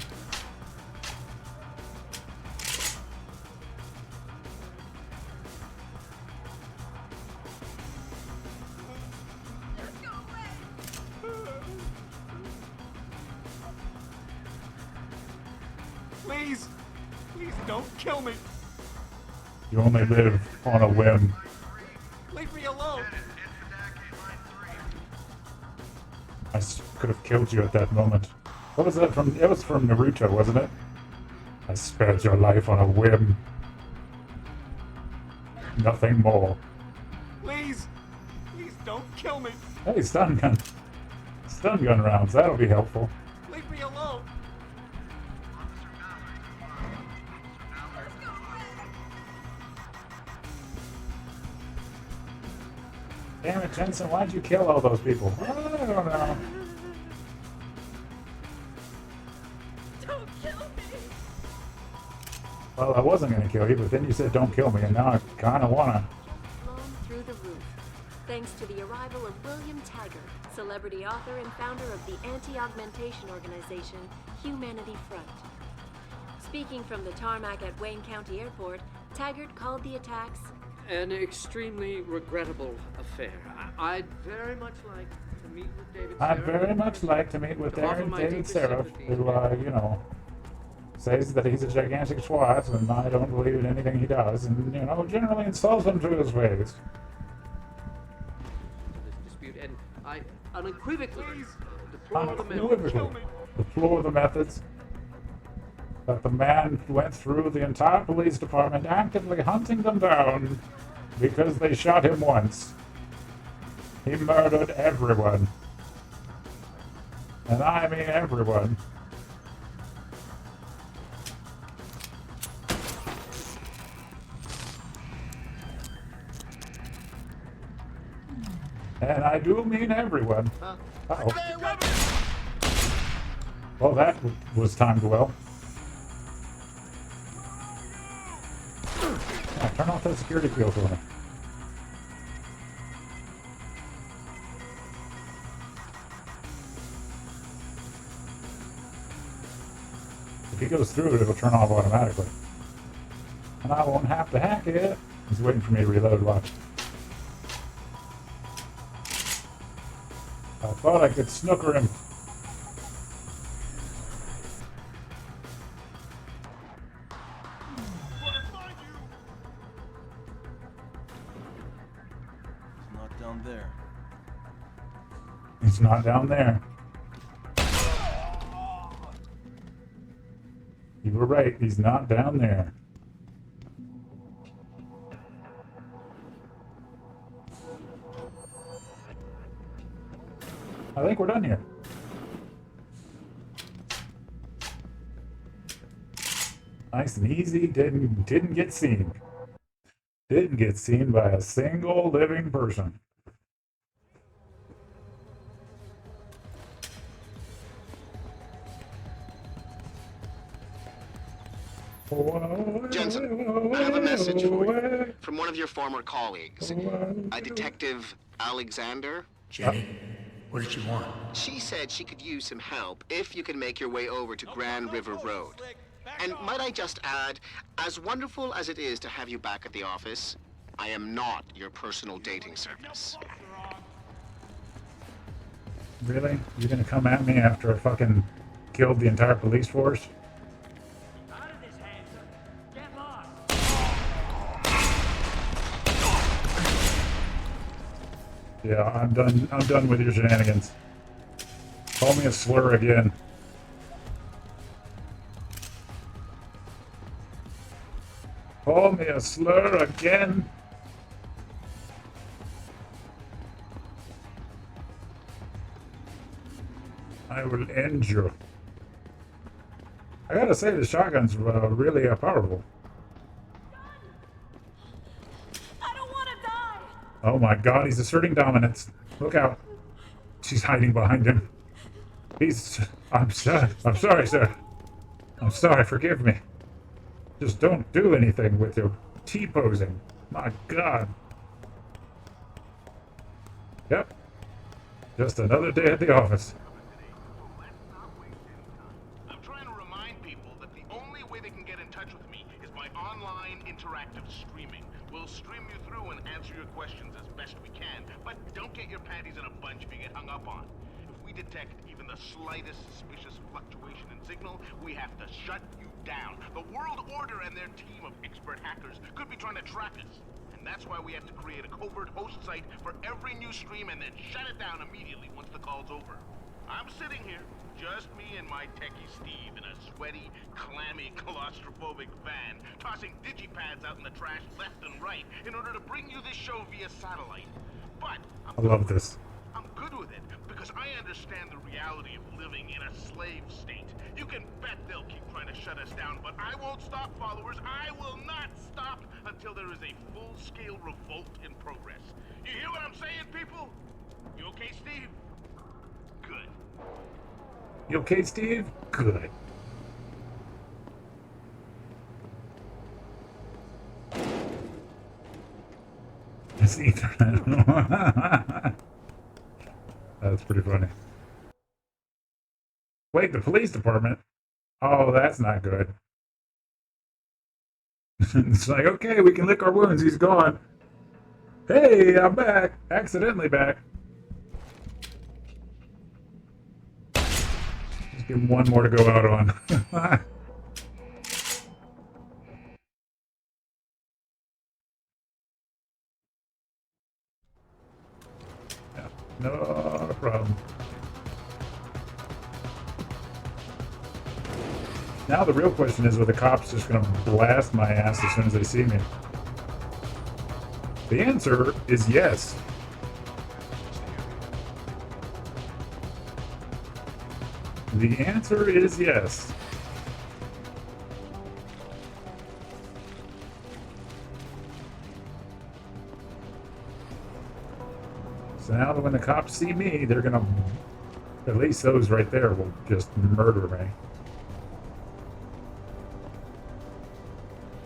Please, please don't kill me. You only live on a whim. Leave me alone. I could have killed you at that moment. What was that from? It was from Naruto, wasn't it? I spared your life on a whim. Nothing more. Please, please don't kill me. Hey, stun gun. Stun gun rounds, that'll be helpful. Leave me alone. Damn it, Jensen, why'd you kill all those people? I don't know. Don't kill me! Well, I wasn't gonna kill you, but then you said don't kill me, and now I kinda wanna. Blown through the roof. Thank thanks to the arrival of William Taggart, celebrity author and founder of the anti-augmentation organization Humanity Front. Speaking from the tarmac at Wayne County Airport, Taggart called the attacks an extremely regrettable affair. I'd very much like to meet with David Seraph. I'd very much like to meet with David Seraph, who, you know, says that he's a gigantic twat, and I don't believe in anything he does, and, you know, generally insults him to his face. This dispute, and I unequivocally deplore the methods. Unequivocally deplore the methods that the man went through the entire police department actively hunting them down because they shot him once. He murdered everyone. And I mean everyone. And I do mean everyone. Uh-oh. Well, that was timed well. Yeah, turn off that security field for me. If he goes through it, it'll turn off automatically. And I won't have to hack it. He's waiting for me to reload, watch. I thought I could snooker him. He's not down there. You were right, he's not down there. I think we're done here. Nice and easy, didn't get seen. Didn't get seen by a single living person. Jensen, I have a message for you from one of your former colleagues, a Detective Alexander. Jenny, what did she want? She said she could use some help if you can make your way over to Grand River Road. And might I just add, as wonderful as it is to have you back at the office, I am not your personal dating service. Really? You're gonna come at me after I fucking killed the entire police force? Yeah, I'm done with your shenanigans. Call me a slur again. Call me a slur again. I will end you. I gotta say, the shotgun's really powerful. Oh my god, he's asserting dominance. Look out. She's hiding behind him. I'm sorry, sir. I'm sorry, forgive me. Just don't do anything with your T-posing. My god. Yep. Just another day at the office. I'm trying to remind people that the only way they can get in touch with me is by online interactive streaming. We'll stream you through and answer your questions as best we can, but don't get your panties in a bunch if you get hung up on. If we detect even the slightest suspicious fluctuation in signal, we have to shut you down. The World Order and their team of expert hackers could be trying to track us. And that's why we have to create a covert host site for every new stream and then shut it down immediately once the call's over. I'm sitting here, just me and my techie Steve in a sweaty, clammy, claustrophobic van, tossing digipads out in the trash left and right in order to bring you this show via satellite. But I love this. I'm good with it because I understand the reality of living in a slave state. You can bet they'll keep trying to shut us down, but I won't stop, followers. I will not stop until there is a full-scale revolt in progress. You hear what I'm saying, people? You okay, Steve? Good. You okay, Steve? Good. wireless Ethernet. That's pretty funny. Wait, the police department? Oh, that's not good. It's like, okay, we can lick our wounds. He's gone. Hey, I'm back. Accidentally back. Just give him one more to go out on. Yeah, no problem. Now the real question is, are the cops just going to blast my ass as soon as they see me? The answer is yes. The answer is yes. So now that when the cops see me, they're going to, at least those right there will just murder me.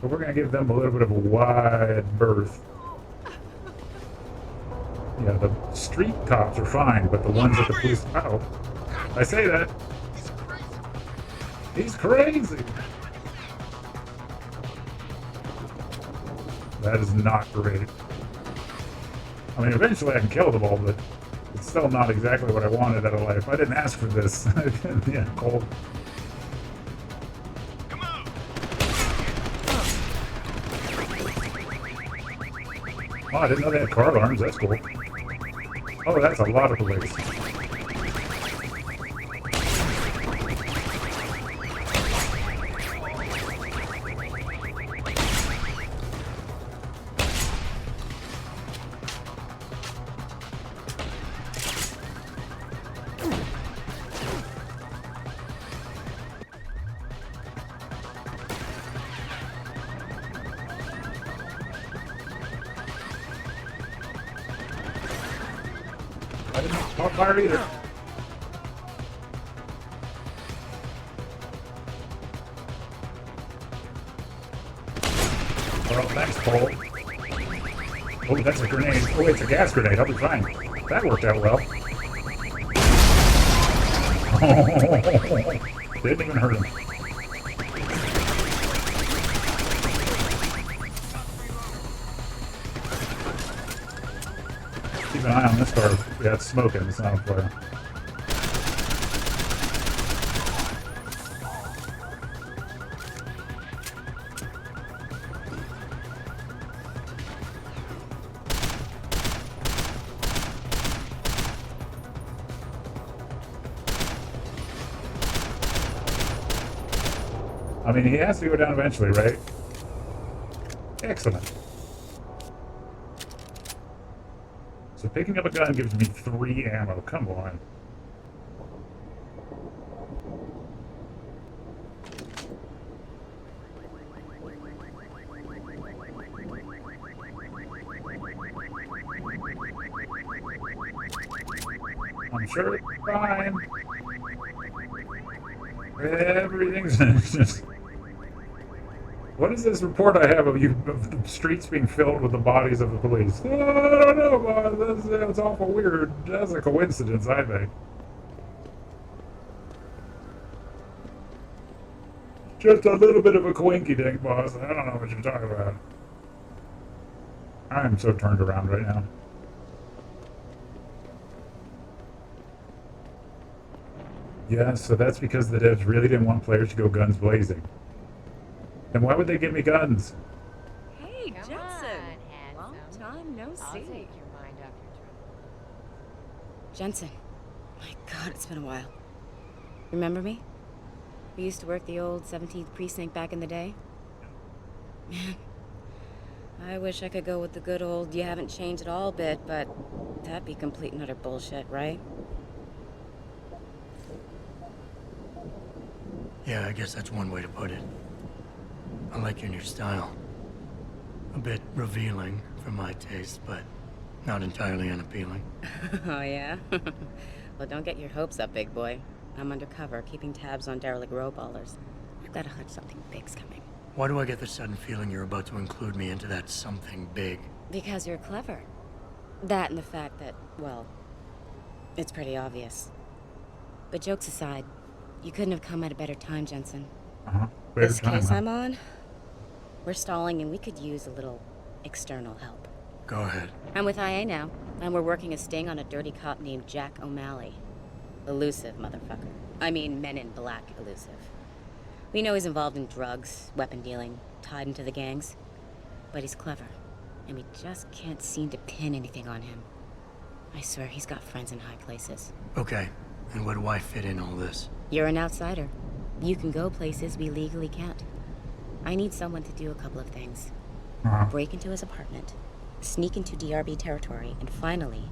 But we're going to give them a little bit of a wide berth. Yeah, the street cops are fine, but the ones at the police... Uh-oh. I say that. He's crazy. That is not great. I mean, eventually I can kill them all, but it's still not exactly what I wanted out of life. I didn't ask for this. Yeah, cold. Oh, I didn't know they had car alarms. That's cool. Oh, that's a lot of police. I didn't talk fire either. Well, that's cold. Oh, that's a grenade. Oh, it's a gas grenade. I'll be fine. That worked out well. Didn't even hurt him. Keep an eye on this car. Yeah, it's smoking. It's not on fire. I mean, he has to go down eventually, right? Excellent. So picking up a gun gives me 3 ammo. Come on. I'm sure it's fine. Everything's just... What is this report I have of you of the streets being filled with the bodies of the police? Oh, I don't know, boss. That's awful weird. That's a coincidence, I think. Just a little bit of a coinky-dink, boss. I don't know what you're talking about. I am so turned around right now. Yeah, so that's because the devs really didn't want players to go guns blazing. And why would they give me guns? Hey, Jensen. Long time no see. I'll take your mind off your trouble. Jensen. My God, it's been a while. Remember me? We used to work the old 17th precinct back in the day. Man, I wish I could go with the good old you haven't changed at all bit, but that'd be complete and utter bullshit, right? Yeah, I guess that's one way to put it. I like your new style. A bit revealing for my taste, but not entirely unappealing. Oh, yeah? Well, don't get your hopes up, big boy. I'm undercover, keeping tabs on derelict row-ballers. I've got a hunch something big's coming. Why do I get the sudden feeling you're about to include me into that something big? Because you're clever. That and the fact that, well, it's pretty obvious. But jokes aside, you couldn't have come at a better time, Jensen. Better This time, case huh? I'm on, we're stalling and we could use a little external help. Go ahead. I'm with IA now, and we're working a sting on a dirty cop named Jack O'Malley. Elusive, motherfucker. I mean, Men in Black elusive. We know he's involved in drugs, weapon dealing, tied into the gangs. But he's clever, and we just can't seem to pin anything on him. I swear he's got friends in high places. Okay, and where do I fit in all this? You're an outsider. You can go places we legally can't. I need someone to do a couple of things. Break into his apartment, sneak into DRB territory, and finally,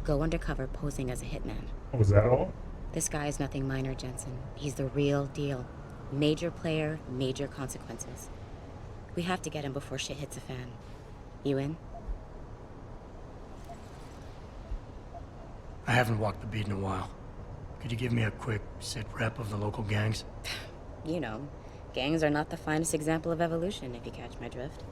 go undercover posing as a hitman. Was that all? This guy is nothing minor, Jensen. He's the real deal. Major player, major consequences. We have to get him before shit hits the fan. You in? I haven't walked the beat in a while. Could you give me a quick sit rep of the local gangs? You know, gangs are not the finest example of evolution, if you catch my drift.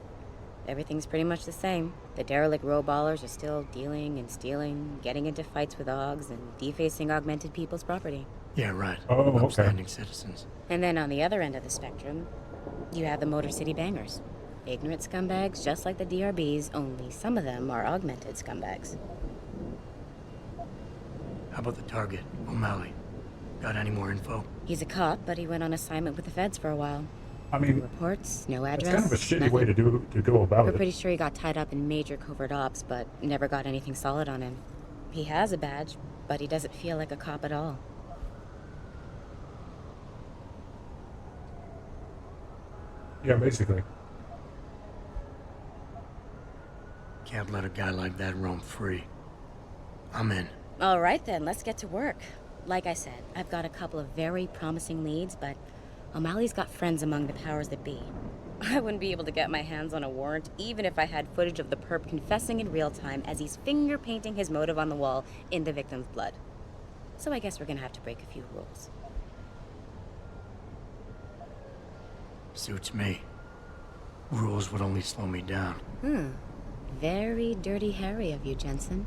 Everything's pretty much the same. The derelict row ballers are still dealing and stealing, getting into fights with OGs, and defacing augmented people's property. Yeah, right. Oh, okay. Upstanding citizens. And then on the other end of the spectrum, you have the Motor City Bangers. Ignorant scumbags just like the DRBs, only some of them are augmented scumbags. How about the target, O'Malley? Got any more info? He's a cop, but he went on assignment with the feds for a while. I mean, no reports, no address. It's kind of a shitty nothing. way to go about We're it. pretty sure he got tied up in major covert ops, but never got anything solid on him. He has a badge, but he doesn't feel like a cop at all. Yeah, basically. Can't let a guy like that roam free. I'm in. All right then, let's get to work. Like I said, I've got a couple of very promising leads, but O'Malley's got friends among the powers that be. I wouldn't be able to get my hands on a warrant, even if I had footage of the perp confessing in real time as he's finger painting his motive on the wall in the victim's blood. So I guess we're gonna have to break a few rules. Suits me. Rules would only slow me down. Very dirty Harry of you, Jensen.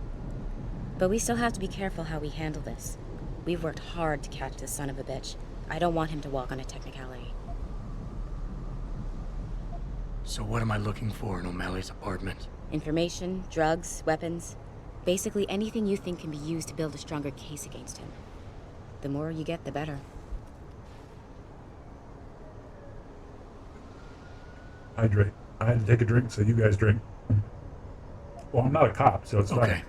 But we still have to be careful how we handle this. We've worked hard to catch this son of a bitch. I don't want him to walk on a technicality. So what am I looking for in O'Malley's apartment? Information, drugs, weapons. Basically anything you think can be used to build a stronger case against him. The more you get, the better. Hydrate. I had to take a drink, so you guys drink. Well, I'm not a cop, so it's Okay. fine.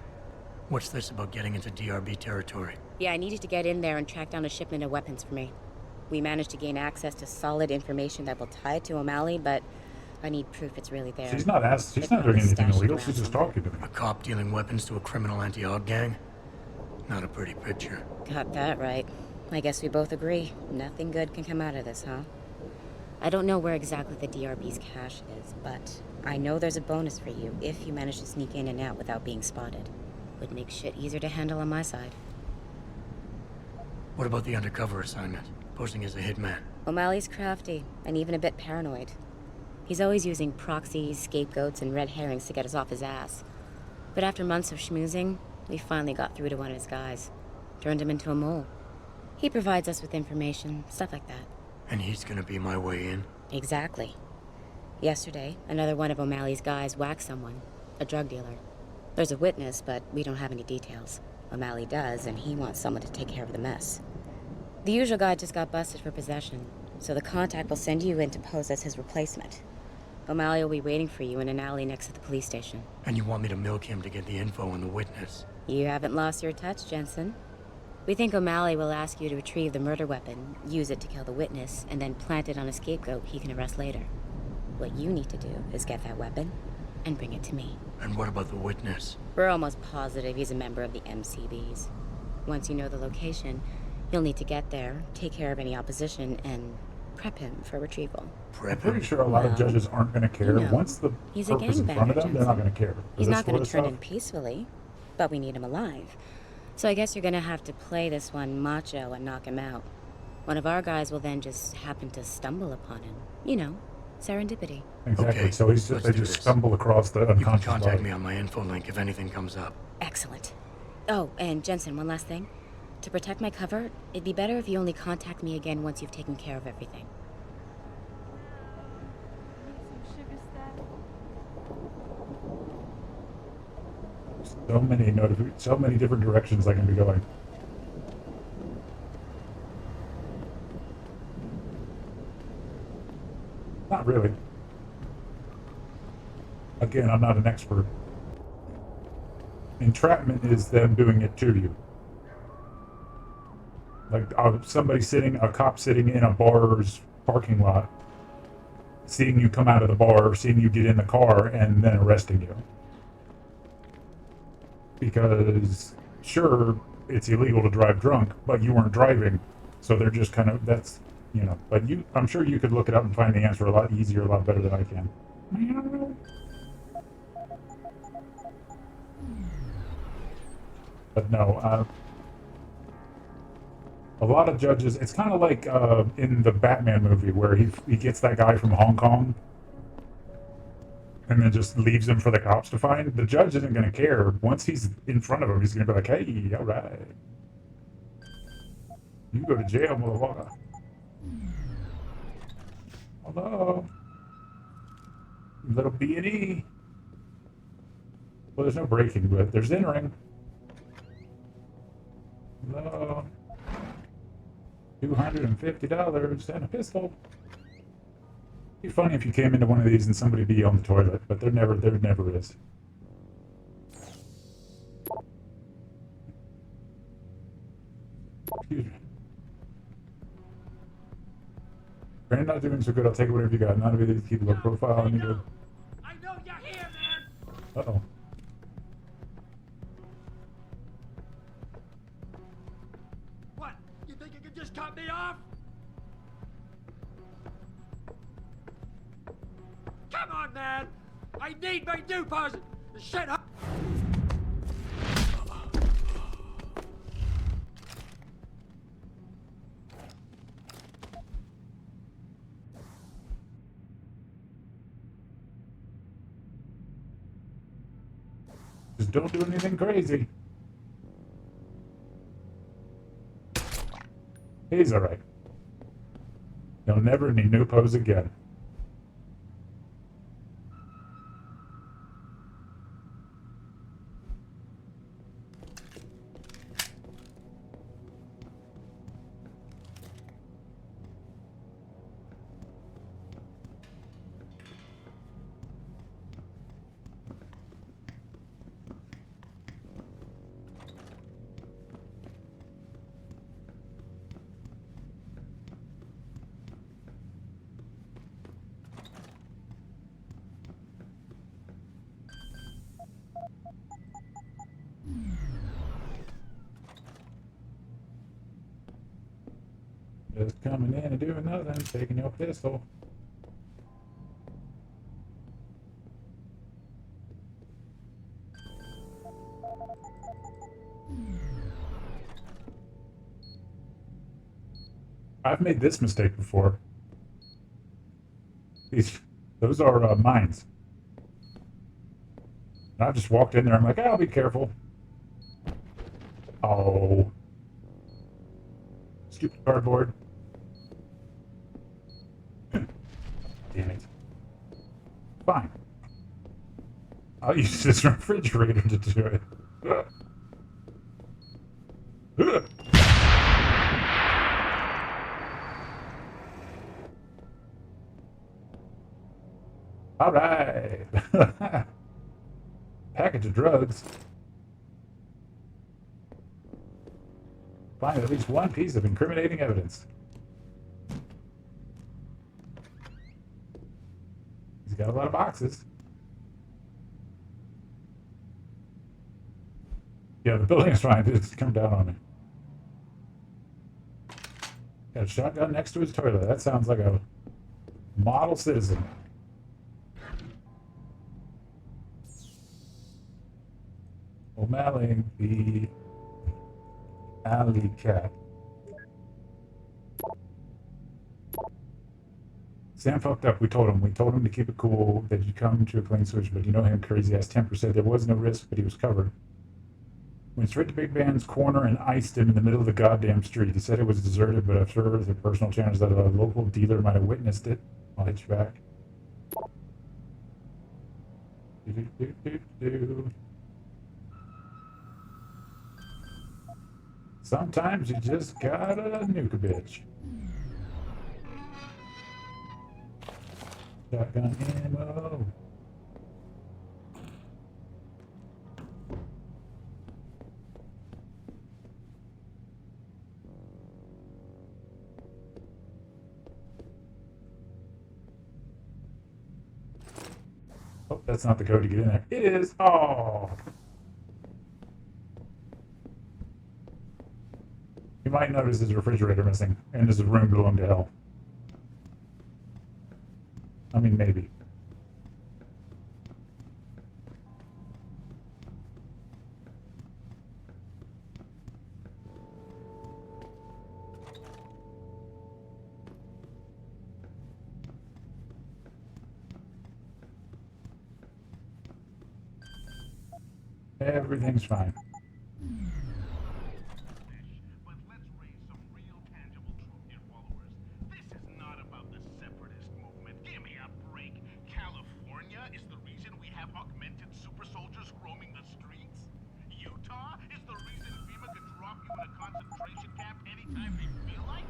What's this about getting into DRB territory? Yeah, I need you to get in there and track down a shipment of weapons for me. We managed to gain access to solid information that will tie it to O'Malley, but I need proof it's really there. She's not doing anything illegal. She's just talking to me. A cop dealing weapons to a criminal anti-AUG gang? Not a pretty picture. Got that right. I guess we both agree. Nothing good can come out of this, huh? I don't know where exactly the DRB's cache is, but I know there's a bonus for you if you manage to sneak in and out without being spotted. Would make shit easier to handle on my side. What about the undercover assignment? Posing as a hitman? O'Malley's crafty, and even a bit paranoid. He's always using proxies, scapegoats, and red herrings to get us off his ass. But after months of schmoozing, we finally got through to one of his guys. Turned him into a mole. He provides us with information, stuff like that. And he's gonna be my way in? Exactly. Yesterday, another one of O'Malley's guys whacked someone, a drug dealer. There's a witness, but we don't have any details. O'Malley does, and he wants someone to take care of the mess. The usual guy just got busted for possession, so the contact will send you in to pose as his replacement. O'Malley will be waiting for you in an alley next to the police station. And you want me to milk him to get the info on the witness? You haven't lost your touch, Jensen. We think O'Malley will ask you to retrieve the murder weapon, use it to kill the witness, and then plant it on a scapegoat he can arrest later. What you need to do is get that weapon and bring it to me. And what about the witness? We're almost positive he's a member of the MCBs. Once you know the location, you'll need to get there, take care of any opposition, and prep him for retrieval. I'm pretty sure a lot of judges aren't going to care. You know, Once the he's a purpose in front of gangbanger, them, they're not going to care. He's not going to turn in in. peacefully, but we need him alive. So I guess you're going to have to play this one macho and knock him out. One of our guys will then just happen to stumble upon him. You know, Serendipity. Exactly. Okay, So let's they do just this. stumble across the You can unconscious contact body. me on my info link if anything comes up. Excellent. Oh, and Jensen, one last thing. To protect my cover, it'd be better if you only contact me again once you've taken care of everything. So many different directions I can be going. Not really. Again, I'm not an expert. Entrapment is them doing it to you. Like a cop sitting in a bar's parking lot, seeing you come out of the bar, seeing you get in the car, and then arresting you. Because, sure, it's illegal to drive drunk, but you weren't driving, so they're just kind of, that's, but I'm sure you could look it up and find the answer a lot easier, a lot better than I can. But no, a lot of judges, it's kind of like in the Batman movie where he gets that guy from Hong Kong and then just leaves him for the cops to find. The judge isn't going to care. Once he's in front of him, he's going to be like, hey, all right. You go to jail, motherfucker. Hello. Little B&E. Well, there's no breaking, but there's entering. Hello. $250 and a pistol. It'd be funny if you came into one of these and somebody be on the toilet, but there never is. Excuse me. Brand not doing so good. I'll take whatever you got. None of it keep a low profile. I know you're here, man. Uh-oh. What? You think you can just cut me off? Come on, man! I need my new person! Shut up! Just don't do anything crazy. He's alright. You'll never need new pose again. Just coming in and doing nothing, taking your pistol. I've made this mistake before. Those are mines. And I just walked in there, I'm like, I'll be careful. Oh. Stupid cardboard. Damn it. Fine. I'll use this refrigerator to do it. All right. Package of drugs. Find at least one piece of incriminating evidence. He's got a lot of boxes. Yeah, the building is trying to come down on me. Got a shotgun next to his toilet. That sounds like a model citizen. O'Malley, the alley cat. Sam fucked up. We told him. We told him to keep it cool, that you'd come to a clean switch, but you know him, crazy-ass Temper said there was no risk, but he was covered. Went straight to Big Man's corner and iced him in the middle of the goddamn street. He said it was deserted, but after the personal challenge that a local dealer might have witnessed it. I'll hit you back. Sometimes you just gotta nuke a bitch. Shotgun ammo. Oh, that's not the code to get in there. It is. Oh. You might notice his refrigerator missing, and his room belonged to hell. I mean, maybe. Everything's fine. But let's raise some real tangible truth here, followers. This is not about the separatist movement. Give me a break. California is the reason we have augmented super soldiers roaming the streets. Utah is the reason FEMA can drop you in a concentration camp anytime they feel like.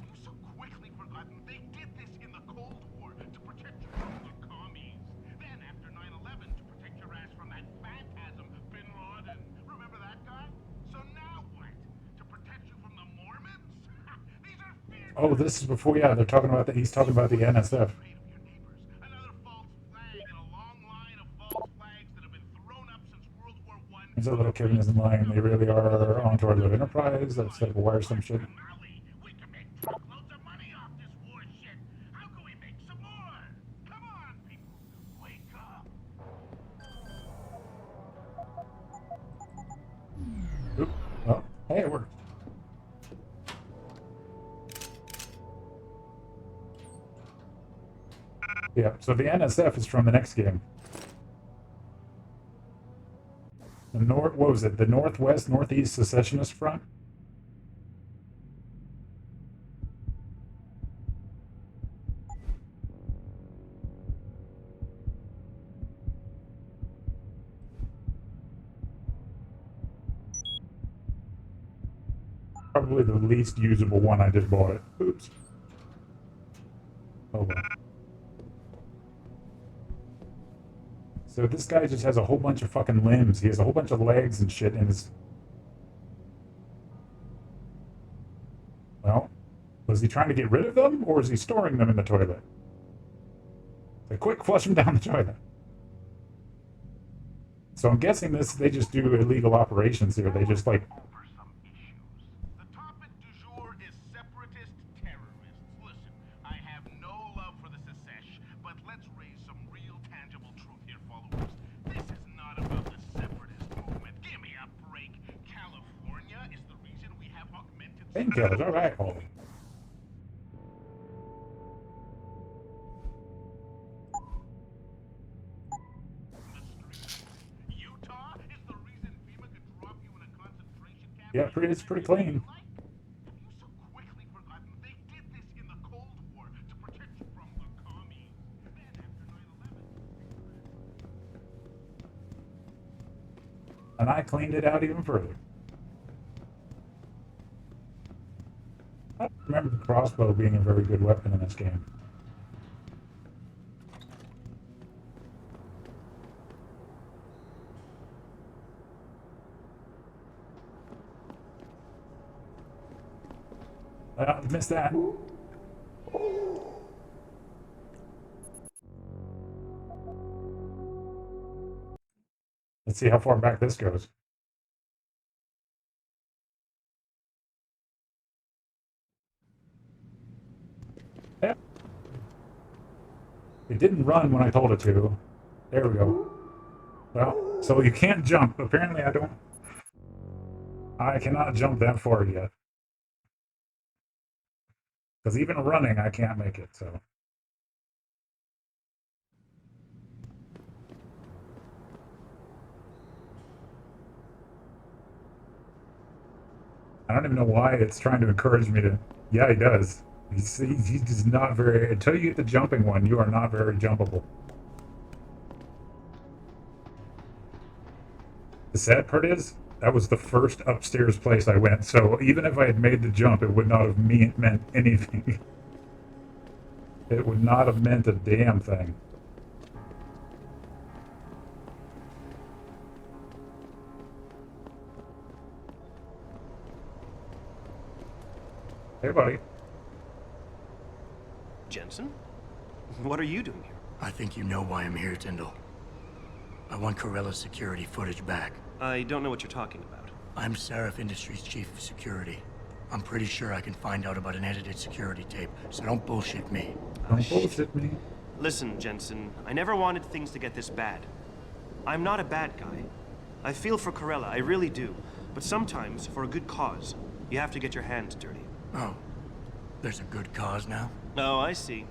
You've so quickly forgotten they did this in the Cold War to protect you from the commies. Then after 9/11 to protect your ass from that phantasm, Bin Laden. Remember that guy? So now what? To protect you from the Mormons? These are fear. Oh, this is before, yeah, they're talking about he's talking about the NSF. Another false flag in a long line of false flags that have been thrown up since World War I. There's a little Kevin isn't lying. They really are onto our little enterprise. That's like a wire some shit. We can make truckloads of money off this war shit. How can we make some more? Come on, people. Wake up. Oop. Well, hey, it worked. Yeah, so the NSF is from the next game. The what was it? The Northwest Northeast Secessionist Front? Probably the least usable one. I just bought it. Oops. Oh well. So this guy just has a whole bunch of fucking limbs. He has a whole bunch of legs and shit in his... Well, was he trying to get rid of them, or is he storing them in the toilet? So quick, flush them down the toilet. So I'm guessing they just do illegal operations here. They just, like... The topic du jour is separatist terrorists. Listen, I have no love for the Secesh, but let's raise some real tangible truth here, followers. This is not about the separatist movement. Give me a break. California is the reason we have augmented... Painkillers, alright, Holly. Utah is the reason FEMA could drop you in a concentration camp. Yeah, it's pretty clean. You so quickly forgotten they did this in the Cold War to protect you from the commies. Then after 9/11. And I cleaned it out even further. I don't remember the crossbow being a very good weapon in this game. I missed that. Let's see how far back this goes. Yeah. It didn't run when I told it to. There we go. Well, so you can't jump. Apparently I cannot jump that far yet. Because even running, I can't make it, so. I don't even know why it's trying to encourage me to... Yeah, he does. He's not very... Until you get the jumping one, you are not very jumpable. The sad part is, that was the first upstairs place I went, so even if I had made the jump, it would not have meant anything. It would not have meant a damn thing. Hey, buddy. Jensen? What are you doing here? I think you know why I'm here, Tyndall. I want Corella's security footage back. I don't know what you're talking about. I'm Seraph Industries' chief of security. I'm pretty sure I can find out about an edited security tape, so don't bullshit me. Don't bullshit me. Listen, Jensen, I never wanted things to get this bad. I'm not a bad guy. I feel for Corella, I really do. But sometimes, for a good cause, you have to get your hands dirty. Oh, there's a good cause now? Oh, I see.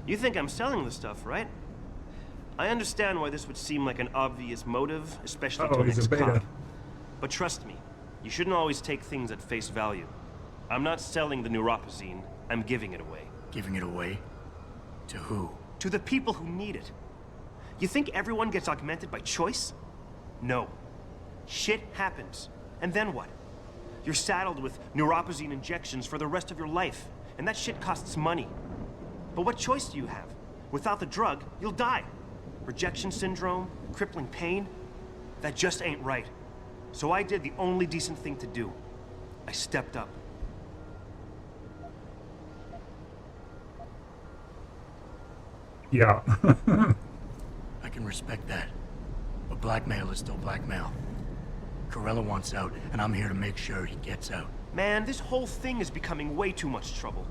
You think I'm selling the stuff, right? I understand why this would seem like an obvious motive, especially to an ex-cop. But trust me, you shouldn't always take things at face value. I'm not selling the neuropazine, I'm giving it away. Giving it away? To who? To the people who need it. You think everyone gets augmented by choice? No. Shit happens. And then what? You're saddled with neuropazine injections for the rest of your life, and that shit costs money. But what choice do you have? Without the drug, you'll die. Rejection syndrome, crippling pain, that just ain't right. So I did the only decent thing to do. I stepped up. Yeah. I can respect that. But blackmail is still blackmail. Corella wants out, and I'm here to make sure he gets out. Man, this whole thing is becoming way too much trouble.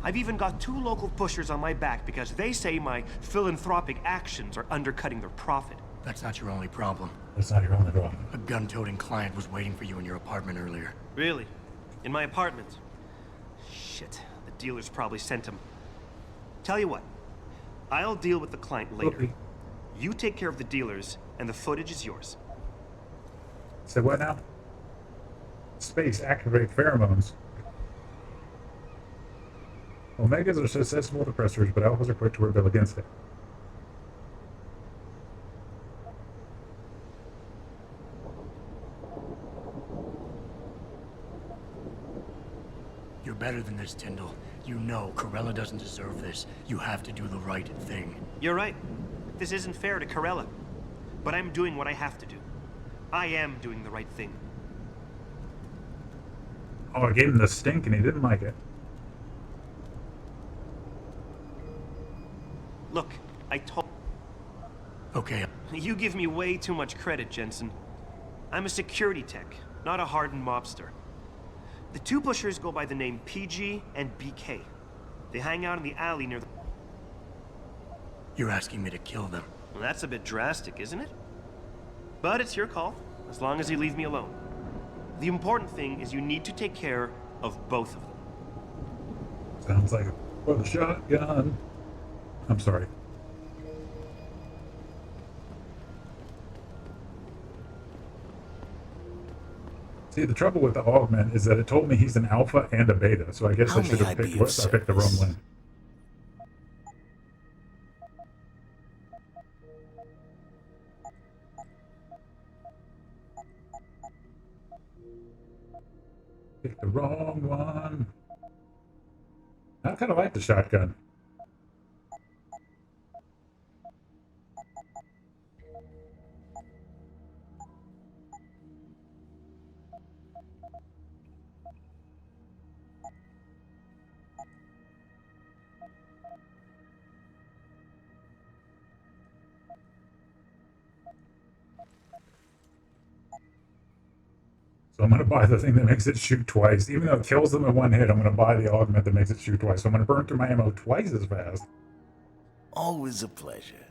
I've even got 2 local pushers on my back because they say my philanthropic actions are undercutting their profit. That's not your only problem. That's not your only problem. A gun-toting client was waiting for you in your apartment earlier. Really? In my apartment? Shit, the dealers probably sent him. Tell you what, I'll deal with the client later. Okay. You take care of the dealers, and the footage is yours. Say what now? Space activate pheromones. Omegas are susceptible to pressures, but alphas are quick to rebel against it. You're better than this, Tyndall. You know Corella doesn't deserve this. You have to do the right thing. You're right. This isn't fair to Corella. But I'm doing what I have to do. I am doing the right thing. Oh, I gave him the stink and he didn't like it. Look, I told... Okay. You give me way too much credit, Jensen. I'm a security tech, not a hardened mobster. The 2 pushers go by the name PG and BK. They hang out in the alley near the... You're asking me to kill them. Well, that's a bit drastic, isn't it? But it's your call, as long as you leave me alone. The important thing is you need to take care of both of them. Sounds like for the shotgun. I'm sorry. See, the trouble with the augment is that it told me he's an alpha and a beta, so I guess I should have picked what I picked the wrong one. Picked the wrong one. I kind of like the shotgun. So I'm going to buy the thing that makes it shoot twice. Even though it kills them in one hit, I'm going to buy the augment that makes it shoot twice. So I'm going to burn through my ammo twice as fast. Always a pleasure.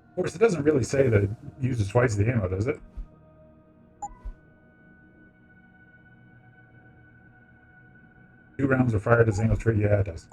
Of course, it doesn't really say that it uses twice the ammo, does it? Two rounds are fired as single tree. Yeah, it does.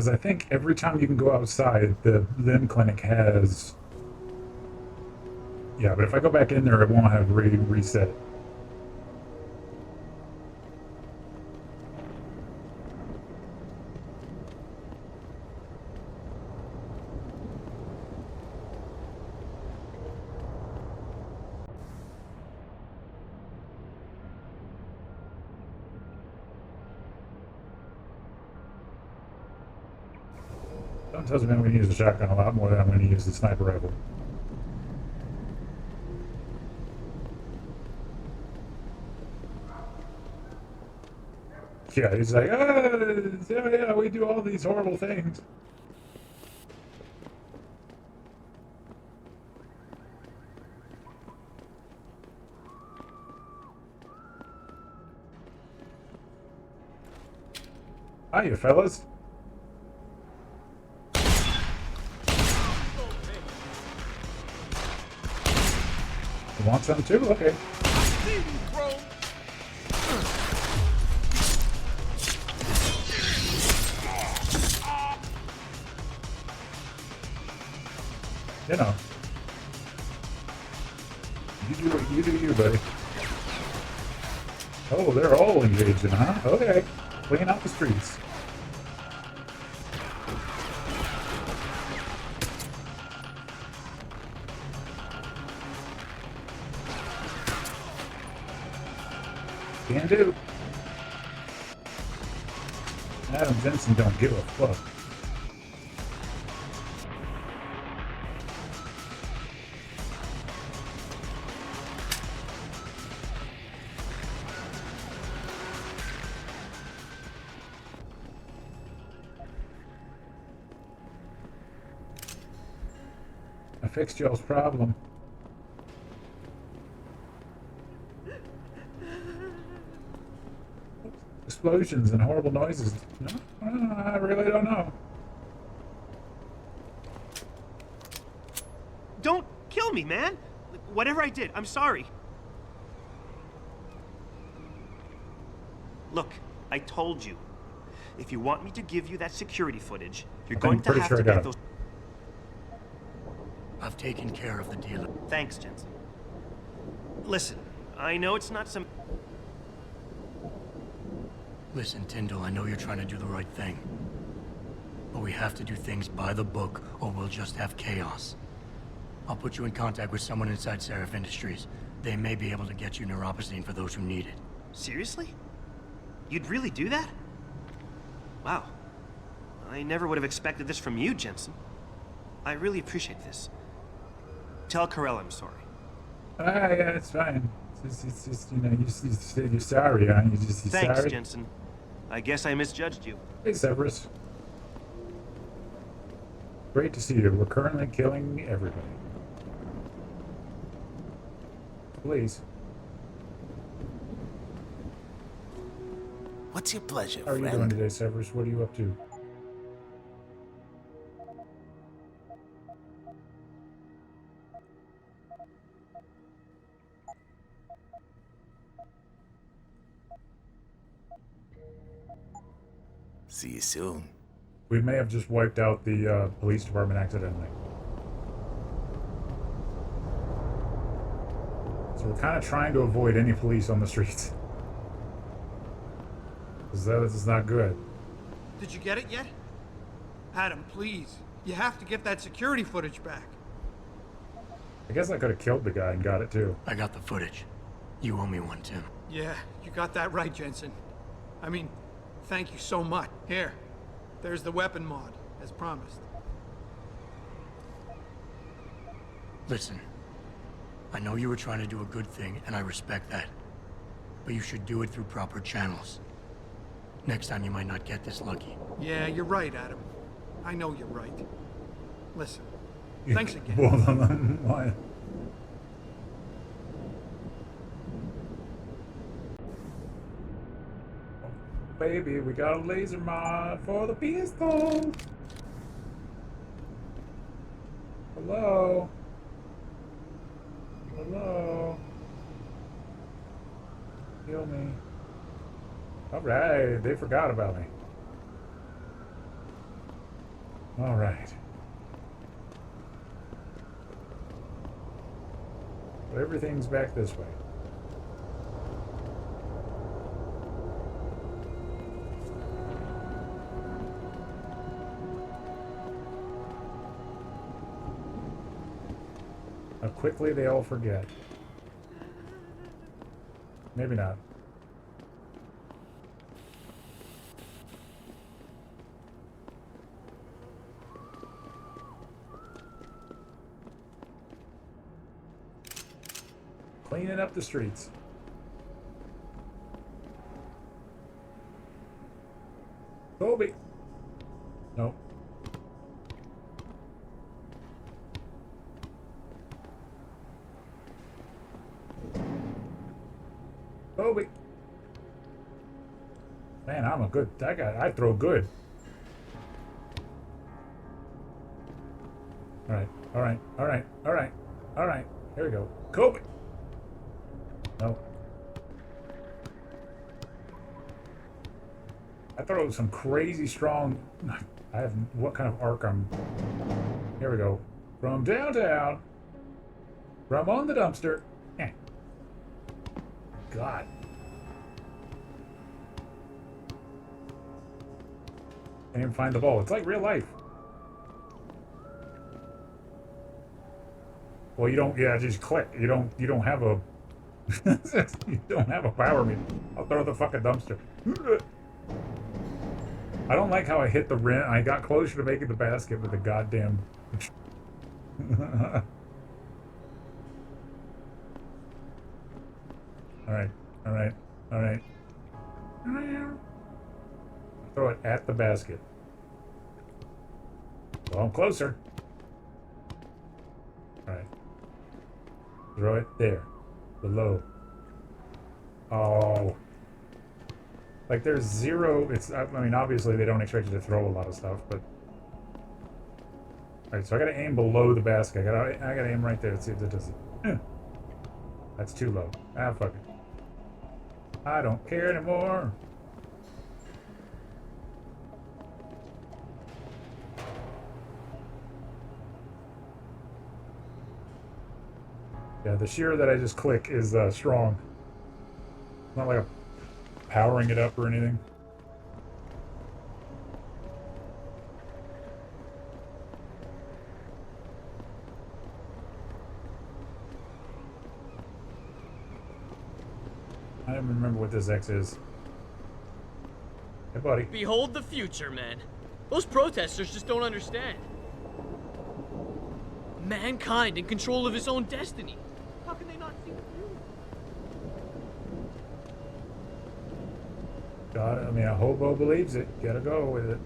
Because I think every time you can go outside, the limb clinic has... Yeah, but if I go back in there, it won't have reset. Something tells me I'm going to use the shotgun a lot more than I'm going to use the sniper rifle. Yeah, he's like, yeah, we do all these horrible things. Hiya, fellas. You want some too? Okay. You know. You do what you do, buddy. Oh, they're all engaging, huh? Okay. Clean out the streets. Can do. Adam Jensen don't give a fuck. I fixed y'all's problem. Explosions and horrible noises. No, I really don't know. Don't kill me, man! Whatever I did, I'm sorry. Look, I told you. If you want me to give you that security footage, you're going to have to get those... I've taken care of the dealer. Thanks, Jensen. Listen, I know it's not some... Listen, Tyndall, I know you're trying to do the right thing. But we have to do things by the book, or we'll just have chaos. I'll put you in contact with someone inside Seraph Industries. They may be able to get you neuropozyne for those who need it. Seriously? You'd really do that? Wow. I never would have expected this from you, Jensen. I really appreciate this. Tell Carell I'm sorry. Yeah, it's fine. It's just you know, you said you're sorry, huh? You're Thanks, sorry. Jensen. I guess I misjudged you. Hey, Severus. Great to see you. We're currently killing everybody. Please. What's your pleasure, How are you doing today, Severus? What are you up to? See you soon. We may have just wiped out the police department accidentally. So we're kind of trying to avoid any police on the streets. Because that is not good. Did you get it yet? Adam, please. You have to get that security footage back. I guess I could have killed the guy and got it too. I got the footage. You owe me one, Tim. Yeah, you got that right, Jensen. I mean, thank you so much. Here, there's the weapon mod, as promised. Listen, I know you were trying to do a good thing, and I respect that. But you should do it through proper channels. Next time you might not get this lucky. Yeah, you're right, Adam. I know you're right. Listen, thanks again. Why? Baby, we got a laser mod for the pistol. Hello? Hello? Kill me. Alright, they forgot about me. All right. So everything's back this way. How quickly they all forget. Maybe not. Cleaning up the streets. Kobe. Nope. Kobe. Man, I'm a good. I throw good. All right. All right. All right. All right. All right. Here we go. Kobe. No. I throw some crazy strong. I have what kind of arc I'm. Here we go. From downtown. From on the dumpster. Eh. God. Can't even find the ball. It's like real life. Well, you don't. Yeah, just click. You don't have a. You don't have a power meter. I'll throw the fucking dumpster. I don't like how I hit the rim. I got closer to making the basket with the goddamn. All right. All right. All right. Throw it at the basket. Well, I'm closer. All right. Throw it there. Below. Oh. Like there's zero. I mean, obviously they don't expect you to throw a lot of stuff, but. Alright, so I gotta aim below the basket. I gotta aim right there. Let's see if that does it. That's too low. Ah, fuck it. I don't care anymore. Yeah, the shear that I just click is strong. Not like a powering it up or anything. I don't even remember what this X is. Hey, buddy. Behold the future, man. Those protesters just don't understand. Mankind in control of his own destiny. How can they not see through? God, I mean, a hobo believes it. Gotta go with it.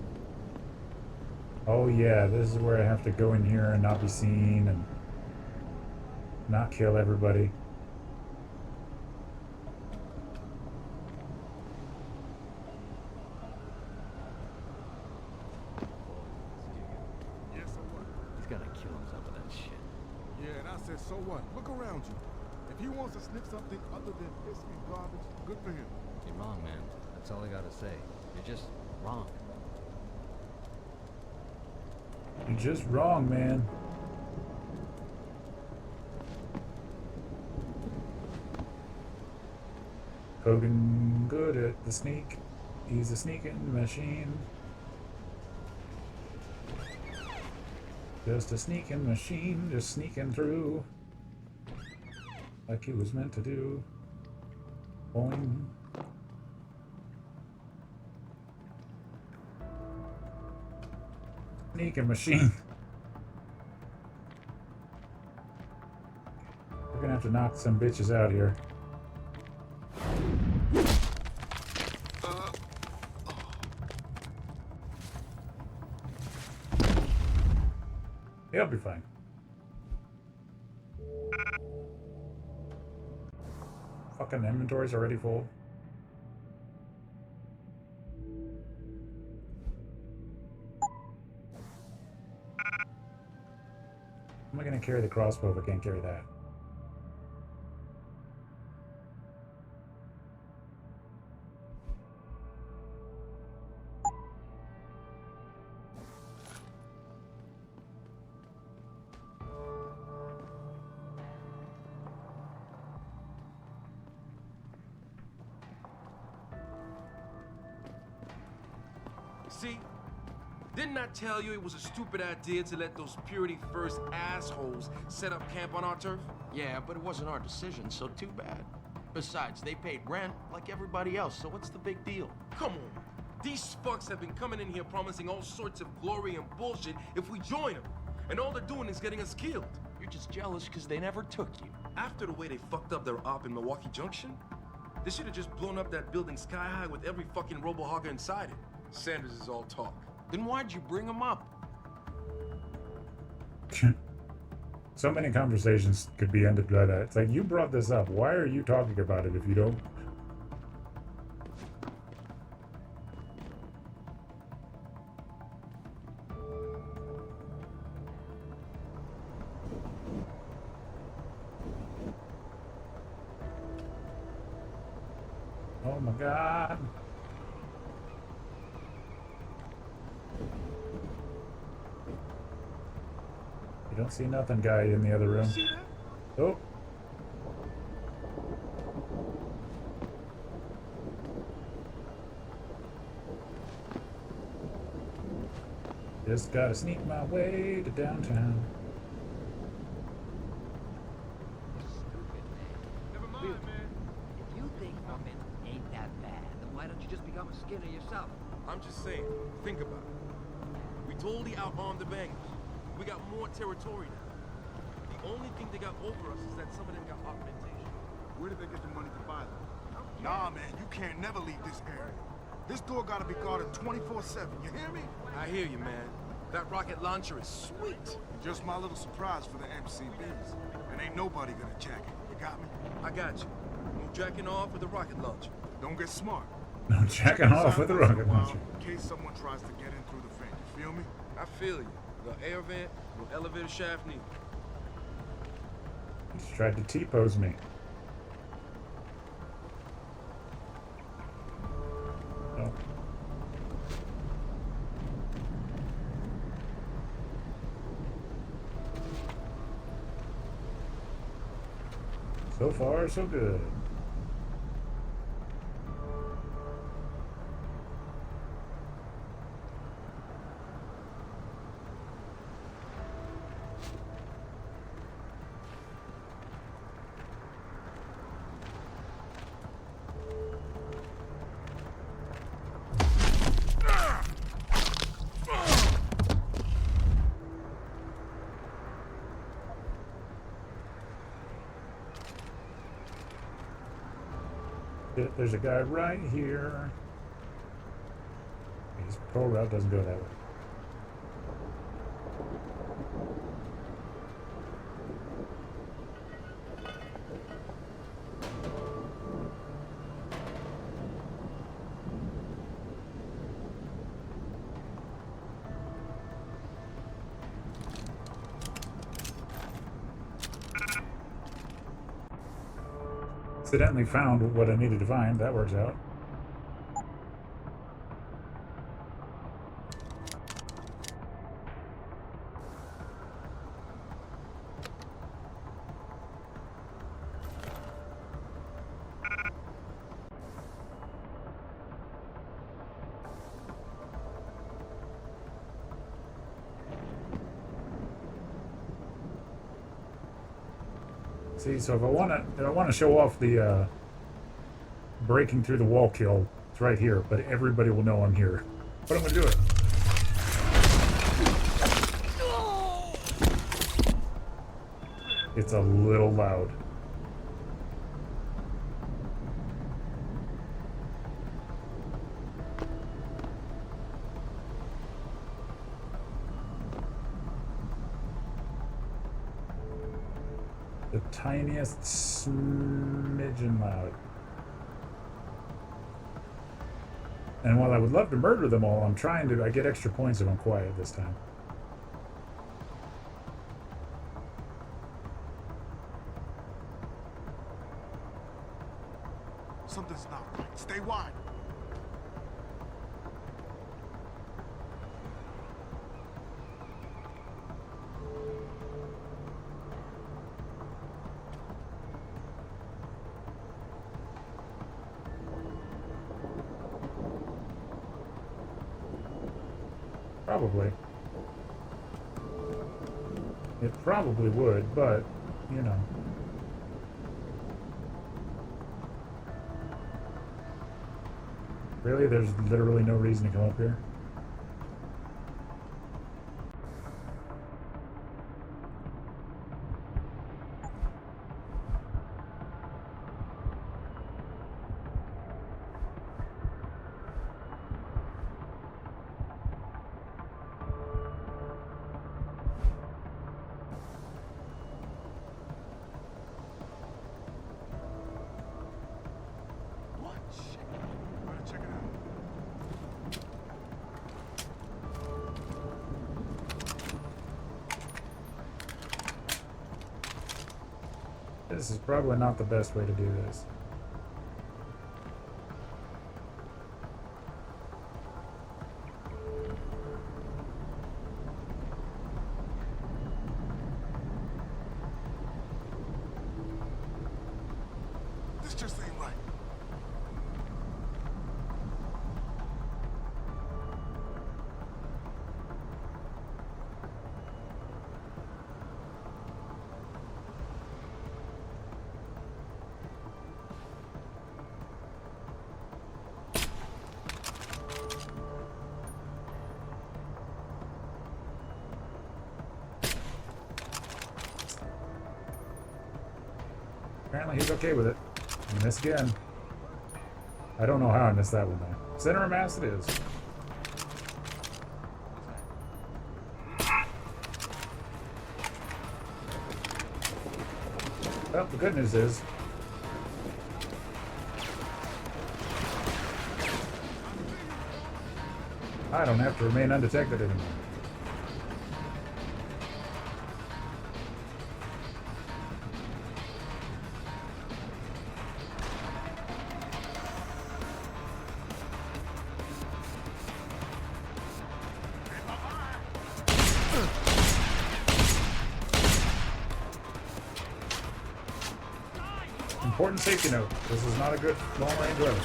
Oh yeah, this is where I have to go in here and not be seen and not kill everybody. Yeah, so what? He's gotta kill himself with that shit. Yeah, and I said, so what? Look around you. If he wants to sniff something other than whiskey garbage, good for him. You're wrong, man. That's all I gotta say. You're just wrong. You're just wrong, man. Krogan good at the sneak. He's a sneaking machine. Just a sneaking machine, just sneaking through. Like he was meant to do. Boing. Sneaking machine. We're gonna have to knock some bitches out here. He'll be fine. Fucking inventory's already full. How am I gonna carry the crossbow if I can't carry that? See? Didn't I tell you it was a stupid idea to let those Purity First assholes set up camp on our turf? Yeah, but it wasn't our decision, so too bad. Besides, they paid rent like everybody else, so what's the big deal? Come on. These fucks have been coming in here promising all sorts of glory and bullshit if we join them. And all they're doing is getting us killed. You're just jealous because they never took you. After the way they fucked up their op in Milwaukee Junction, they should have just blown up that building sky high with every fucking robo-hogger inside it. Sanders is all talk. Then why'd you bring him up? So many conversations could be ended by that. It's like, you brought this up. Why are you talking about it if you don't? Oh my God. You don't see nothing, guy in the other room. Oh. Just gotta sneak my way to downtown. If you think women ain't that bad, then why don't you just become a skinner yourself? I'm just saying, think about it. We totally out-armed the bangers. We got more territory now. The only thing they got over us is that some of them got augmentation. Where did they get the money to buy them? Nah, man, you can't never leave this area. This door gotta be guarded 24/7, you hear me? I hear you, man. That rocket launcher is sweet. Just my little surprise for the MCBs. And ain't nobody gonna jack it. You got me? I got you. No jacking off with the rocket launcher. Don't get smart. No jacking off with the rocket launcher. In case someone tries to get in through the vent, you feel me? I feel you. No air vent, no elevator shaft neither. He just tried to T-pose me. No. So far, so good. There's a guy right here. His patrol route doesn't go that way. Accidentally found what I needed to find. That works out. See, so if I want to show off the breaking through the wall kill, it's right here, but everybody will know I'm here. But I'm gonna do it. It's a little loud. The tiniest smidgen loud. And while I would love to murder them all, I get extra points if I'm quiet this time. Something's not right. Stay wide. Probably. It probably would, but, you know. Really? There's literally no reason to come up here? This is probably not the best way to do this. This just ain't right. Apparently he's okay with it. You miss again. I don't know how I missed that one though. Center of mass it is. Well, the good news is I don't have to remain undetected anymore. Important safety note. This is not a good long-range weapon.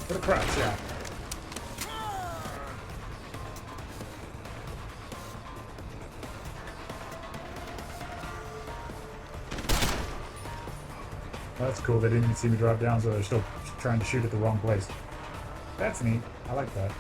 For the crowd, yeah. Well, that's cool. They didn't even see me drop down, so they're still trying to shoot at the wrong place. That's neat. I like that.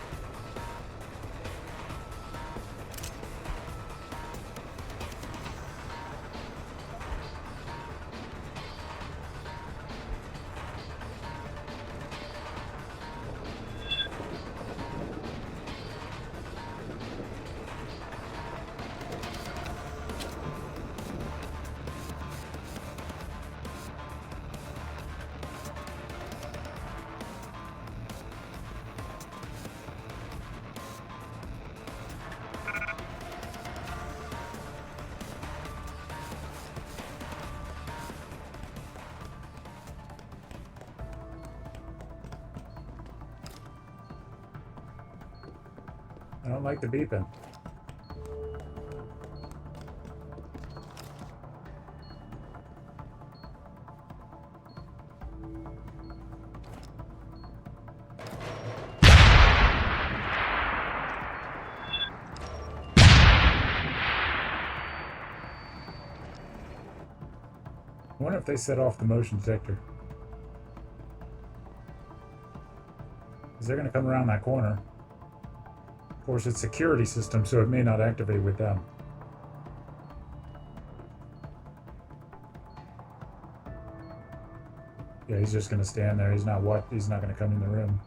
I don't like the beeping. I wonder if they set off the motion detector. Because they're going to come around that corner. Of course, it's a security system, so it may not activate with them. Yeah, he's just going to stand there. He's not going to come in the room.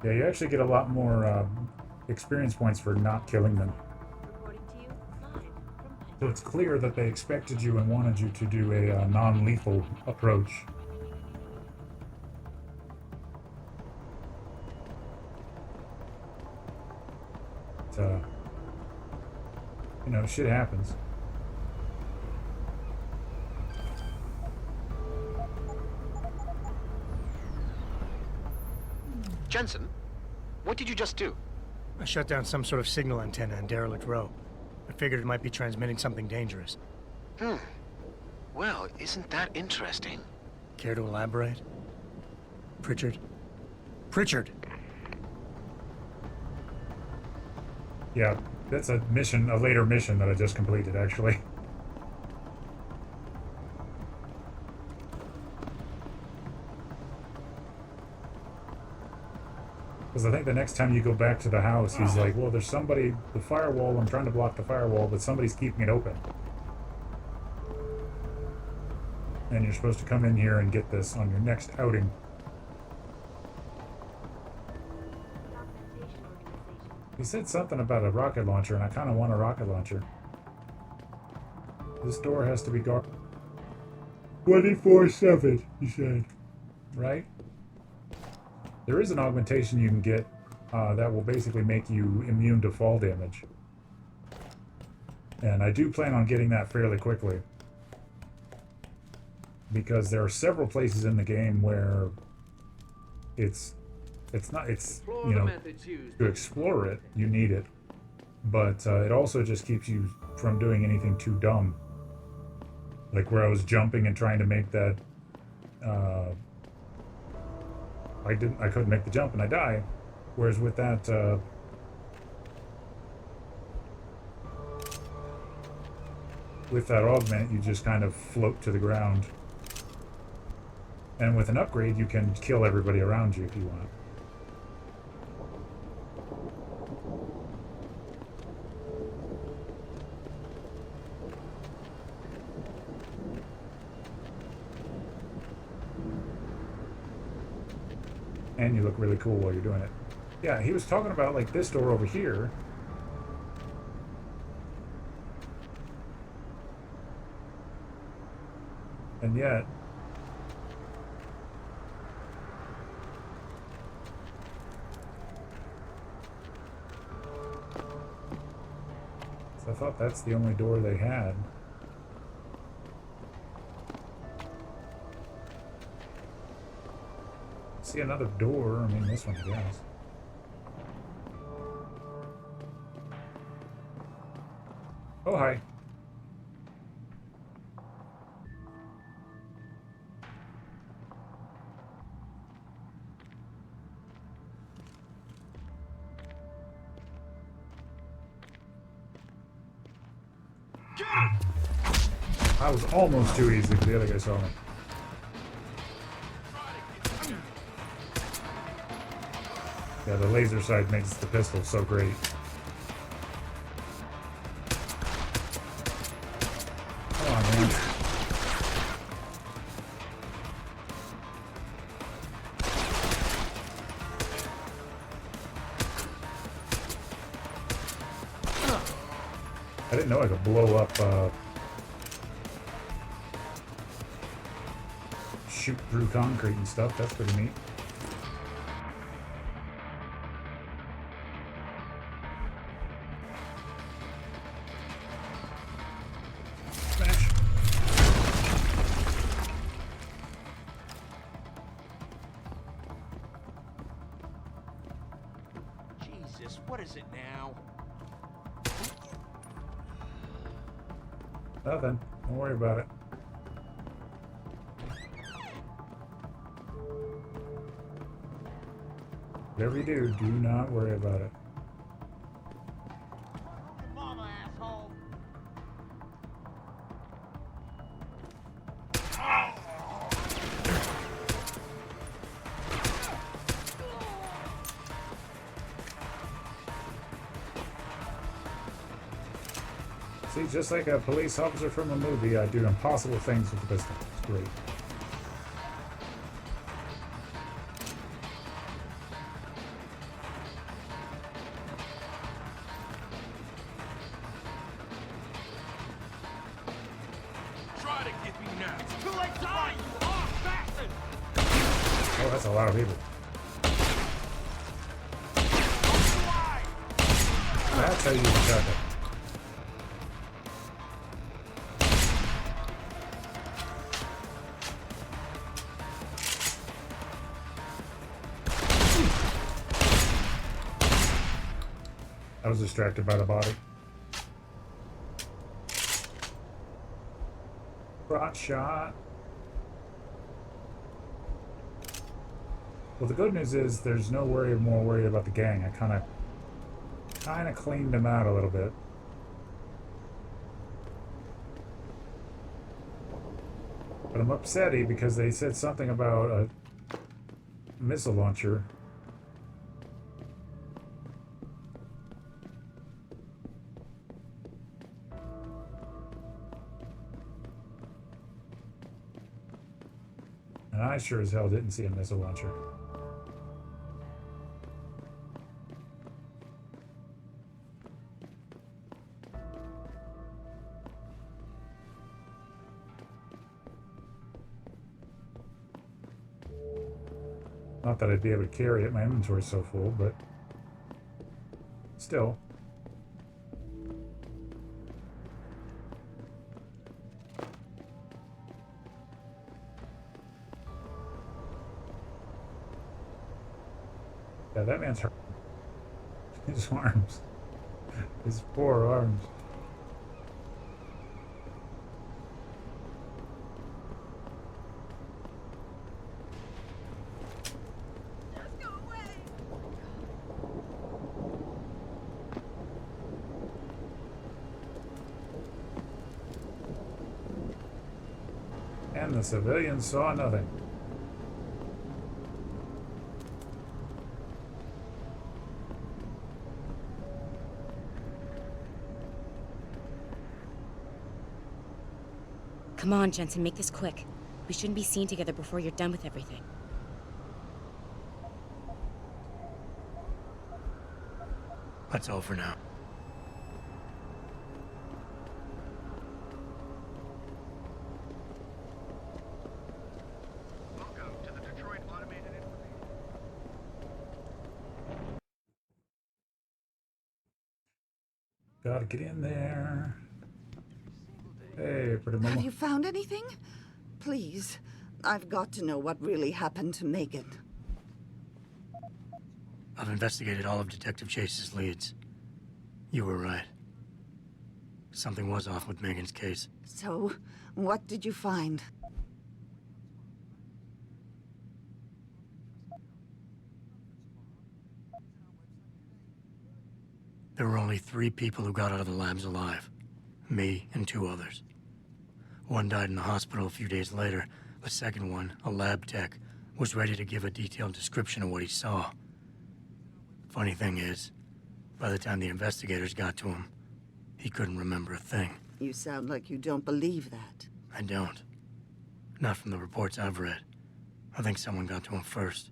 Yeah, you actually get a lot more experience points for not killing them. So it's clear that they expected you and wanted you to do a non-lethal approach. But, you know, shit happens. Jensen, what did you just do? I shut down some sort of signal antenna in Derelict Row. I figured it might be transmitting something dangerous. Well, isn't that interesting? Care to elaborate? Pritchard? Pritchard! Yeah, that's a mission, a later mission that I just completed, actually. Because I think the next time you go back to the house, he's like, well, there's somebody, the firewall, I'm trying to block the firewall, but somebody's keeping it open. And you're supposed to come in here and get this on your next outing. He said something about a rocket launcher, and I kind of want a rocket launcher. This door has to be guarded 24/7, he said. Right? There is an augmentation you can get that will basically make you immune to fall damage. And I do plan on getting that fairly quickly. Because there are several places in the game where it's you know, to explore it, you need it. But it also just keeps you from doing anything too dumb. Like where I was jumping and trying to make that I couldn't make the jump and I die. Whereas with that augment, you just kind of float to the ground. And with an upgrade, you can kill everybody around you if you want. And you look really cool while you're doing it. Yeah, he was talking about like this door over here. And yet I thought that's the only door they had. See another door. I mean, this one, I guess. Oh, hi. I was almost too easy, but the other guy saw me. Yeah, the laser sight makes the pistol so great. Come on, man. I didn't know I could blow up, shoot through concrete and stuff. That's pretty neat. Smash. Jesus, what is it now? Nothing. Don't worry about it. Whatever you do, do not worry about it. Mama, asshole. See, just like a police officer from a movie, I do impossible things with the pistol. It's great. That's a lot of people. That's how you attack it. I was distracted by the body. Crotch shot. Well, the good news is there's no more worry about the gang. I kind of cleaned them out a little bit. But I'm upsetty because they said something about a missile launcher. And I sure as hell didn't see a missile launcher. Not that I'd be able to carry it, my inventory's so full, but still. Yeah, that man's hurt. His arms. His poor arms. And the civilians saw nothing. Come on, Jensen, make this quick. We shouldn't be seen together before you're done with everything. That's all for now. Gotta get in there. Hey, pretty mama. Have you found anything? Please, I've got to know what really happened to Megan. I've investigated all of Detective Chase's leads. You were right. Something was off with Megan's case. So, what did you find? There were only 3 people who got out of the labs alive. Me and 2 others. One died in the hospital a few days later. The second one, a lab tech, was ready to give a detailed description of what he saw. Funny thing is, by the time the investigators got to him, he couldn't remember a thing. You sound like you don't believe that. I don't. Not from the reports I've read. I think someone got to him first.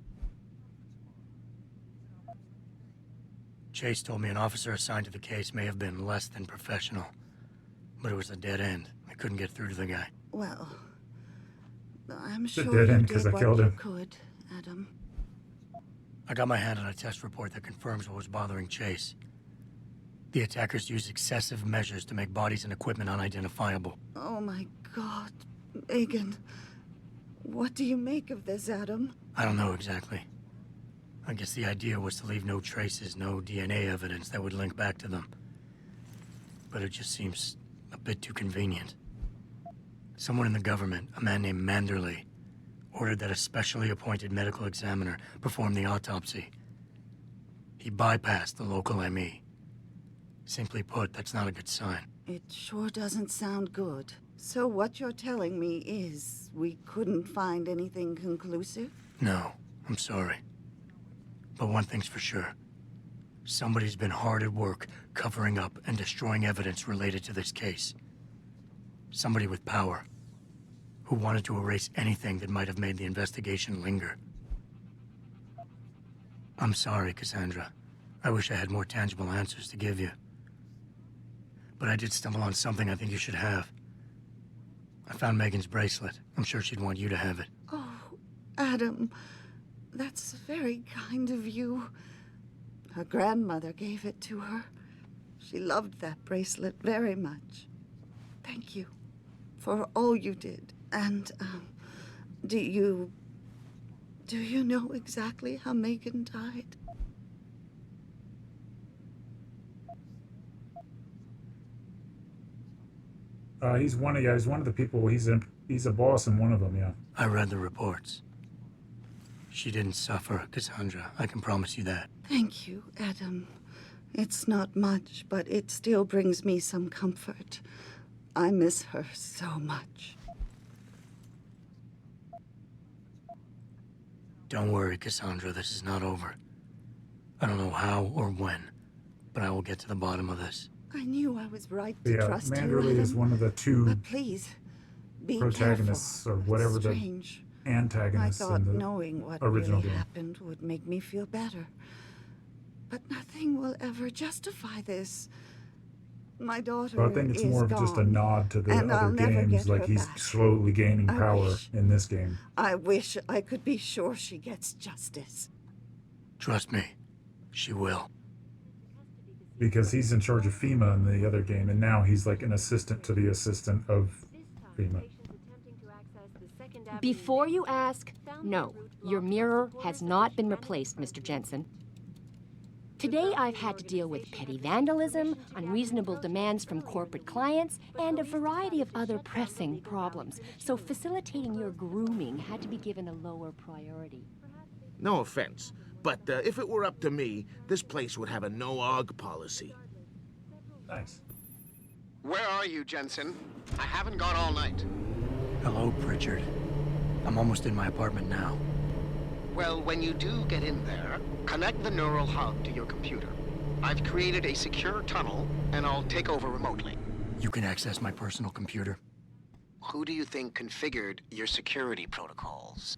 Chase told me an officer assigned to the case may have been less than professional. But it was a dead end. I couldn't get through to the guy. Well, I'm It's a sure dead you end 'cause did I what killed you him. could, Adam. I got my hand on a test report that confirms what was bothering Chase. The attackers used excessive measures to make bodies and equipment unidentifiable. Oh my God, Megan. What do you make of this, Adam? I don't know exactly. I guess the idea was to leave no traces, no DNA evidence that would link back to them. But it just seems a bit too convenient. Someone in the government, a man named Manderley, ordered that a specially appointed medical examiner perform the autopsy. He bypassed the local ME. Simply put, that's not a good sign. It sure doesn't sound good. So what you're telling me is we couldn't find anything conclusive? No, I'm sorry. But one thing's for sure. Somebody's been hard at work covering up and destroying evidence related to this case. Somebody with power, who wanted to erase anything that might have made the investigation linger. I'm sorry, Cassandra. I wish I had more tangible answers to give you. But I did stumble on something I think you should have. I found Megan's bracelet. I'm sure she'd want you to have it. Oh, Adam, That's very kind of you. Her grandmother gave it to her. She loved that bracelet very much. Thank you for all you did. And, do you know exactly how Megan died? He's one of the people. He's a boss in one of them. Yeah. I read the reports. She didn't suffer, Cassandra. I can promise you that. Thank you, Adam. It's not much, but it still brings me some comfort. I miss her so much. Don't worry, Cassandra. This is not over. I don't know how or when, but I will get to the bottom of this. I knew I was right to trust you, Manderley Adam. is one of the two But please, be protagonists, careful. or whatever It's the strange. antagonists I thought in the knowing what original really game. happened would make me feel better. But nothing will ever justify this. My daughter So I think it's is more of just a gone, nod to the and I'll other never games, get like her he's back. slowly gaining I power wish- in this game. I wish I could be sure she gets justice. Trust me, she will. Because he's in charge of FEMA in the other game, and now he's like an assistant to the assistant of FEMA. Before you ask, no, your mirror has not been replaced, Mr. Jensen. Today I've had to deal with petty vandalism, unreasonable demands from corporate clients, and a variety of other pressing problems. So facilitating your grooming had to be given a lower priority. No offense, but if it were up to me, this place would have a no-AUG policy. Nice. Where are you, Jensen? I haven't gone all night. Hello, Pritchard. I'm almost in my apartment now. Well, when you do get in there, connect the neural hub to your computer. I've created a secure tunnel, and I'll take over remotely. You can access my personal computer. Who do you think configured your security protocols?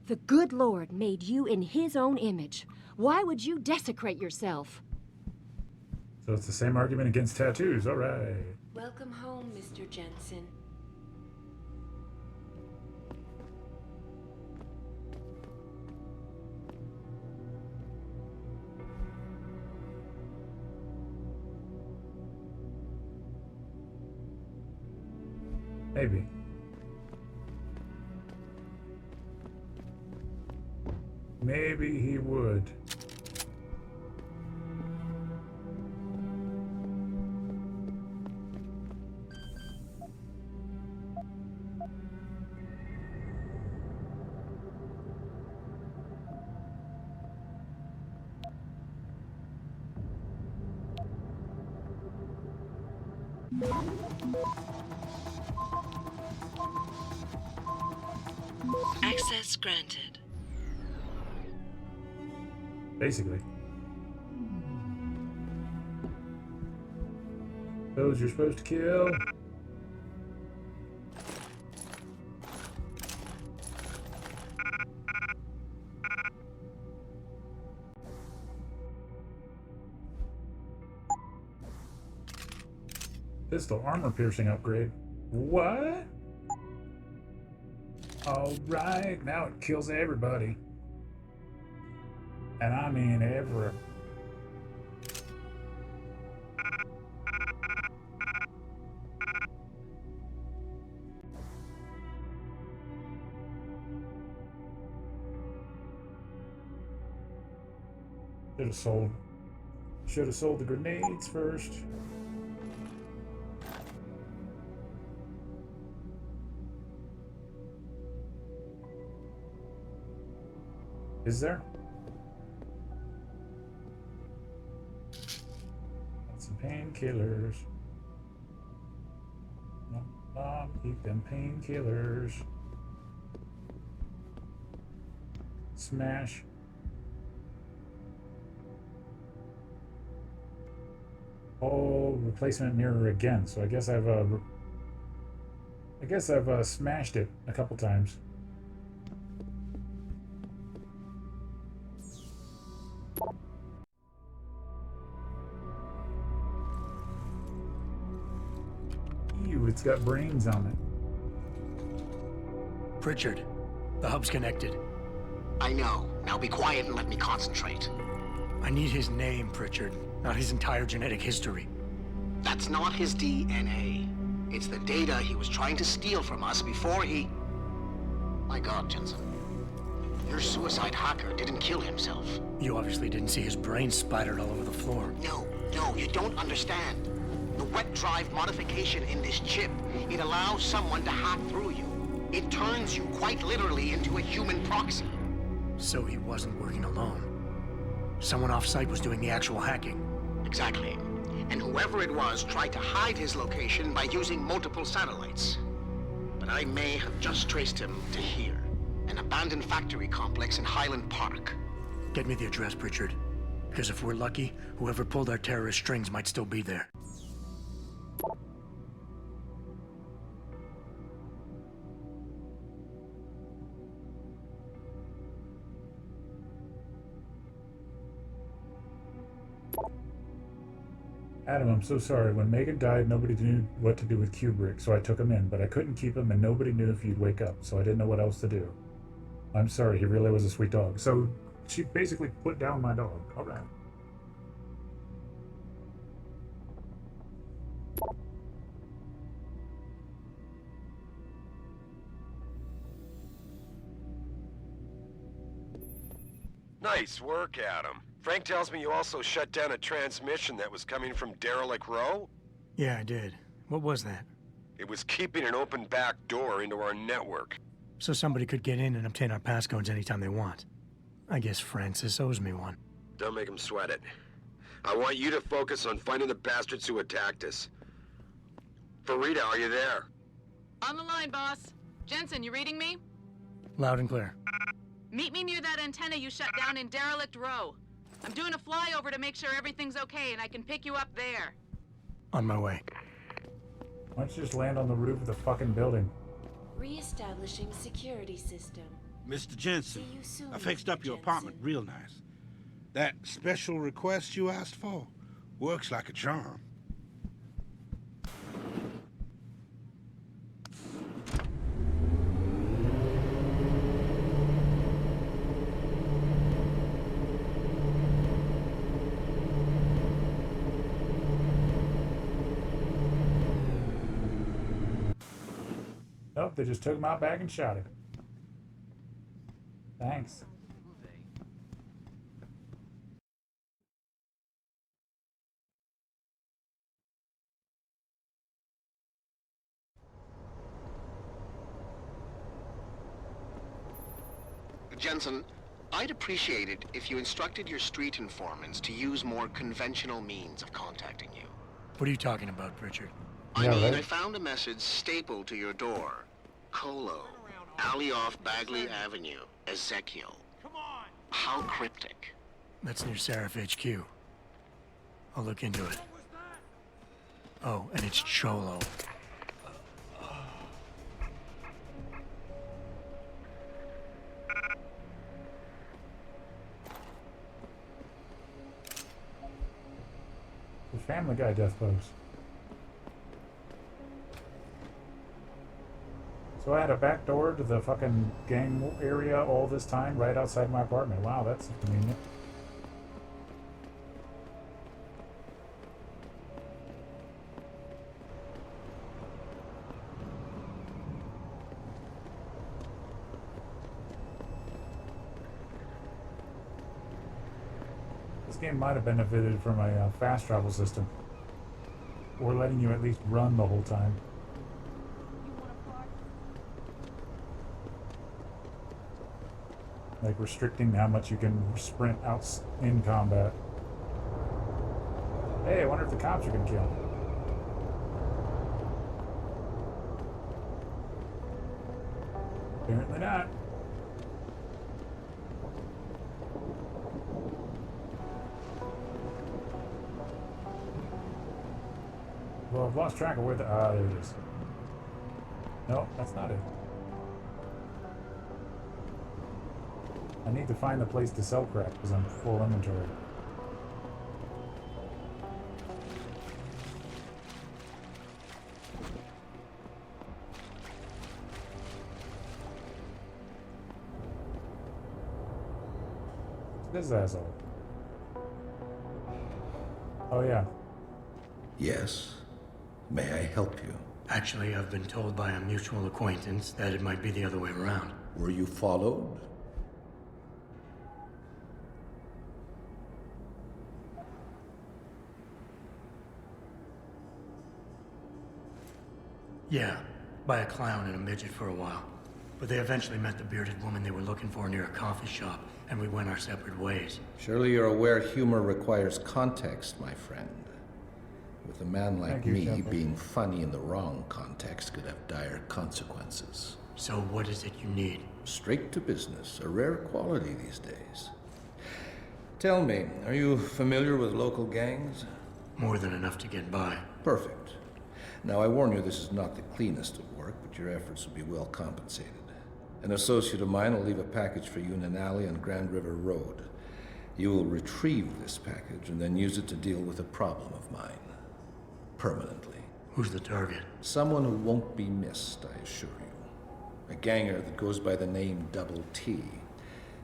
The good Lord made you in his own image. Why would you desecrate yourself? So it's the same argument against tattoos. All right. Welcome home, Mr. Jensen. Maybe. Maybe he would. Access granted. Basically. Those you're supposed to kill. Pistol armor piercing upgrade. What? Alright, now it kills everybody. And I mean ever. Should have sold the grenades first. Is there? Got some painkillers. Eat them painkillers. Smash. Oh, replacement mirror again. So I guess I've smashed it a couple times. Ew, it's got brains on it. Pritchard, The hub's connected. I know. Now be quiet and let me concentrate. I need his name, Pritchard, not his entire genetic history. That's not his DNA. It's the data he was trying to steal from us before he... My God, Jensen. Your suicide hacker didn't kill himself. You obviously didn't see his brain splattered all over the floor. No, you don't understand. The wet drive modification in this chip, it allows someone to hack through you. It turns you quite literally into a human proxy. So he wasn't working alone. Someone off-site was doing the actual hacking. Exactly. And whoever it was tried to hide his location by using multiple satellites. But I may have just traced him to here, an abandoned factory complex in Highland Park. Get me the address, Pritchard. Because if we're lucky, whoever pulled our terrorist strings might still be there. Adam, I'm so sorry. When Megan died, nobody knew what to do with Kubrick, so I took him in, but I couldn't keep him, and nobody knew if he'd wake up, so I didn't know what else to do. I'm sorry, he really was a sweet dog. So she basically put down my dog. All right. Nice work, Adam. Frank tells me you also shut down a transmission that was coming from Derelict Row? Yeah, I did. What was that? It was keeping an open back door into our network. So somebody could get in and obtain our passcodes anytime they want. I guess Francis owes me one. Don't make him sweat it. I want you to focus on finding the bastards who attacked us. Farida, are you there? On the line, boss. Jensen, you reading me? Loud and clear. Meet me near that antenna you shut down in Derelict Row. I'm doing a flyover to make sure everything's okay, and I can pick you up there. On my way. Why don't you just land on the roof of the fucking building? Re-establishing security system. Mr. Jensen, See you soon, I fixed up your Jensen. apartment real nice. That special request you asked for works like a charm. Nope, they just took him out back and shot him. Thanks. Jensen, I'd appreciate it if you instructed your street informants to use more conventional means of contacting you. What are you talking about, Pritchard? I I found a message stapled to your door. Colo, alley off Bagley Avenue, Ezekiel. Come on! How cryptic. That's near Seraph HQ. I'll look into it. Oh, and it's Cholo. The Family Guy death pose. So I had a back door to the fucking gang area all this time, right outside my apartment. Wow, that's convenient. This game might have benefited from a fast travel system, or letting you at least run the whole time. Like restricting how much you can sprint out in combat. Hey, I wonder if the cops are gonna kill him. Apparently not. Well, I've lost track of where the... Ah, there it is. No, that's not it. I need to find the place to sell crap because I'm full inventory. This asshole. Oh, yeah. Yes. May I help you? Actually, I've been told by a mutual acquaintance that it might be the other way around. Were you followed? Yeah, by a clown and a midget for a while. But they eventually met the bearded woman they were looking for near a coffee shop, and we went our separate ways. Surely you're aware humor requires context, my friend. With a man like me, being funny in the wrong context could have dire consequences. So what is it you need? Straight to business, a rare quality these days. Tell me, are you familiar with local gangs? More than enough to get by. Perfect. Now, I warn you, this is not the cleanest of work, but your efforts will be well compensated. An associate of mine will leave a package for you in an alley on Grand River Road. You will retrieve this package and then use it to deal with a problem of mine. Permanently. Who's the target? Someone who won't be missed, I assure you. A ganger that goes by the name Double T.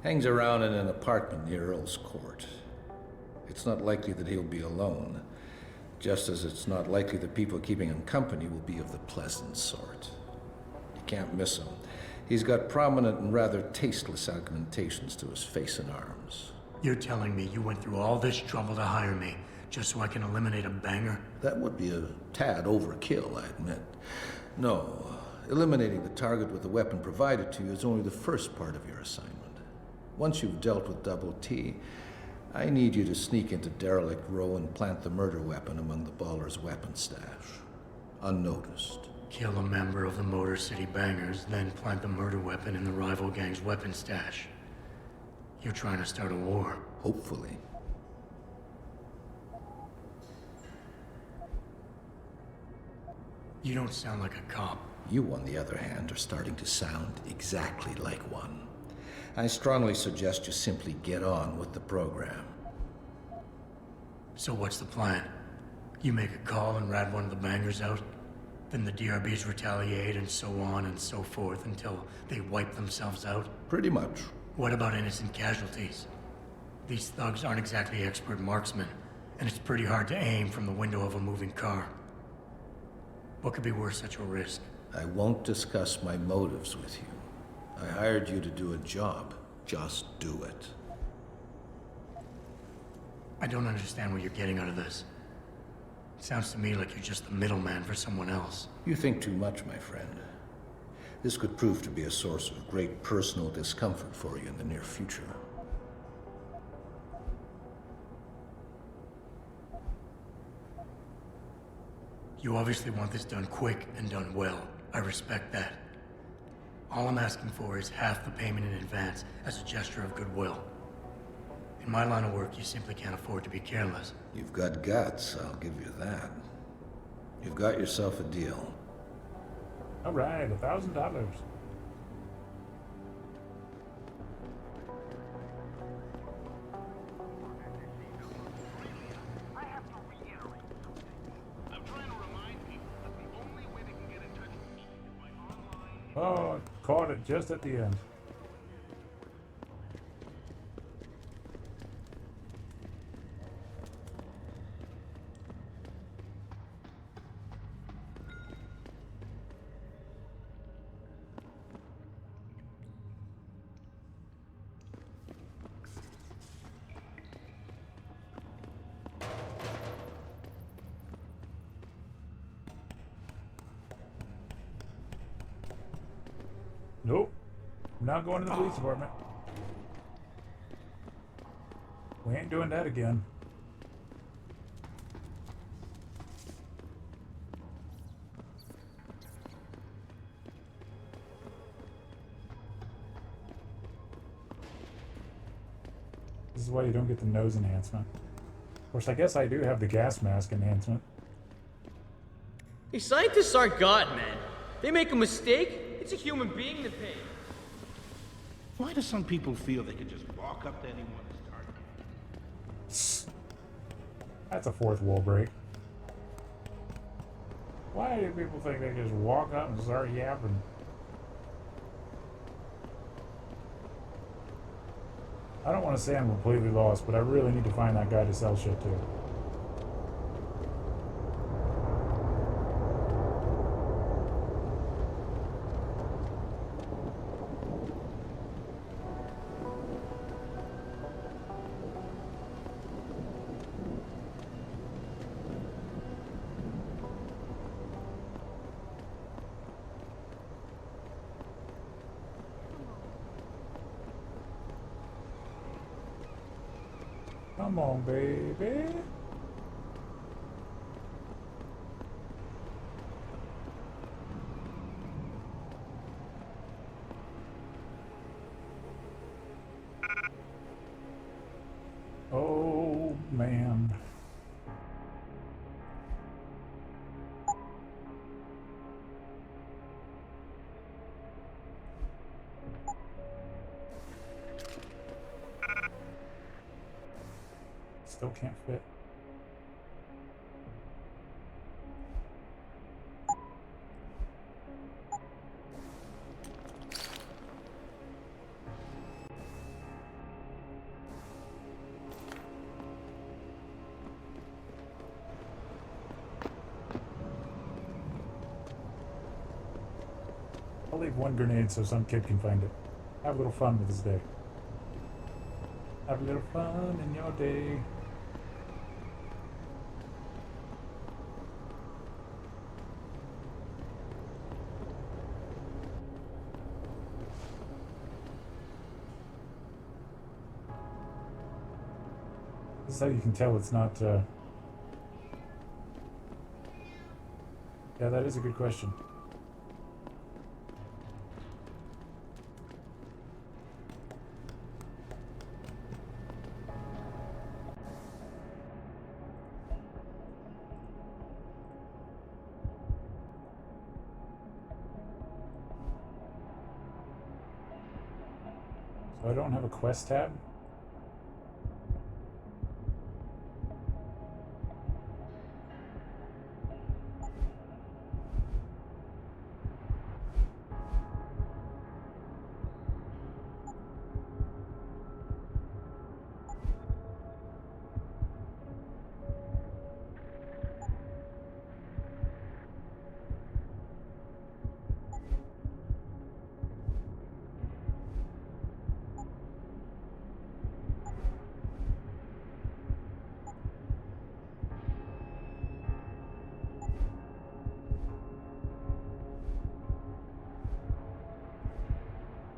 Hangs around in an apartment near Earl's Court. It's not likely that he'll be alone. Just as it's not likely the people keeping him company will be of the pleasant sort. You can't miss him. He's got prominent and rather tasteless augmentations to his face and arms. You're telling me you went through all this trouble to hire me, just so I can eliminate a banger? That would be a tad overkill, I admit. No, eliminating the target with the weapon provided to you is only the first part of your assignment. Once you've dealt with Double T, I need you to sneak into Derelict Row and plant the murder weapon among the Baller's weapon stash. Unnoticed. Kill a member of the Motor City Bangers, then plant the murder weapon in the rival gang's weapon stash. You're trying to start a war. Hopefully. You don't sound like a cop. You, on the other hand, are starting to sound exactly like one. I strongly suggest you simply get on with the program. So what's the plan? You make a call and rat one of the bangers out? Then the DRBs retaliate and so on and so forth until they wipe themselves out? Pretty much. What about innocent casualties? These thugs aren't exactly expert marksmen, and it's pretty hard to aim from the window of a moving car. What could be worth such a risk? I won't discuss my motives with you. I hired you to do a job. Just do it. I don't understand what you're getting out of this. It sounds to me like you're just the middleman for someone else. You think too much, my friend. This could prove to be a source of great personal discomfort for you in the near future. You obviously want this done quick and done well. I respect that. All I'm asking for is half the payment in advance as a gesture of goodwill. In my line of work, you simply can't afford to be careless. You've got guts, I'll give you that. You've got yourself a deal. All right, $1,000. Oh, caught it just at the end. Nope. I'm not going to the police department. We ain't doing that again. This is why you don't get the nose enhancement. Of course, I guess I do have the gas mask enhancement. Hey, scientists aren't God, man. They make a mistake, it's a human being that pays. Why do some people feel they can just walk up to anyone and start? That's a fourth wall break. Why do people think they just walk up and start yapping? I don't want to say I'm completely lost, but I really need to find that guy to sell shit to. Come on, baby. Oh, man. Still can't fit. I'll leave one grenade so some kid can find it. Have a little fun with his day. Have a little fun in your day. This is how you can tell it's not, Yeah, that is a good question. So I don't have a quest tab.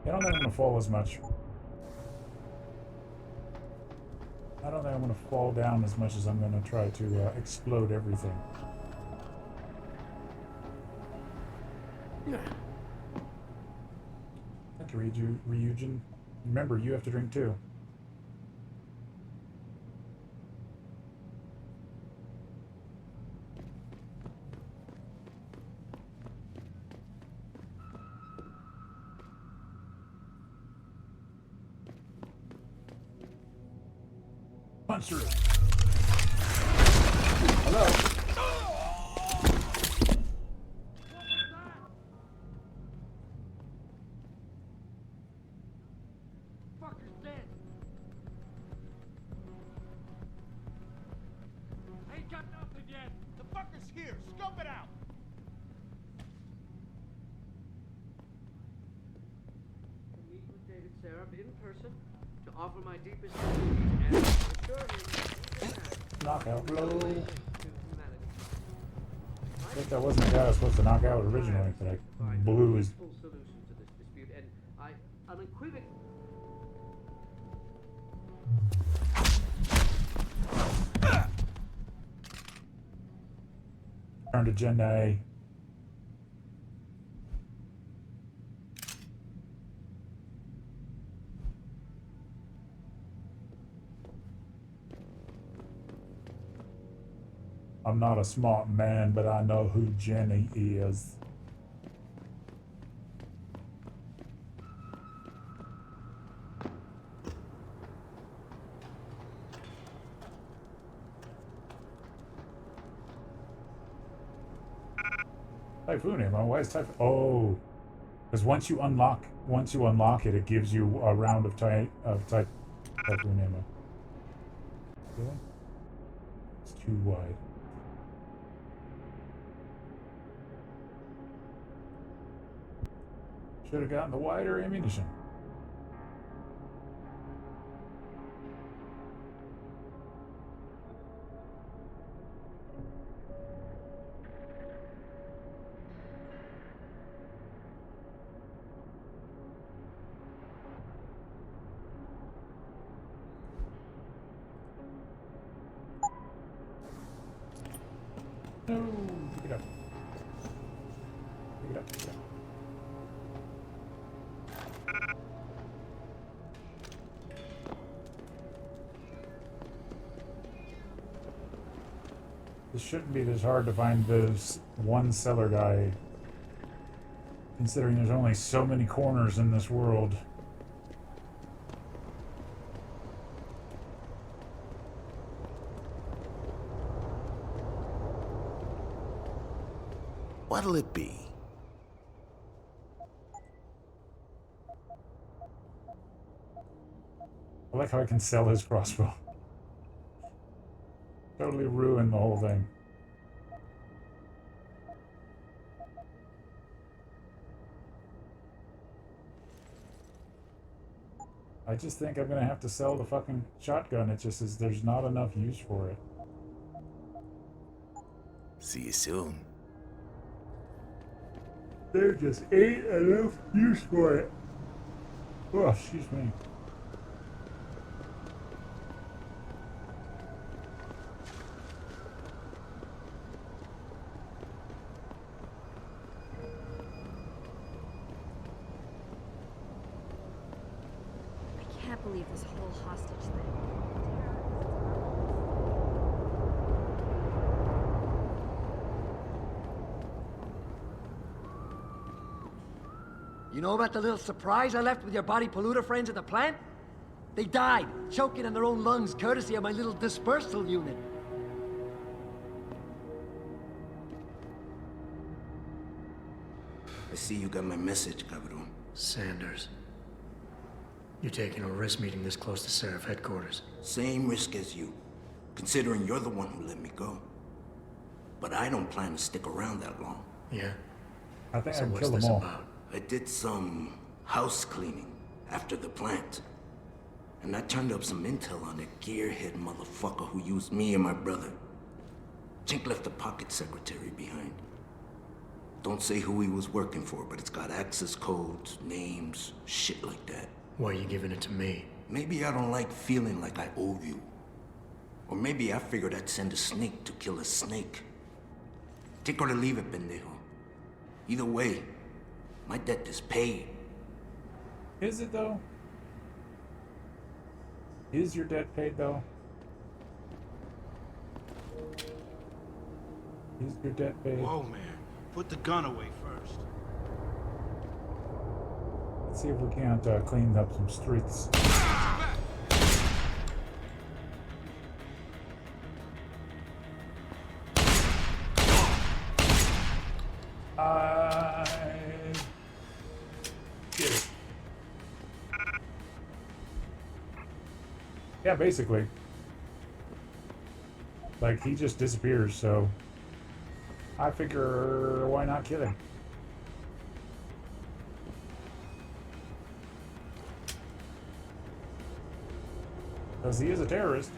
I don't think I'm going to fall as much. I don't think I'm going to fall down as much as I'm going to try to explode everything. Thank you, Ryujin. Remember, you have to drink too. Punch through. Hello. Fucker's dead. I ain't got nothing yet. The fucker's here. Scope it out. To meet with David Seraph in person, to offer my deepest sympathies and assure him Knockout blow. I think that wasn't the guy I was supposed to knock out originally, but I blew his. solution to this dispute, and I unequivocally. Turned agenda A. I'm not a smart man, but I know who Jenny is. Typhoon ammo. Why is Typhoon? Oh, because once you unlock it, it gives you a round of Harpoon ammo. Really? It's too wide. Should have gotten the wider ammunition. No, pick it up. Pick it up, pick it up. This shouldn't be this hard to find this one cellar guy, considering there's only so many corners in this world. What'll it be? I like how I can sell his crossbow. Totally ruined the whole thing. I just think I'm gonna have to sell the fucking shotgun. It just is, there's not enough use for it. See you soon. There just ain't enough use for it. Oh, excuse me. I can't believe this whole hostage thing. You know about the little surprise I left with your body polluter friends at the plant? They died, choking on their own lungs, courtesy of my little dispersal unit. I see you got my message, Cabron. Sanders. You're taking a risk meeting this close to Seraph headquarters. Same risk as you, considering you're the one who let me go. But I don't plan to stick around that long. Yeah? I think So I'd what's kill them this all. about? I did some house cleaning after the plant. And I turned up some intel on that gearhead motherfucker who used me and my brother. Chink left a pocket secretary behind. Don't say who he was working for, but it's got access codes, names, shit like that. Why are you giving it to me? Maybe I don't like feeling like I owe you. Or maybe I figured I'd send a snake to kill a snake. Take or to leave it, pendejo. Either way, my debt is paid. Is it though? Is your debt paid though? Is your debt paid? Whoa, man. Put the gun away first. Let's see if we can't clean up some streets. Get it. Yeah, basically. Like, he just disappears, so I figure why not kill him? Because he is a terrorist.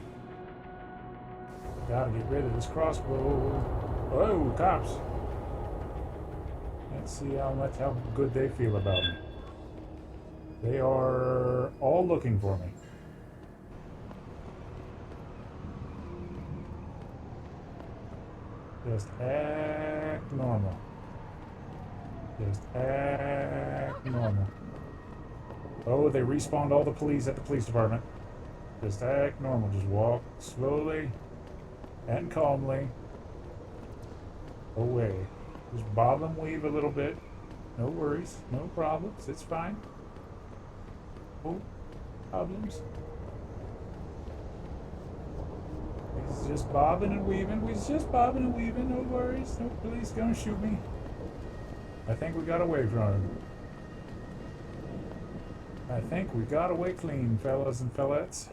Gotta get rid of this crossbow. Oh, cops. Let's see how good they feel about me. They are all looking for me. Just act normal. Just act normal. Oh, they respawned all the police at the police department. Just act normal. Just walk slowly and calmly away. Just bob and weave a little bit. No worries. No problems. It's fine. No problems. He's just bobbing and weaving. He's just bobbing and weaving. No worries. No police gonna shoot me. I think we got away from him. I think we got away clean, fellas and fellettes.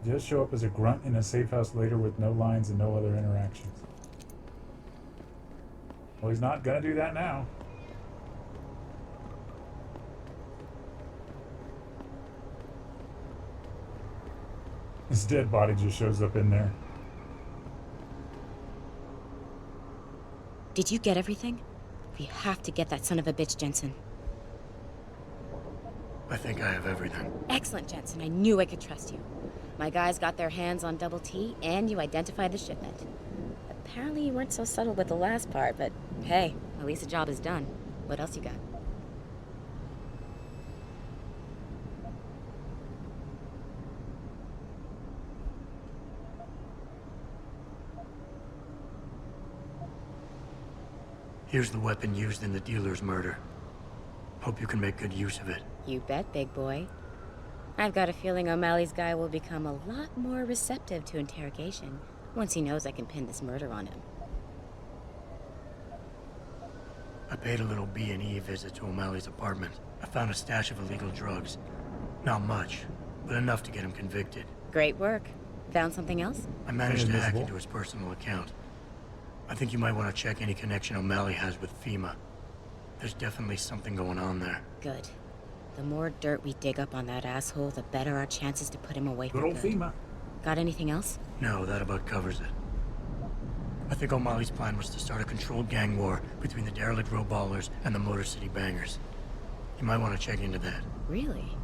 Just show up as a grunt in a safe house later with no lines and no other interactions. Well, he's not gonna do that now. His dead body just shows up in there. Did you get everything? We have to get that son of a bitch, Jensen. I think I have everything. Excellent, Jensen. I knew I could trust you. My guys got their hands on Double T, and you identified the shipment. Apparently you weren't so subtle with the last part, but hey, at least the job is done. What else you got? Here's the weapon used in the dealer's murder. Hope you can make good use of it. You bet, big boy. I've got a feeling O'Malley's guy will become a lot more receptive to interrogation once he knows I can pin this murder on him. I paid a little B&E visit to O'Malley's apartment. I found a stash of illegal drugs. Not much, but enough to get him convicted. Great work. Found something else? I managed to hack into his personal account. I think you might want to check any connection O'Malley has with FEMA. There's definitely something going on there. Good. The more dirt we dig up on that asshole, the better our chances to put him away for Good old good. FEMA. Got anything else? No, that about covers it. I think O'Malley's plan was to start a controlled gang war between the Derelict Row Ballers and the Motor City Bangers. You might want to check into that. Really?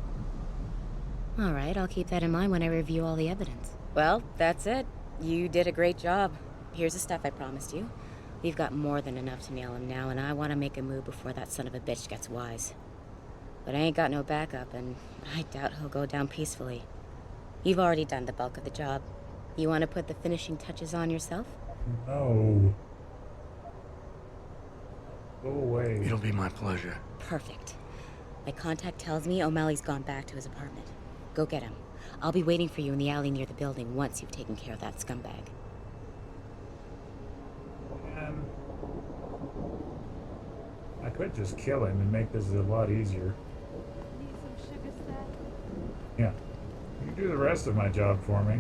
All right, I'll keep that in mind when I review all the evidence. Well, that's it. You did a great job. Here's the stuff I promised you. We've got more than enough to nail him now, and I want to make a move before that son of a bitch gets wise. But I ain't got no backup, and I doubt he'll go down peacefully. You've already done the bulk of the job. You want to put the finishing touches on yourself? No. Go away. It'll be my pleasure. Perfect. My contact tells me O'Malley's gone back to his apartment. Go get him. I'll be waiting for you in the alley near the building once you've taken care of that scumbag. I could just kill him and make this a lot easier. Need some sugar stack? Yeah. You do the rest of my job for me.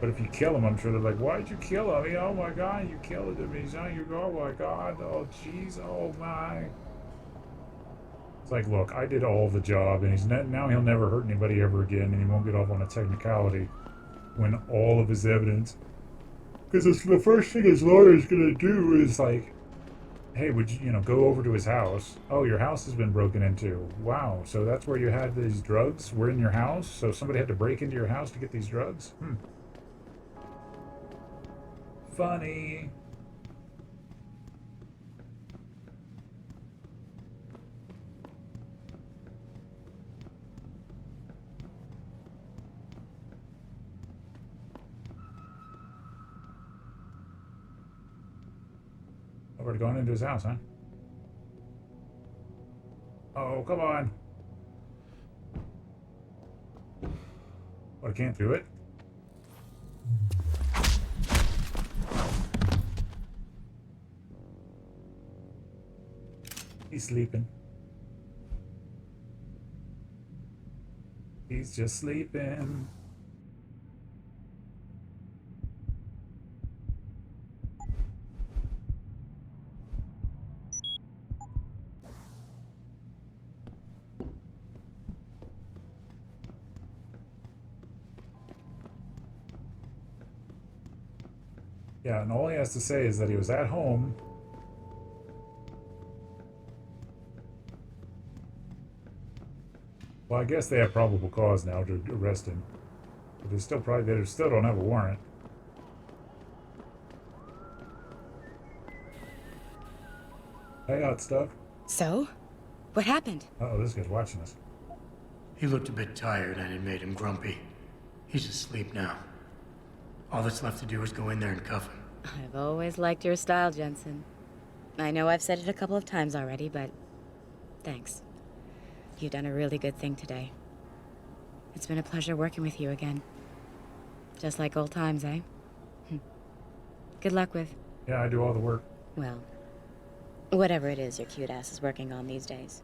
But if you kill him, I'm sure they're like, why'd you kill him? Oh my god, you killed him. He's on your, oh my god, oh jeez, oh my. It's like, look, I did all the job, and now he'll never hurt anybody ever again, and he won't get off on a technicality when all of his evidence. Because the first thing his lawyer's gonna do is like, hey, would you, go over to his house? Oh, your house has been broken into. Wow, so that's where you had these drugs? Were in your house? So somebody had to break into your house to get these drugs? Funny. Already gone into his house, huh? Oh, come on. What, I can't do it? He's sleeping. He's just sleeping. Yeah, and all he has to say is that he was at home. Well, I guess they have probable cause now to arrest him. But they still don't have a warrant. Hey, hot stuff. So? What happened? Uh-oh, this guy's watching us. He looked a bit tired, and it made him grumpy. He's asleep now. All that's left to do is go in there and cuff him. I've always liked your style, Jensen. I know I've said it a couple of times already, but thanks. You've done a really good thing today. It's been a pleasure working with you again. Just like old times, eh? Good luck with... Yeah, I do all the work. Well, whatever it is your cute ass is working on these days.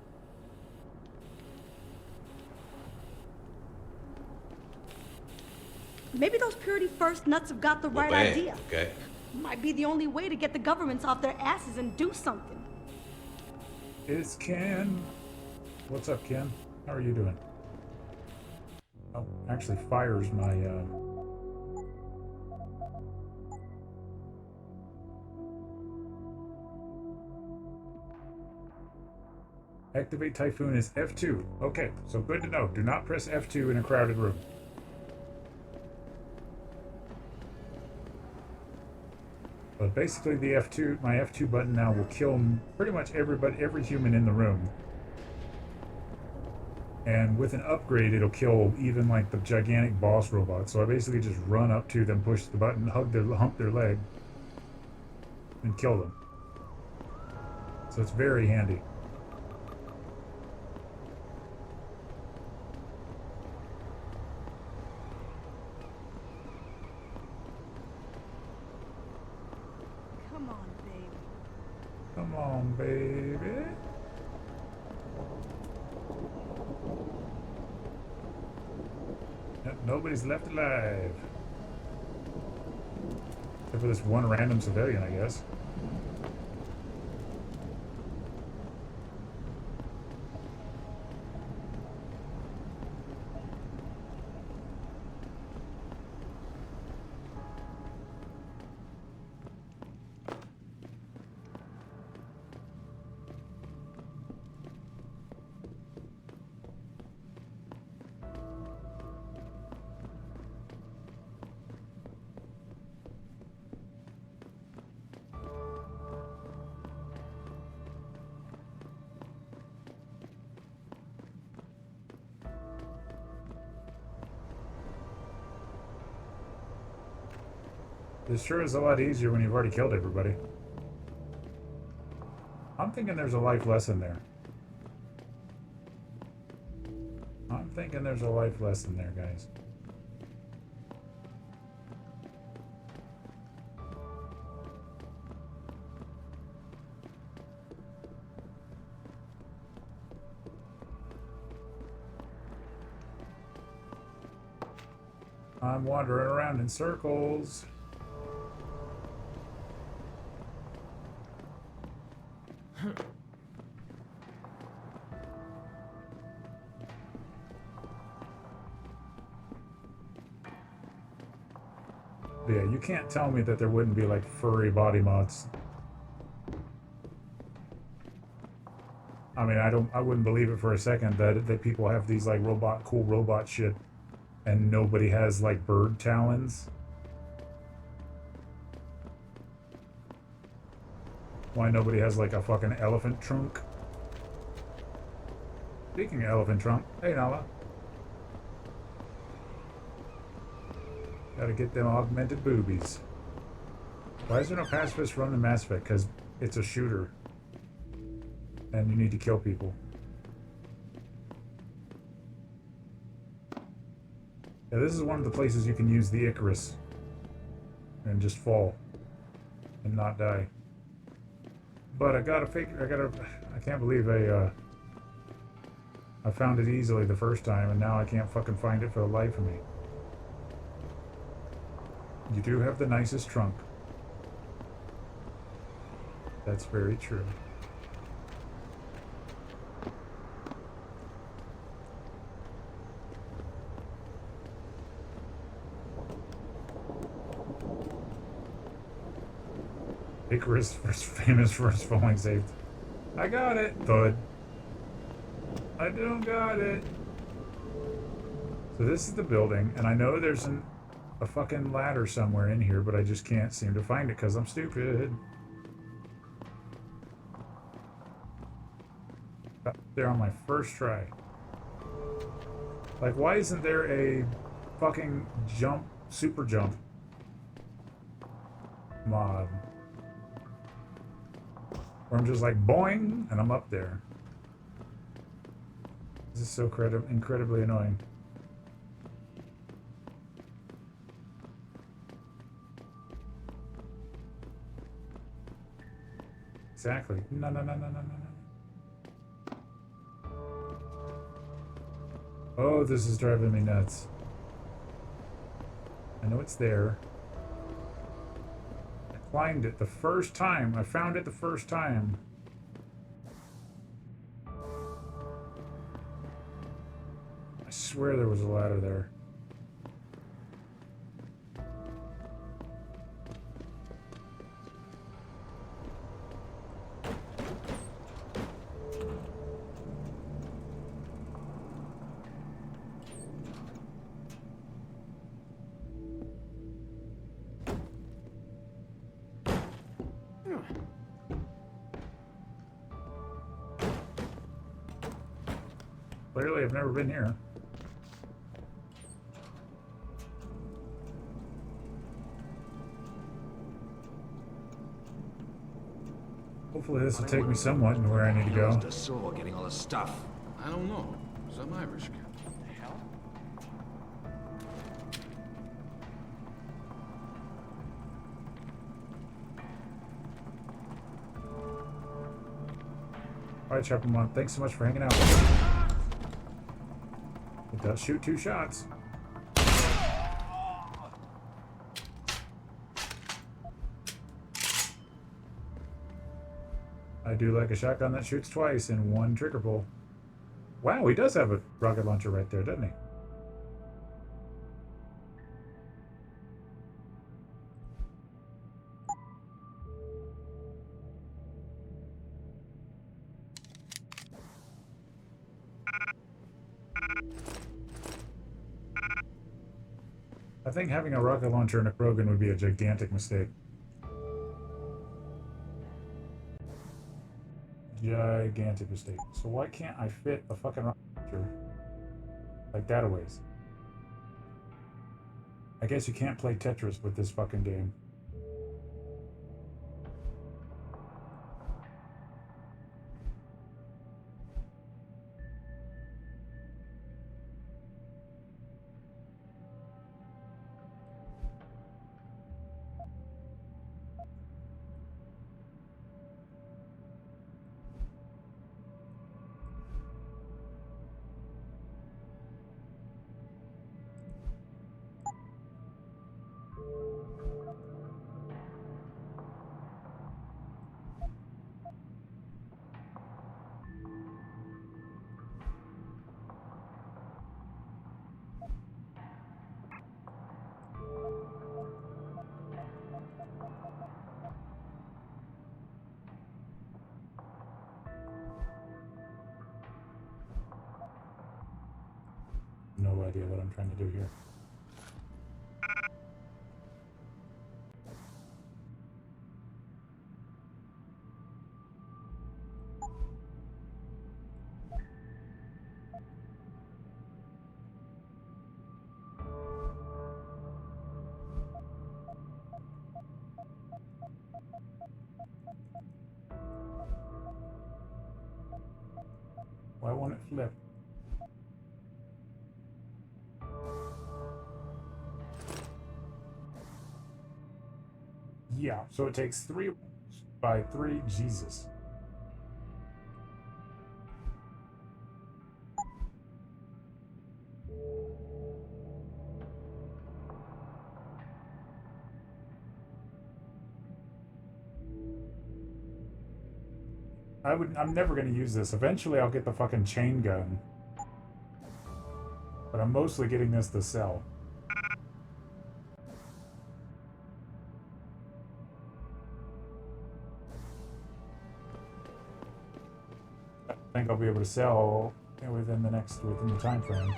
Maybe those Purity First nuts have got the right bang, idea. okay. Might be the only way to get the governments off their asses and do something. It's Ken. What's up, Ken? How are you doing? Oh, actually fires my, Activate Typhoon is F2. Okay, so good to know. Do not press F2 in a crowded room. But basically the F2, my F2 button now will kill pretty much every human in the room. And with an upgrade, it'll kill even like the gigantic boss robot. So I basically just run up to them, push the button, hump their leg, and kill them. So it's very handy. Come on, baby. Come on, baby. Yep, nobody's left alive. Except for this one random civilian, I guess. This sure is a lot easier when you've already killed everybody. I'm thinking there's a life lesson there. I'm thinking there's a life lesson there, guys. I'm wandering around in circles. Yeah, you can't tell me that there wouldn't be like furry body mods. I mean, I wouldn't believe it for a second that people have these like cool robot shit and nobody has like bird talons. Why nobody has like a fucking elephant trunk? Speaking of elephant trunk, hey Nala. Gotta get them augmented boobies. Why is there no pacifist run in Mass Effect? Because it's a shooter. And you need to kill people. Yeah, this is one of the places you can use the Icarus. And just fall. And not die. But I can't believe I found it easily the first time and now I can't fucking find it for the life of me. You do have the nicest trunk. That's very true. Icarus famous for his falling safe. I got it, thud. I don't got it. So this is the building, and I know there's a fucking ladder somewhere in here, but I just can't seem to find it because I'm stupid. Got there on my first try. Like, why isn't there a fucking jump, super jump? mod. Where I'm just like boing and I'm up there. This is so incredibly annoying. Exactly. No, no, no, no, no, no, no. Oh, this is driving me nuts. I know it's there. I climbed it the first time. I found it the first time. I swear there was a ladder there. Clearly, I've never been here. Hopefully this will take me somewhat to where I need to go. The saw getting all the stuff. I don't know. Some Irish guy. What the hell? Alright, Choppermont, thanks so much for hanging out. It does shoot 2 shots. I do like a shotgun that shoots twice in 1 trigger pull. Wow, he does have a rocket launcher right there, doesn't he? I think having a rocket launcher in a Krogan would be a gigantic mistake. Gigantic mistake. So why can't I fit a fucking rocket launcher like that a ways? I guess you can't play Tetris with this fucking game. No idea what I'm trying to do here. Why won't it flip? Yeah, so it takes 3 by 3. Jesus. I'm never going to use this. Eventually I'll get the fucking chain gun. But I'm mostly getting this to sell. I think I'll be able to sell within the time frame.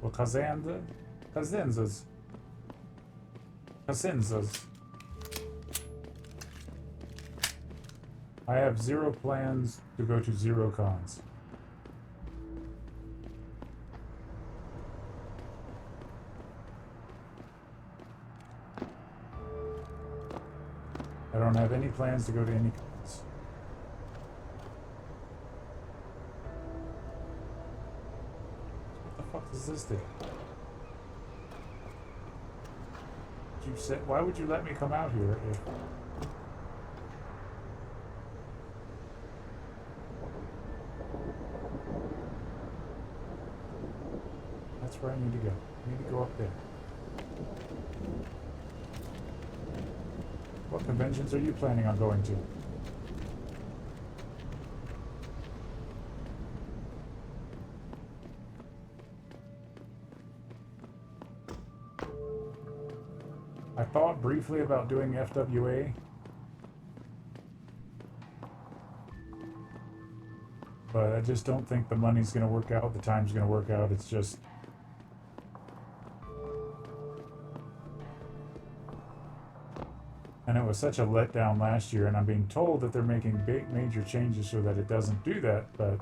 Well, Kazinzas. I have 0 plans to go to 0 cons. I don't have any plans to go to any cons. What the fuck does this do? You said, why would you let me come out here if... That's where I need to go. I need to go up there. What conventions are you planning on going to? I thought briefly about doing FWA, but I just don't think the money's going to work out, the time's going to work out. It's just... And it was such a letdown last year, and I'm being told that they're making big major changes so that it doesn't do that, but...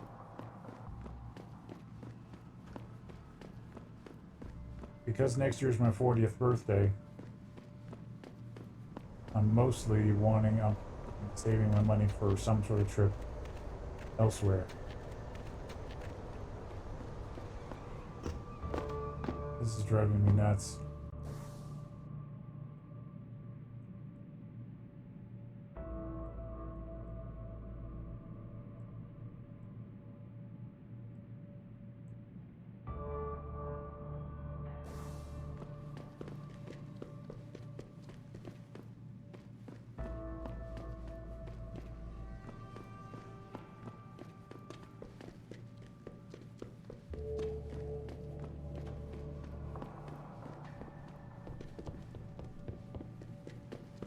Because next year's my 40th birthday, I'm mostly I'm saving my money for some sort of trip elsewhere. This is driving me nuts.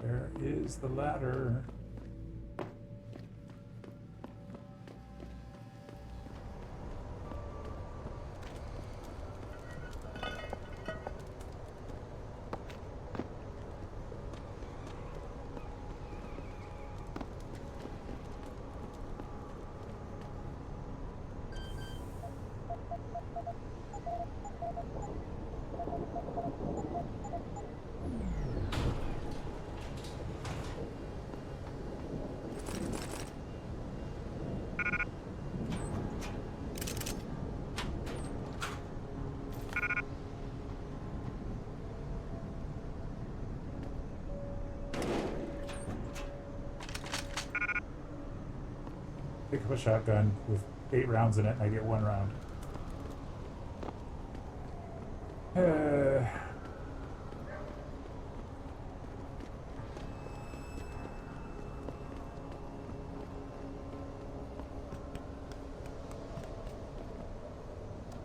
There is the ladder. Pick up a shotgun with 8 rounds in it and I get 1 round.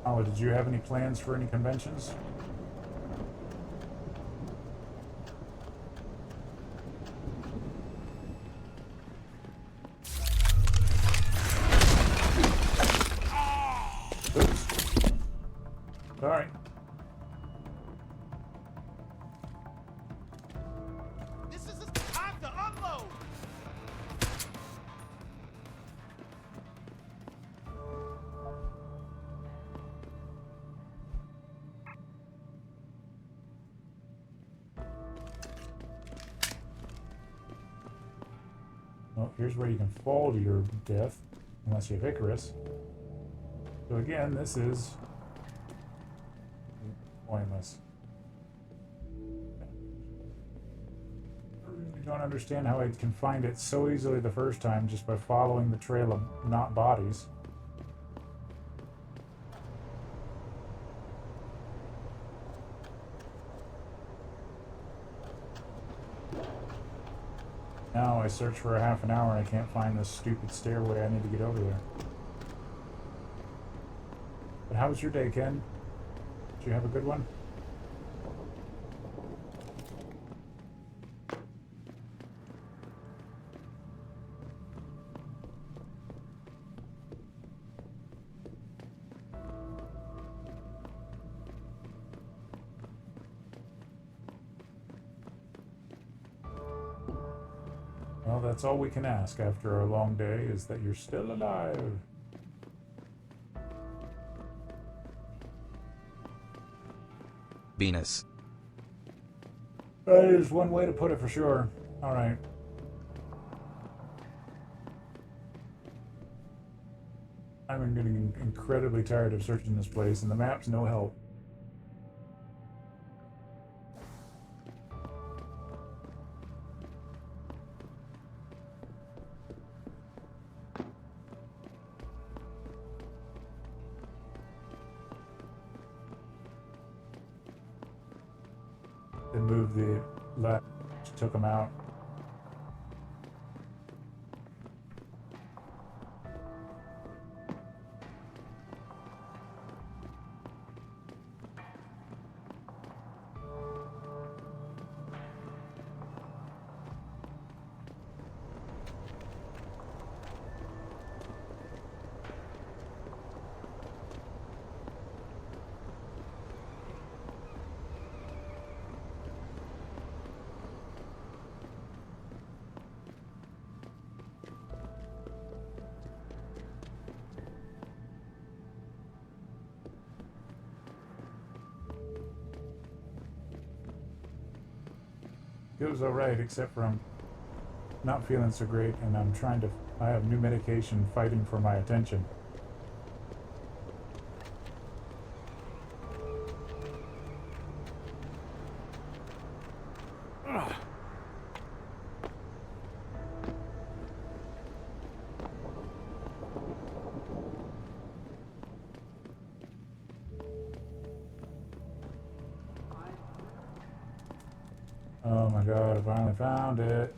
Oh, did you have any plans for any conventions? Sorry. This is the time to unload. Well, here's where you can fall to your death, unless you have Icarus. So again, this is pointless. I really don't understand how I can find it so easily the first time just by following the trail of not bodies. Now I search for a half an hour and I can't find this stupid stairway. I need to get over there. But how was your day, Ken? Did you have a good one? Well, that's all we can ask after a long day, is that you're still alive. Venus. That is one way to put it for sure. Alright. I'm getting incredibly tired of searching this place, and the map's no help. They moved the left, took them out. It was alright, except for I'm not feeling so great, and I have new medication fighting for my attention. Ugh. Oh my god, I finally found it.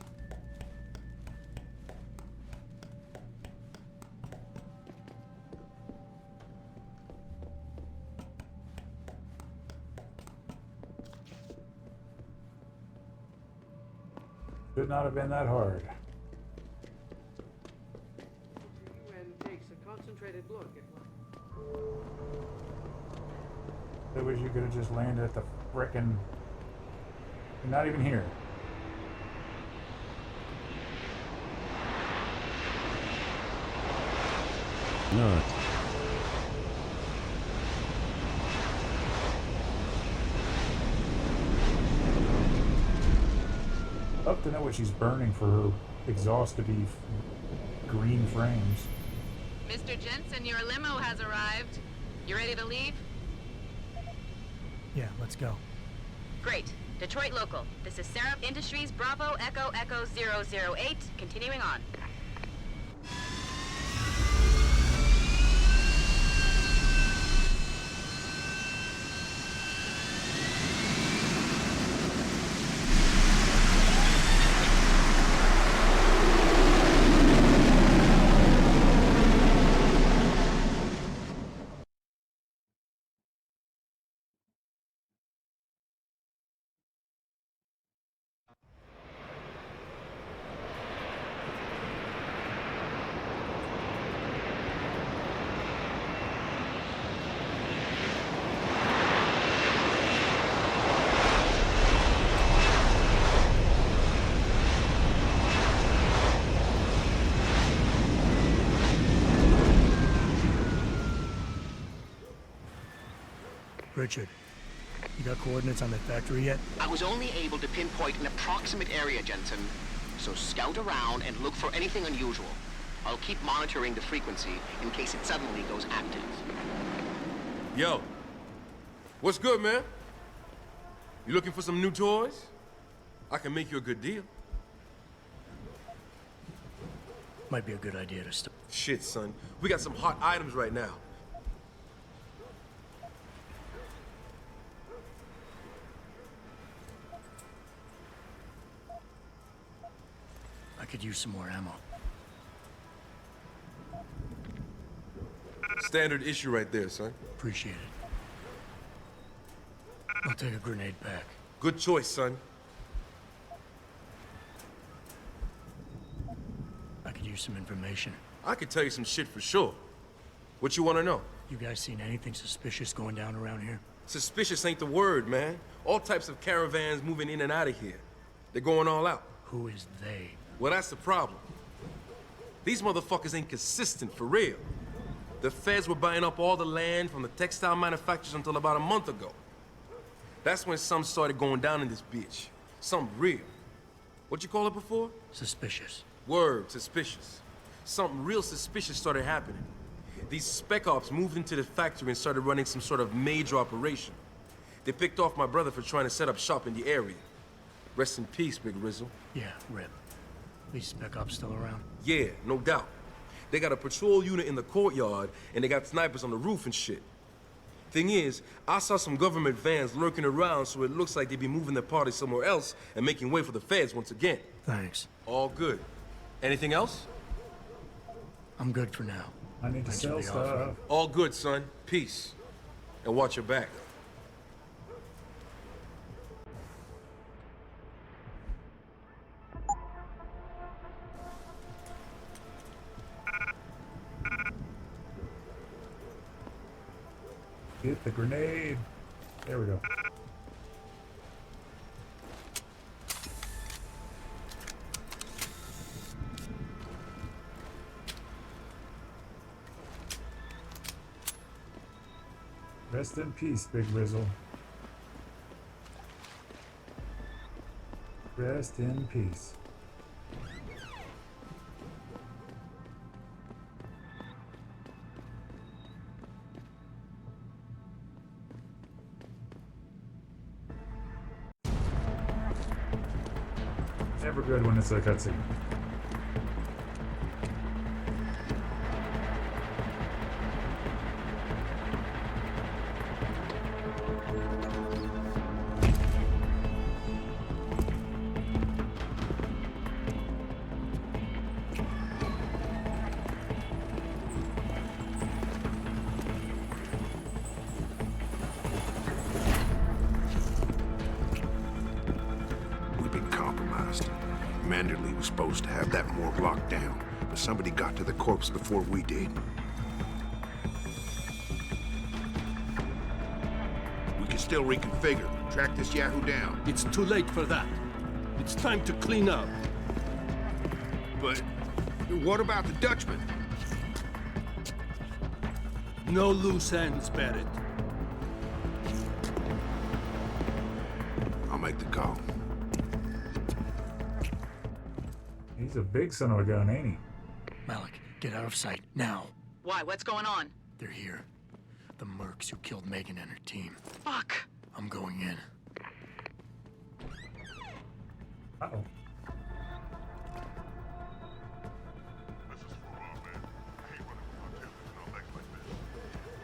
Should not have been that hard. And takes a concentrated look at I wish you could have just landed at the frickin'... You're not even here. No. Up to know what she's burning for her exhaust to be green frames. Mr. Jensen, your limo has arrived. You ready to leave? Yeah, let's go. Great. Detroit local. This is Seraph Industries Bravo Echo Echo 008. Continuing on. Richard, you got coordinates on that factory yet? I was only able to pinpoint an approximate area, Jensen. So scout around and look for anything unusual. I'll keep monitoring the frequency in case it suddenly goes active. Yo, what's good, man? You looking for some new toys? I can make you a good deal. Might be a good idea to start. Shit, son. We got some hot items right now. I could use some more ammo. Standard issue right there, son. Appreciate it. I'll take a grenade pack. Good choice, son. I could use some information. I could tell you some shit for sure. What you want to know? You guys seen anything suspicious going down around here? Suspicious ain't the word, man. All types of caravans moving in and out of here. They're going all out. Who is they? Well, that's the problem. These motherfuckers ain't consistent, for real. The feds were buying up all the land from the textile manufacturers until about a month ago. That's when some started going down in this bitch. Some real. What you call it before? Suspicious. Word, suspicious. Something real suspicious started happening. These spec ops moved into the factory and started running some sort of major operation. They picked off my brother for trying to set up shop in the area. Rest in peace, Big Rizzle. Yeah, rip. These spec ops still around? Yeah, no doubt. They got a patrol unit in the courtyard, and they got snipers on the roof and shit. Thing is, I saw some government vans lurking around, so it looks like they be moving their party somewhere else and making way for the feds once again. Thanks. All good. Anything else? I'm good for now. I need to Thanks for sell the offer. stuff. All good, son. Peace. And watch your back. Hit the grenade. There we go. Rest in peace, Big Rizzle. Rest in peace. Never good when it's a cutscene. We've been compromised. Manderley was supposed to have that morgue locked down, but somebody got to the corpse before we did. We can still reconfigure, track this Yahoo down. It's too late for that. It's time to clean up. But what about the Dutchman? No loose ends, Barrett. I'll make the call. He's a big son of a gun, ain't he? Malik, get out of sight, now. Why? What's going on? They're here. The mercs who killed Megan and her team. Fuck. I'm going in. Uh-oh.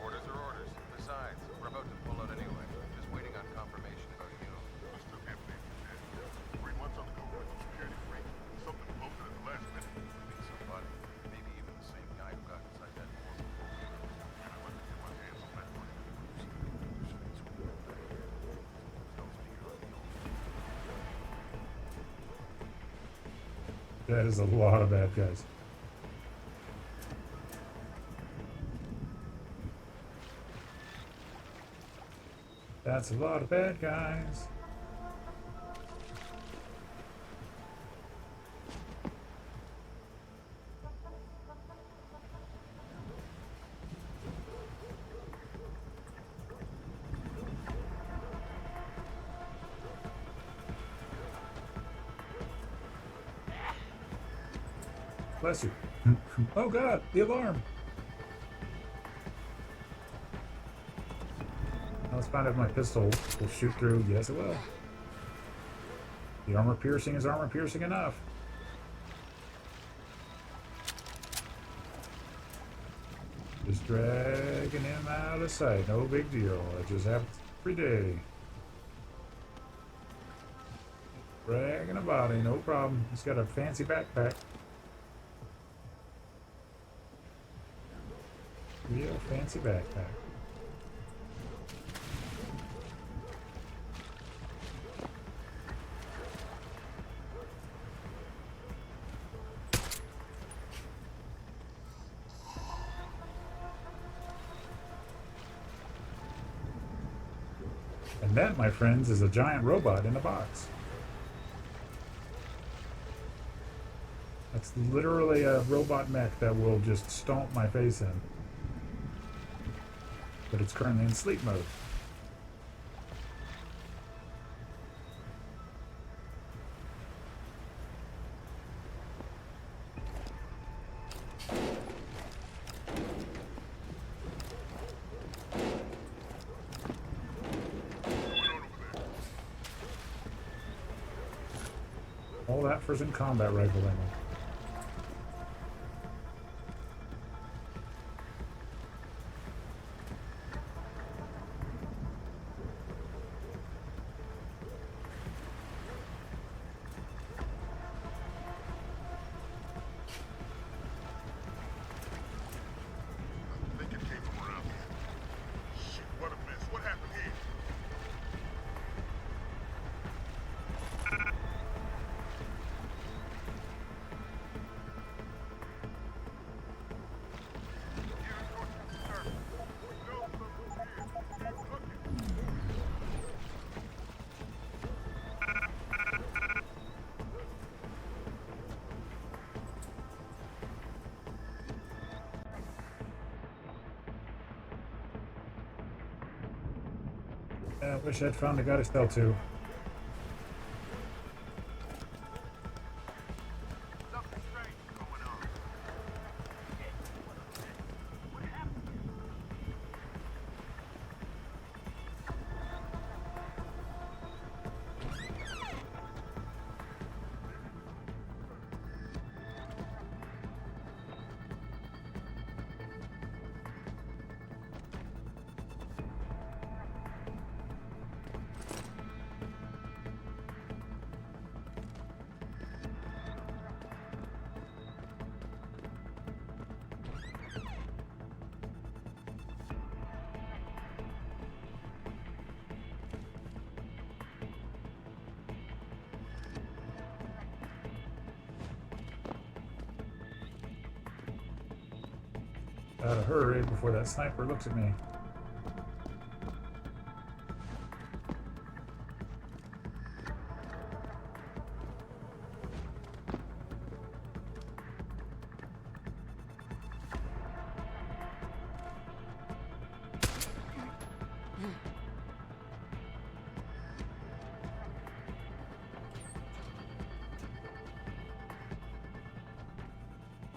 Orders are orders. Besides, we're about to pull out anyway. Just waiting on confirmation about you. 3 months on the go with security free. Something posted at the last minute. I think somebody, maybe even the same guy who got inside that door. And I'd like to get my hands on that money. That is a lot of bad guys. That's a lot of bad guys. Bless you. Oh God, the alarm. Now let's find out if my pistol will shoot through. Yes, it will. The armor piercing is armor piercing enough. Just dragging him out of sight. No big deal. It just happens every day. Dragging a body, no problem. He's got a fancy backpack. Real fancy backpack. And that, my friends, is a giant robot in a box. That's literally a robot mech that will just stomp my face in. But it's currently in sleep mode. All that for some combat rifle ammo. I wish I'd found a guy to sell to. Gotta hurry before that sniper looks at me.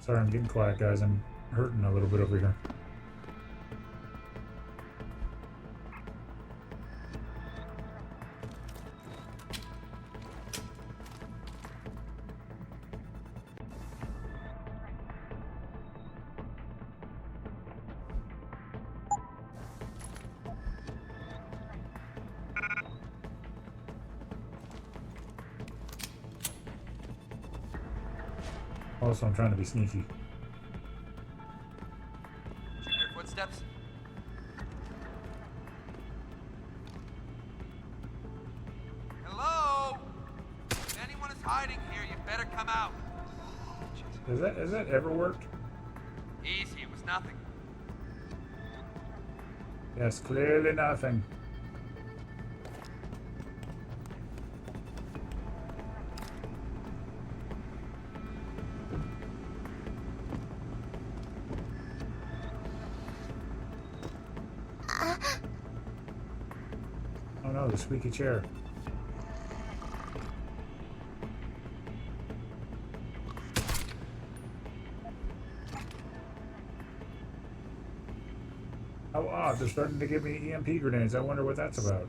Sorry, I'm getting quiet, guys. I'm hurting a little bit over here. Also, I'm trying to be sneaky. Hear footsteps? Hello? If anyone is hiding here, you better come out. Has that ever worked? Easy, it was nothing. Yes, clearly nothing. Oh no, the squeaky chair. How odd, they're starting to give me EMP grenades. I wonder what that's about.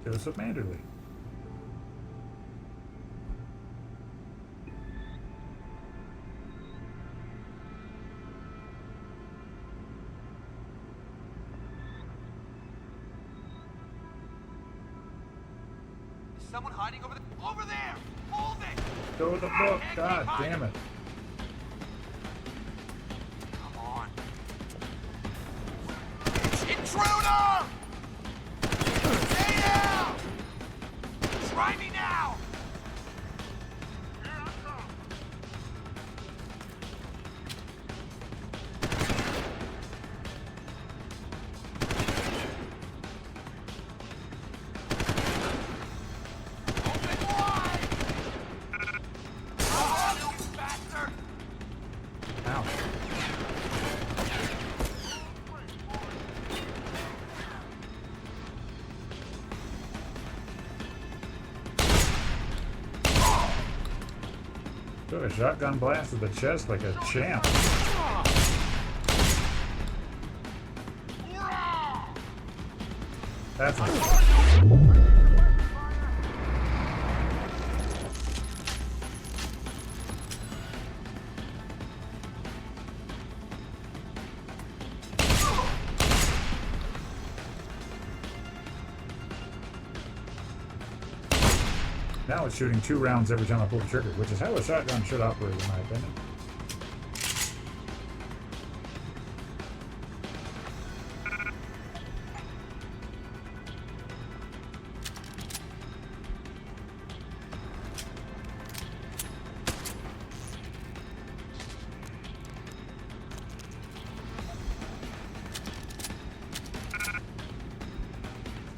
Joseph Manderley. Is someone hiding over there? Over there! Hold it! Go with the book. God damn it. Come on. Intruder! out. Took a shotgun blast to the chest like a champ. That's not. Now it's shooting 2 rounds every time I pull the trigger, which is how a shotgun should operate, in my opinion.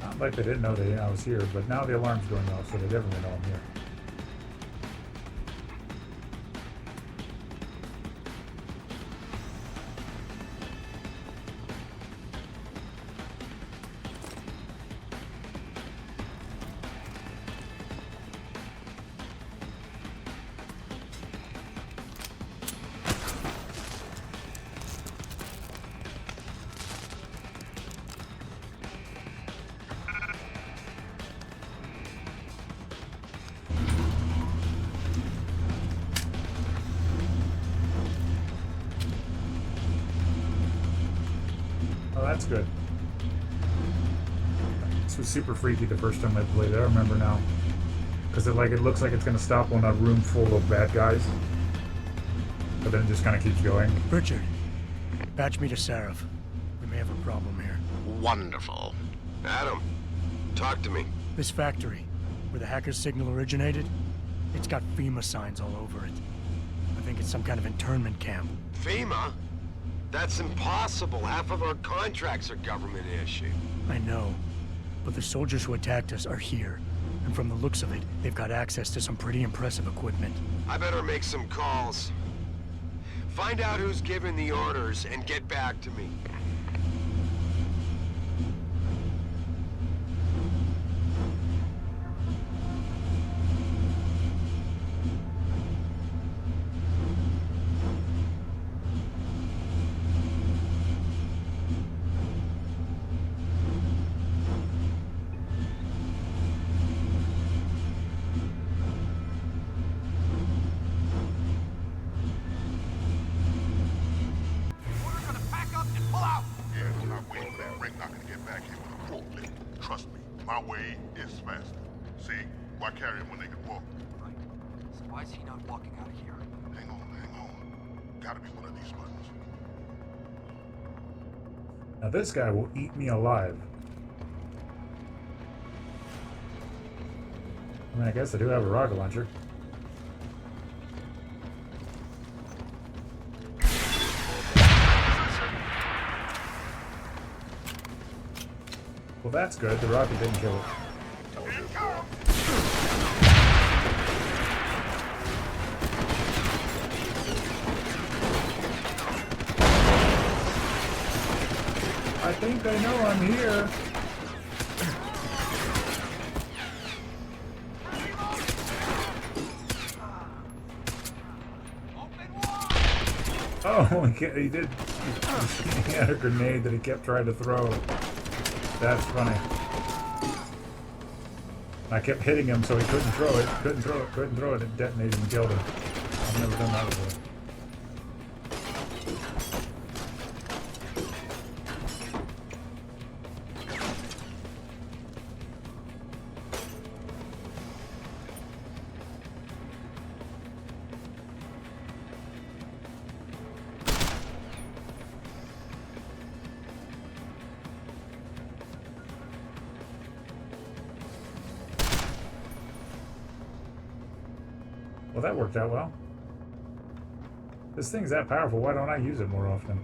Not like they didn't know I was here, but now the alarm's going off, so they definitely know I'm here. That's good. This was super freaky the first time I played it. I remember now. Because it looks like it's going to stop on a room full of bad guys. But then it just kind of keeps going. Richard, patch me to Sarah. We may have a problem here. Wonderful. Adam, talk to me. This factory, where the hacker's signal originated, it's got FEMA signs all over it. I think it's some kind of internment camp. FEMA? That's impossible. Half of our contracts are government issue. I know, but the soldiers who attacked us are here. And from the looks of it, they've got access to some pretty impressive equipment. I better make some calls. Find out who's giving the orders and get back to me. My way is faster. See? Why carry him when they can walk? Right. So why is he not walking out of here? Hang on. Gotta be one of these buttons. Now this guy will eat me alive. I mean, I guess I do have a rocket launcher. Well, that's good. The rocket didn't kill it. I think they know I'm here. Oh, he did. He had a grenade that he kept trying to throw. That's funny. I kept hitting him so he couldn't throw it, couldn't throw it, it detonated and killed him. I've never done that before. Well, that worked out well. This thing's that powerful, why don't I use it more often?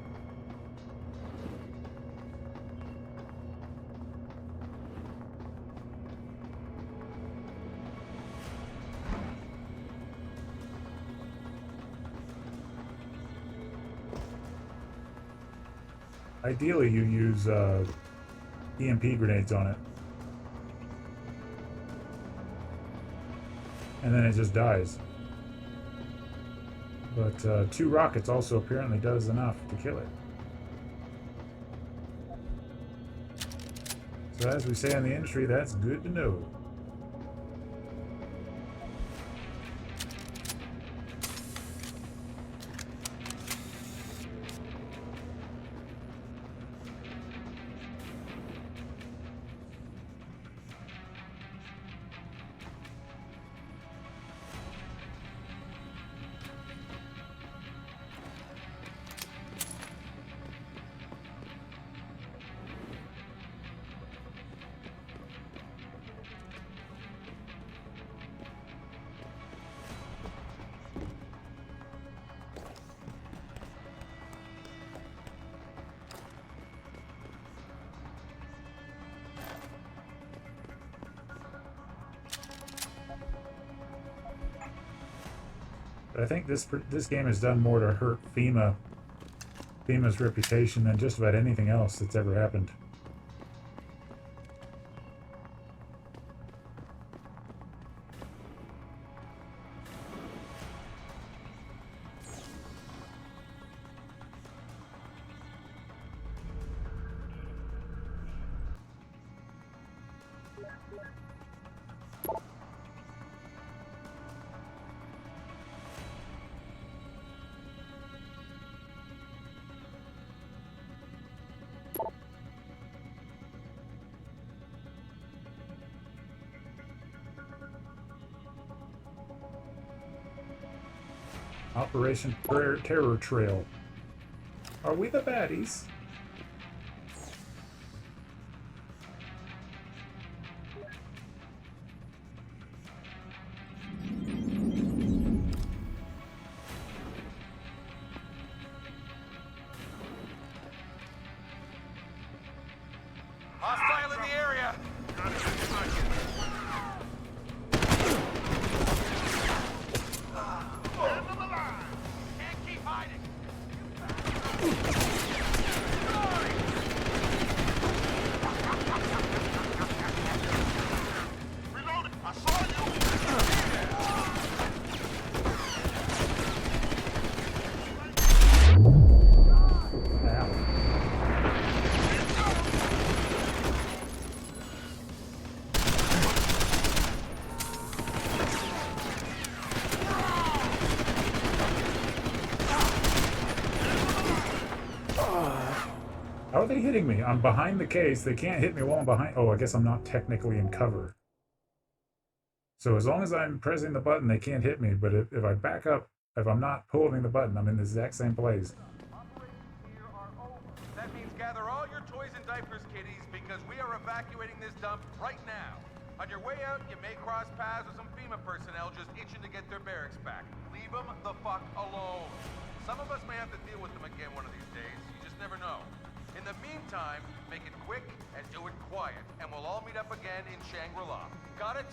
Ideally, you use EMP grenades on it. And then it just dies. But 2 rockets also apparently does enough to kill it. So as we say in the industry, that's good to know. But I think this game has done more to hurt FEMA's reputation than just about anything else that's ever happened. Operation Terror Trail. Are we the baddies? Hostile in the area! Can't keep hiding! Reloaded! I saw How are they hitting me? I'm behind the case. They can't hit me while I'm behind. Oh, I guess I'm not technically in cover. So as long as I'm pressing the button, they can't hit me. But if I back up, if I'm not holding the button, I'm in the exact same place. That means gather all your toys and diapers, kiddies, because we are evacuating this dump right now. On your way out, you may cross paths with some FEMA personnel just itching to get their barracks back. Leave them the fuck alone. Some of us may have to deal with them again one of these days. You just never know. In the meantime, make it quick and do it quiet, and we'll all meet up again in Shangri-La. Got it?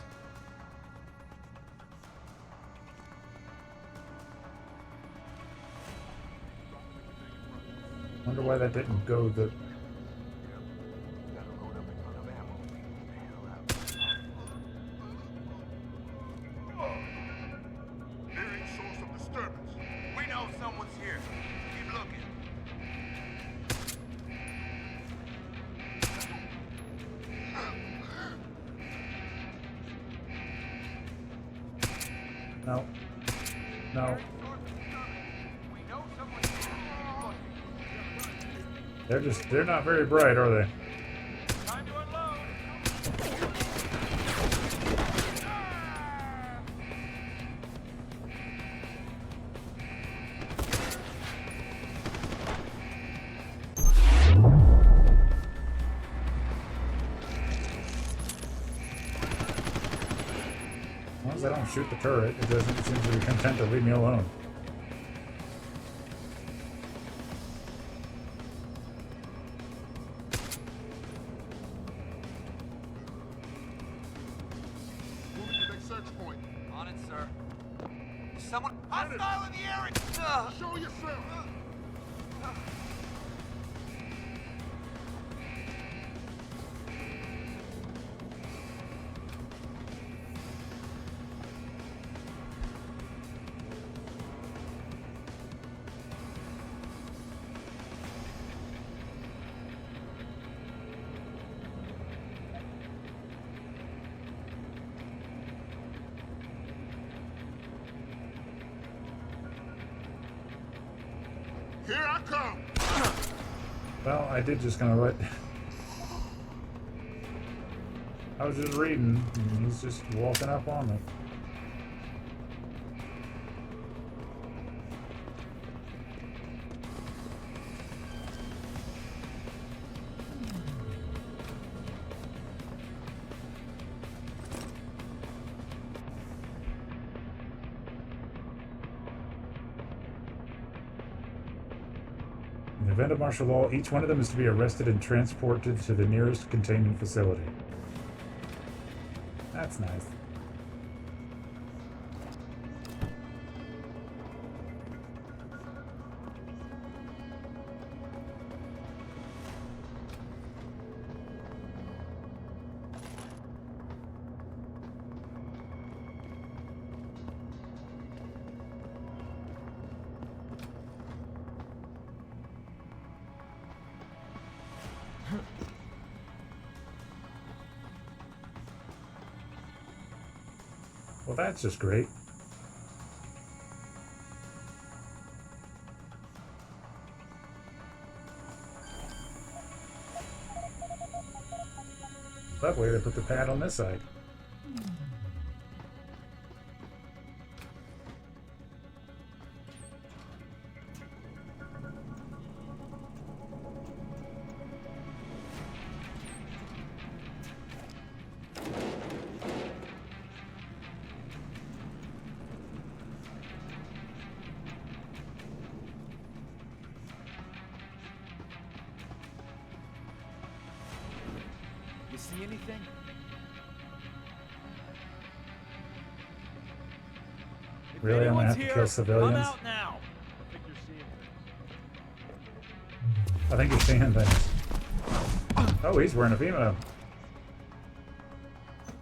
Wonder why that didn't go the... Hearing source of disturbance. We know someone's here. Keep looking. No. No. They're not very bright, are they? As long as I don't shoot the turret, it doesn't seem to be content to leave me alone. Someone hostile in the area! Show yourself! Here I come. Well, I did just kind of let... I was just reading, and he's just walking up on me. In the event of martial law, each one of them is to be arrested and transported to the nearest containment facility. That's nice. Well, that's just great. Lovely, they put the pad on this side. You see anything? Really, I'm gonna have to kill civilians? Come out now. I think you're seeing things. Oh, he's wearing a FEMA.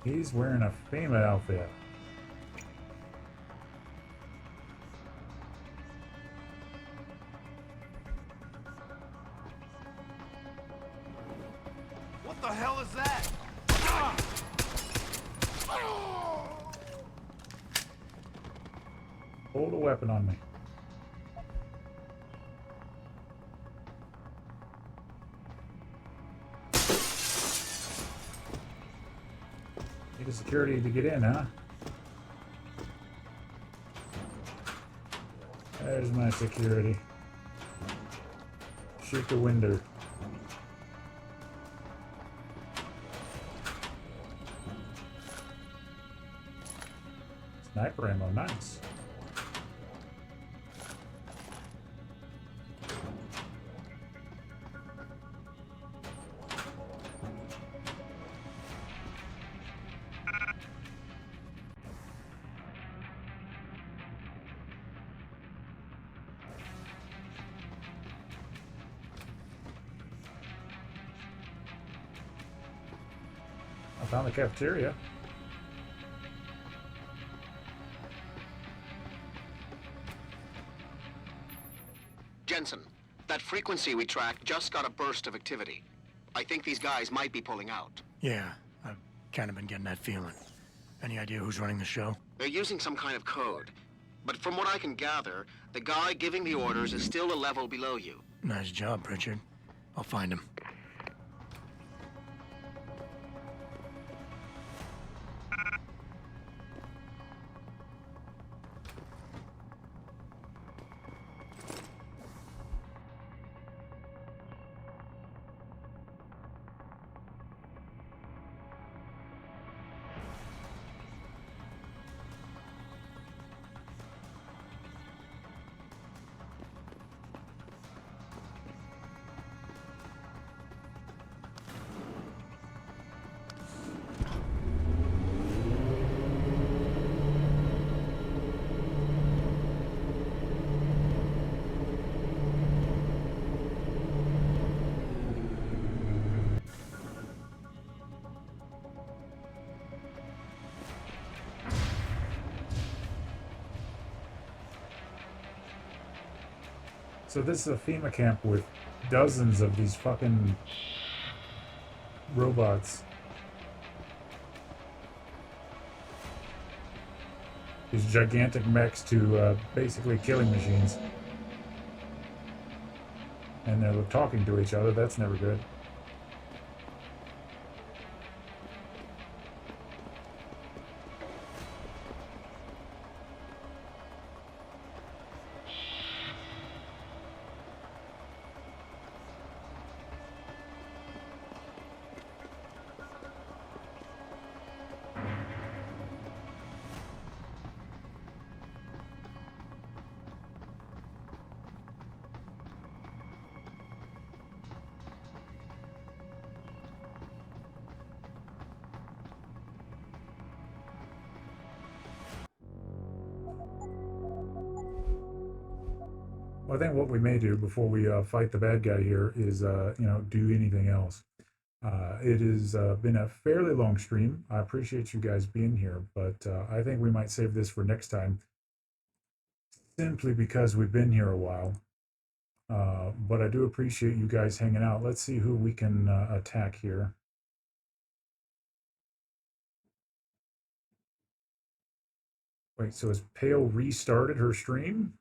He's wearing a FEMA outfit. What the hell is that? Hold a weapon on me. Need a security to get in, huh? There's my security. Shoot the window. Sniper ammo, nice. I found the cafeteria. Jensen, that frequency we tracked just got a burst of activity. I think these guys might be pulling out. Yeah, I've kind of been getting that feeling. Any idea who's running the show? They're using some kind of code. But from what I can gather, the guy giving the orders is still a level below you. Nice job, Pritchard. I'll find him. So this is a FEMA camp with dozens of these fucking robots. These gigantic mechs to basically killing machines. And they're talking to each other. That's never good. Well, I think what we may do before we fight the bad guy here is, do anything else. It has been a fairly long stream. I appreciate you guys being here, but I think we might save this for next time, simply because we've been here a while. But I do appreciate you guys hanging out. Let's see who we can attack here. Wait, so has Pale restarted her stream?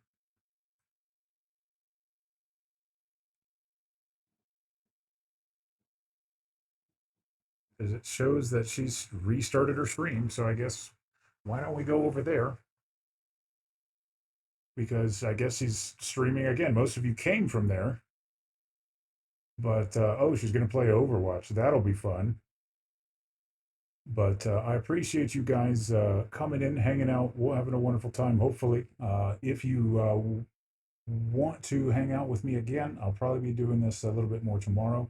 As it shows that she's restarted her stream, so I guess why don't we go over there? Because I guess she's streaming again. Most of you came from there. But oh, she's going to play Overwatch. That'll be fun. But I appreciate you guys coming in, hanging out. We're having a wonderful time, hopefully. If you want to hang out with me again, I'll probably be doing this a little bit more tomorrow.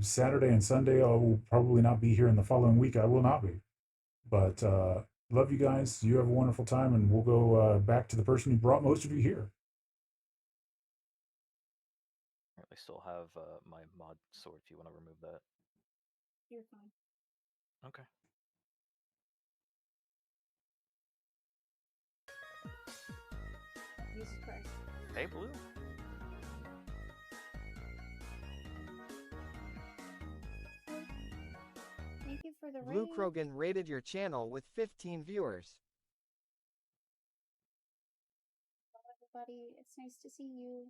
Saturday and Sunday, I will probably not be here. In the following week, I will not be. But love you guys. You have a wonderful time, and we'll go back to the person who brought most of you here. I still have my mod sword if you want to remove that. You're fine. Okay. Jesus Christ. Hey, Blue. Thank you for the Blue raid. Krogan rated your channel with 15 viewers. Hello, everybody. It's nice to see you.